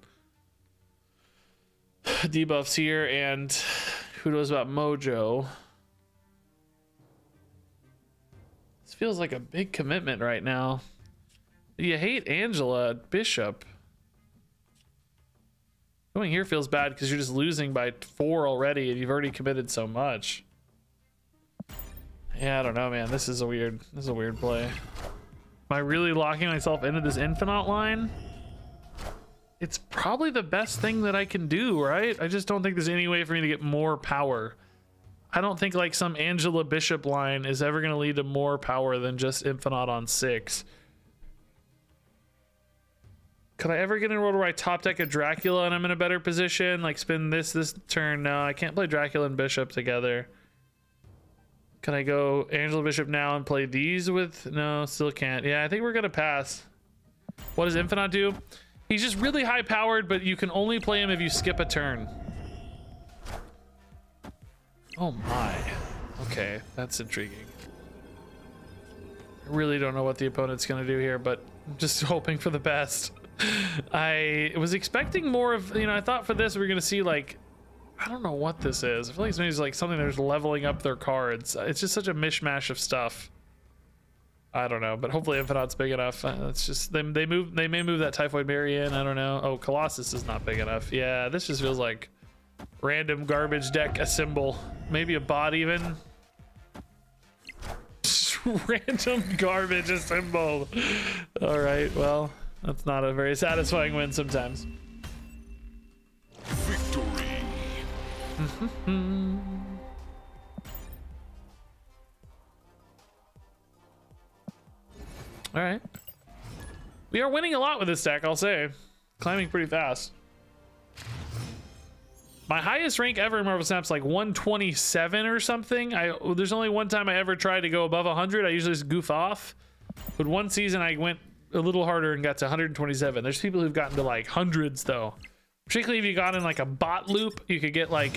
debuffs here, and who knows about Mojo. This feels like a big commitment right now. You hate Angela Bishop. Going here feels bad because you're just losing by 4 already, and you've already committed so much. Yeah, I don't know, man. This is a weird play. Am I really locking myself into this Infinite line? It's probably the best thing that I can do, right? I just don't think there's any way for me to get more power. I don't think like some Angela Bishop line is ever going to lead to more power than just Infinite on 6. Could I ever get in a world where I top deck a Dracula and I'm in a better position? Like spin this turn? No, I can't play Dracula and Bishop together. Can I go Angela Bishop now and play these with? No, still can't. Yeah, I think we're gonna pass. What does Infinite do? He's just really high powered, but you can only play him if you skip a turn. Oh my. Okay, that's intriguing. I really don't know what the opponent's gonna do here, but I'm just hoping for the best. I was expecting more of, you know, I thought for this we were gonna see like, I don't know what this is. I feel like it's maybe like something that's leveling up their cards. It's just such a mishmash of stuff. I don't know, but hopefully Infinite's big enough. It's just they may move that Typhoid Mary in. I don't know. Oh, Colossus is not big enough. Yeah, this just feels like random garbage deck assemble. Maybe a bot even. Random garbage assemble. All right, well, that's not a very satisfying win sometimes. Victory. All right, we are winning a lot with this deck, I'll say. Climbing pretty fast. My highest rank ever in Marvel Snap's like 127 or something. There's only one time I ever tried to go above 100. I usually just goof off, but one season I went a little harder and got to 127. There's people who've gotten to like hundreds though. Particularly if you got in like a bot loop, you could get like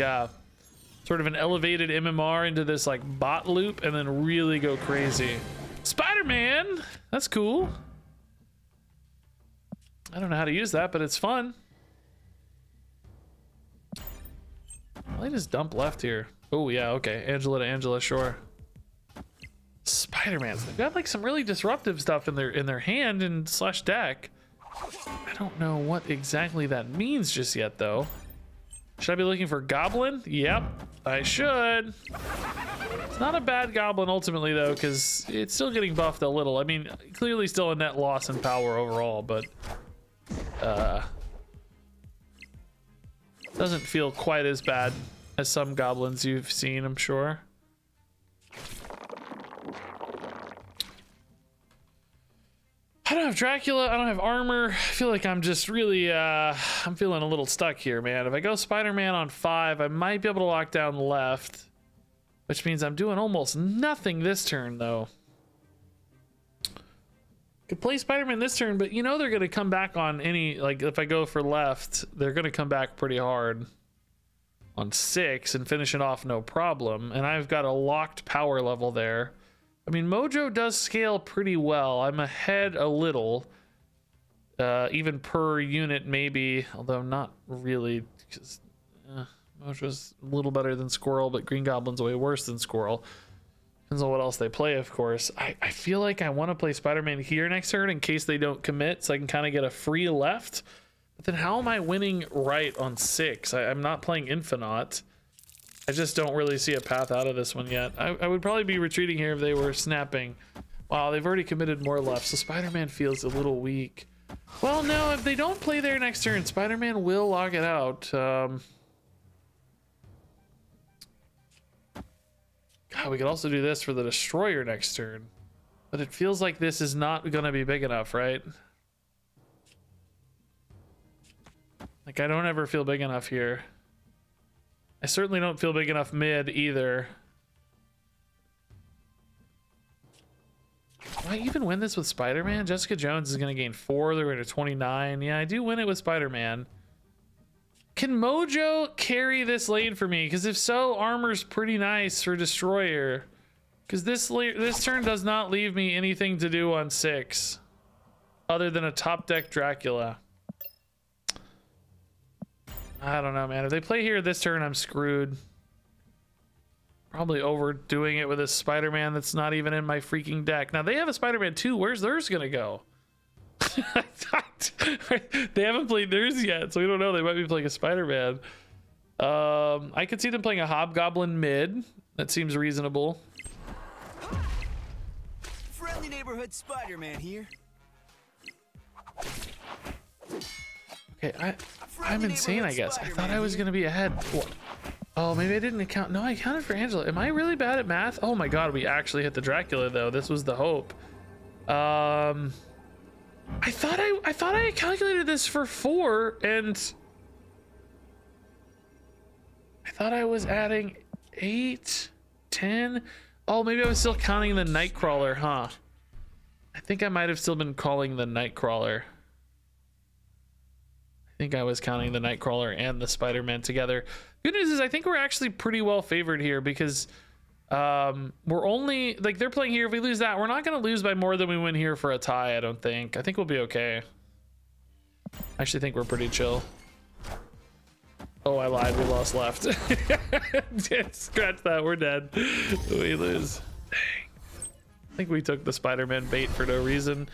sort of an elevated MMR into this like bot loop and then really go crazy. Spider-Man, that's cool. I don't know how to use that, but it's fun. I just dump left here. Oh yeah, okay. Angela to Angela, sure. Spider-Man's. They've got like some really disruptive stuff in their hand and slash deck. I don't know what exactly that means just yet though. Should I be looking for Goblin? Yep, I should. It's not a bad Goblin ultimately though, because it's still getting buffed a little. I mean, clearly still a net loss in power overall, but doesn't feel quite as bad as some goblins you've seen, I'm sure. I don't have Dracula, I don't have armor. I feel like I'm just really, I'm feeling a little stuck here, man. If I go Spider-Man on 5, I might be able to lock down left, which means I'm doing almost nothing this turn, though. Could play Spider-Man this turn, but you know they're going to come back on any, like if I go for left, they're going to come back pretty hard on 6 and finish it off no problem. And I've got a locked power level there. I mean, Mojo does scale pretty well. I'm ahead a little, even per unit maybe, although not really, because Mojo's a little better than Squirrel, but Green Goblin's way worse than Squirrel. Depends on what else they play, of course. I feel like I want to play Spider-Man here next turn in case they don't commit, so I can kind of get a free left. But then how am I winning right on 6? I'm not playing Infinite. I just don't really see a path out of this one yet. I would probably be retreating here if they were snapping. Wow, they've already committed more left, so Spider-Man feels a little weak. Well, no, if they don't play there next turn, Spider-Man will log it out. God, we could also do this for the Destroyer next turn. But it feels like this is not going to be big enough, right? Like, I don't ever feel big enough here. I certainly don't feel big enough mid either. Do I even win this with Spider-Man? Jessica Jones is going to gain 4. They're going to 29. Yeah, I do win it with Spider-Man. Can Mojo carry this lane for me? Because if so, armor's pretty nice for Destroyer. Because this turn does not leave me anything to do on 6. Other than a top deck Dracula. I don't know, man. If they play here this turn, I'm screwed. Probably overdoing it with a Spider-Man that's not even in my freaking deck. Now, they have a Spider-Man 2. Where's theirs going to go? They haven't played theirs yet, so we don't know. They might be playing a Spider-Man. I could see them playing a Hobgoblin mid. That seems reasonable. Friendly neighborhood Spider-Man here. Okay, I'm insane, I guess. I thought I was going to be ahead. What? Oh, maybe I didn't account. No, I accounted for Angela. Am I really bad at math? Oh my god, we actually hit the Dracula, though. This was the hope. I thought I calculated this for 4, and I thought I was adding 8, 10. Oh, maybe I was still counting the Nightcrawler, huh? I think I might have still been calling the Nightcrawler. I think I was counting the Nightcrawler and the Spider-Man together. Good news is I think we're actually pretty well favored here because we're only, like, they're playing here. If we lose that, we're not going to lose by more than we win here for a tie, I don't think. I think we'll be okay. I actually think we're pretty chill. Oh, I lied. We lost left. Scratch that. We're dead. We lose. Dang. I think we took the Spider-Man bait for no reason.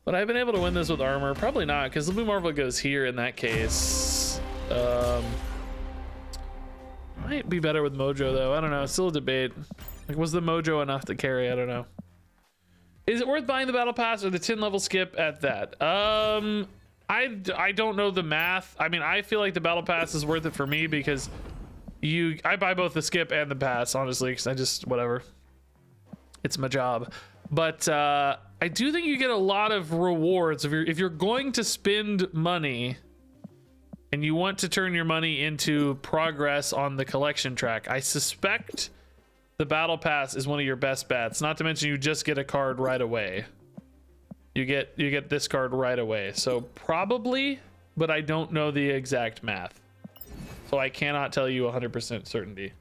But I've been able to win this with armor. Probably not, because the Blue Marvel goes here in that case. Might be better with Mojo, though. I don't know. It's still a debate. Like, was the Mojo enough to carry? I don't know. Is it worth buying the Battle Pass or the 10 level skip at that? I don't know the math. I mean, I feel like the Battle Pass is worth it for me because I buy both the skip and the pass, honestly, because I just, whatever. It's my job. But I do think you get a lot of rewards if you're going to spend money and you want to turn your money into progress on the collection track. I suspect the Battle Pass is one of your best bets. Not to mention you just get a card right away. You get this card right away. So probably, but I don't know the exact math. So I cannot tell you 100% certainty.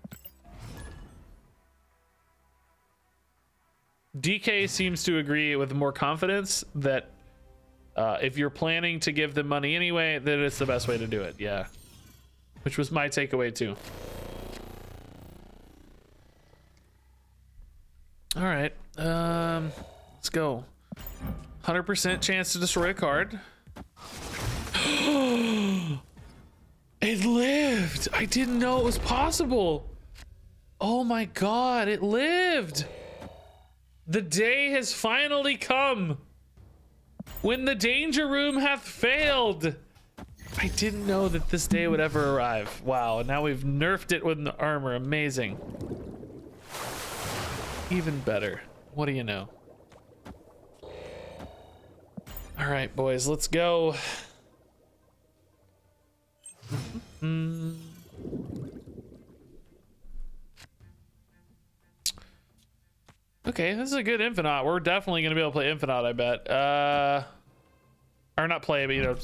DK seems to agree with more confidence that if you're planning to give them money anyway, then it's the best way to do it. Yeah. Which was my takeaway too. All right. Let's go. 100% chance to destroy a card. It lived. I didn't know it was possible. Oh my God, it lived. The day has finally come when the danger room hath failed. I didn't know that this day would ever arrive. Wow, now we've nerfed it with the armor. Amazing. Even better. What do you know? All right, boys, let's go. Okay, this is a good Infinite. We're definitely going to be able to play Infinite, I bet. Or not play, but, you know,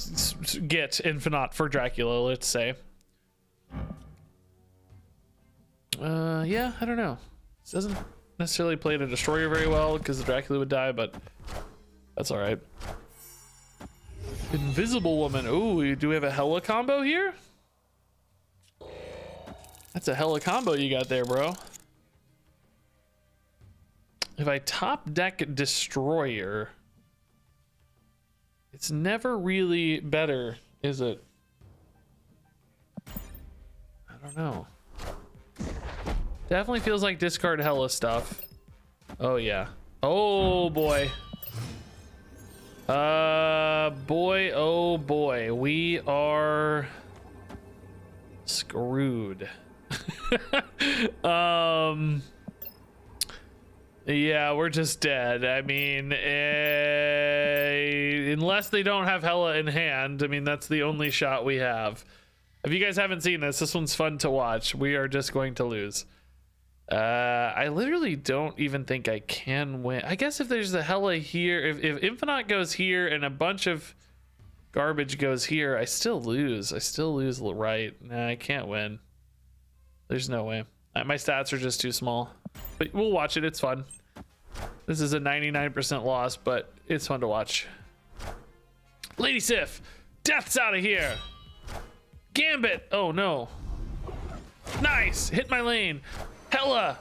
get Infinite for Dracula, let's say. Yeah, I don't know. This doesn't necessarily play the Destroyer very well because the Dracula would die, but that's all right. Invisible Woman. Ooh, do we have a hella combo here? That's a hella combo you got there, bro. If I top deck Destroyer, it's never really better, is it? I don't know. Definitely feels like discard hella stuff. Oh yeah. Oh boy. Boy, oh boy, we are screwed. Yeah, we're just dead. I mean, unless they don't have hella in hand, I mean, that's the only shot we have. If you guys haven't seen this one's fun to watch. We are just going to lose. I literally don't even think I can win. I guess if there's a hella here, if Infinite goes here and a bunch of garbage goes here, I still lose. I still lose right. Nah, I can't win. There's no way. My stats are just too small. But we'll watch it. It's fun. This is a 99% loss, but it's fun to watch. Lady Sif, Death's out of here. Gambit. Oh no. Nice. Hit my lane. Hella.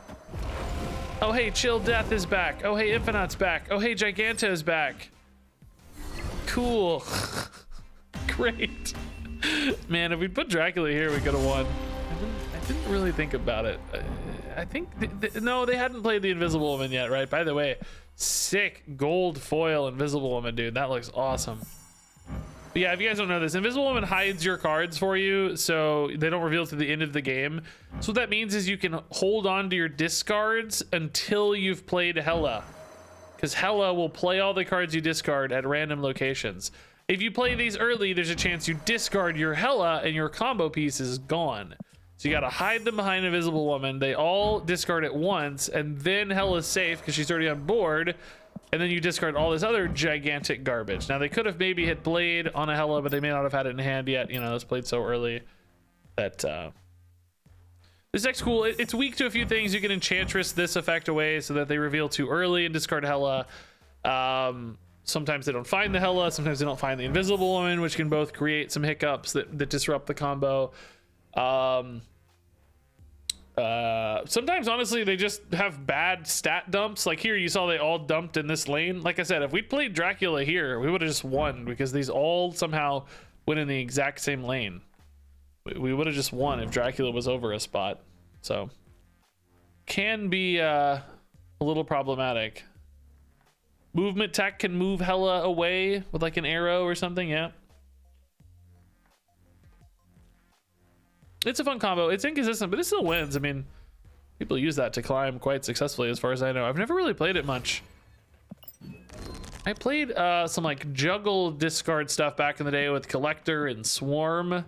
Oh hey, Chill Death is back. Oh hey, Infinite's back. Oh hey, Giganto's back. Cool. Great. Man, if we put Dracula here, we could have won. I didn't really think about it. I think no, they hadn't played the Invisible Woman yet, right? By the way, sick gold foil Invisible Woman, dude. That looks awesome. But yeah, if you guys don't know this, Invisible Woman hides your cards for you, so they don't reveal to the end of the game. So what that means is you can hold on to your discards until you've played Hella, because Hella will play all the cards you discard at random locations. If you play these early, there's a chance you discard your Hella and your combo piece is gone. So you got to hide them behind Invisible Woman. They all discard at once, and then Hella's safe because she's already on board. And then you discard all this other gigantic garbage. Now they could have maybe hit Blade on a Hella, but they may not have had it in hand yet. You know, it's played so early that this deck's cool. It's weak to a few things. You can Enchantress this effect away so that they reveal too early and discard Hella. Sometimes they don't find the Hella. Sometimes they don't find the Invisible Woman, which can both create some hiccups that disrupt the combo. Sometimes honestly they just have bad stat dumps. Like here you saw they all dumped in this lane. Like I said, if we played Dracula here, we would have just won because these all somehow went in the exact same lane. We would have just won if Dracula was over a spot. So can be a little problematic. Movement tech can move Hella away with like an arrow or something. Yeah, it's a fun combo. It's inconsistent, but it still wins. I mean, people use that to climb quite successfully as far as I know. I've never really played it much. I played some like juggle discard stuff back in the day with Collector and Swarm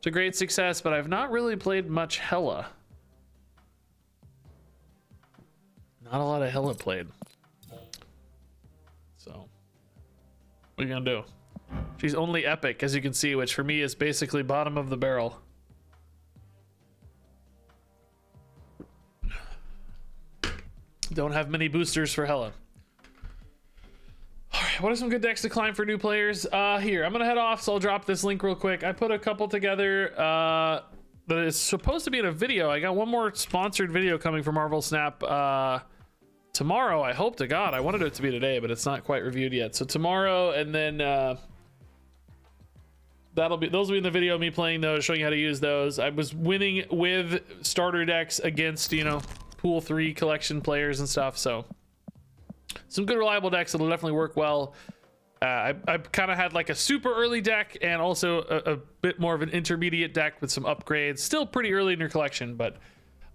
to great success, but I've not really played much Hella. Not a lot of Hella played. So what are you gonna do? She's only epic, as you can see, which for me is basically bottom of the barrel. Don't have many boosters for Hella. All right, what are some good decks to climb for new players? Here, I'm gonna head off, so I'll drop this link real quick. I put a couple together that is supposed to be in a video. I got one more sponsored video coming from Marvel Snap tomorrow. I hope to God. I wanted it to be today, but it's not quite reviewed yet. So tomorrow, and then those will be in the video, me playing those, showing you how to use those. I was winning with starter decks against, you know, pool 3 collection players and stuff. So some good reliable decks that'll definitely work well. I kind of had like a super early deck and also a bit more of an intermediate deck with some upgrades. Still pretty early in your collection, but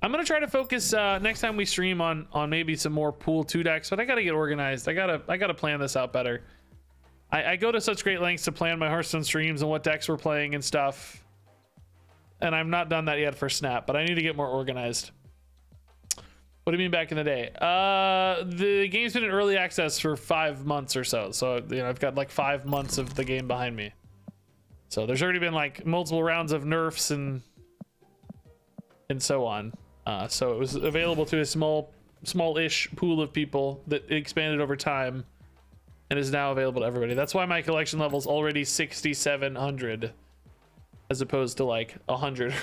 I'm gonna try to focus next time we stream on maybe some more pool 2 decks. But I gotta get organized. I gotta plan this out better. I go to such great lengths to plan my Hearthstone streams and what decks we're playing and stuff, and I've not done that yet for Snap. But I need to get more organized. What do you mean back in the day? The game's been in early access for 5 months or so. So, you know, I've got like 5 months of the game behind me. So there's already been like multiple rounds of nerfs and so on. So it was available to a small-ish pool of people that expanded over time and is now available to everybody. That's why my collection level is already 6,700 as opposed to like 100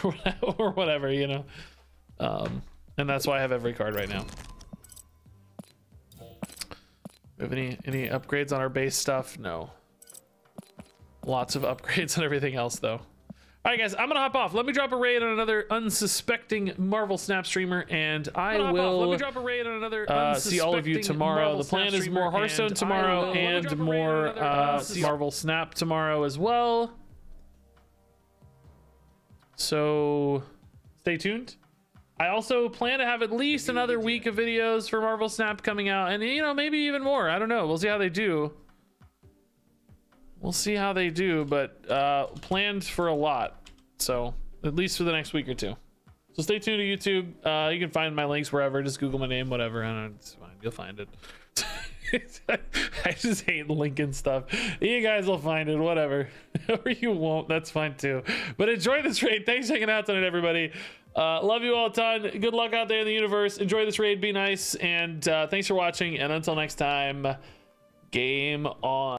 or whatever, you know. And that's why I have every card right now. We have any upgrades on our base stuff? No. Lots of upgrades on everything else though. All right, guys, I'm gonna hop off. Let me drop a raid on another unsuspecting Marvel Snap streamer, and I will Let me drop a raid on another see all of you tomorrow. Marvel The plan Snap is more Hearthstone tomorrow and more Marvel Snap tomorrow as well. So stay tuned. I also plan to have at least another week of videos for Marvel Snap coming out, and you know, maybe even more. I don't know. We'll see how they do. We'll see how they do, but planned for a lot. So at least for the next week or two. So stay tuned to YouTube. You can find my links wherever. Just Google my name, whatever. I don't know, it's fine. You'll find it. I just hate linking stuff. You guys will find it, whatever. Or you won't. That's fine too. But enjoy this raid. Thanks for hanging out tonight, everybody. Love you all a ton. Good luck out there in the universe. Enjoy this raid. Be nice. And thanks for watching. And until next time, game on.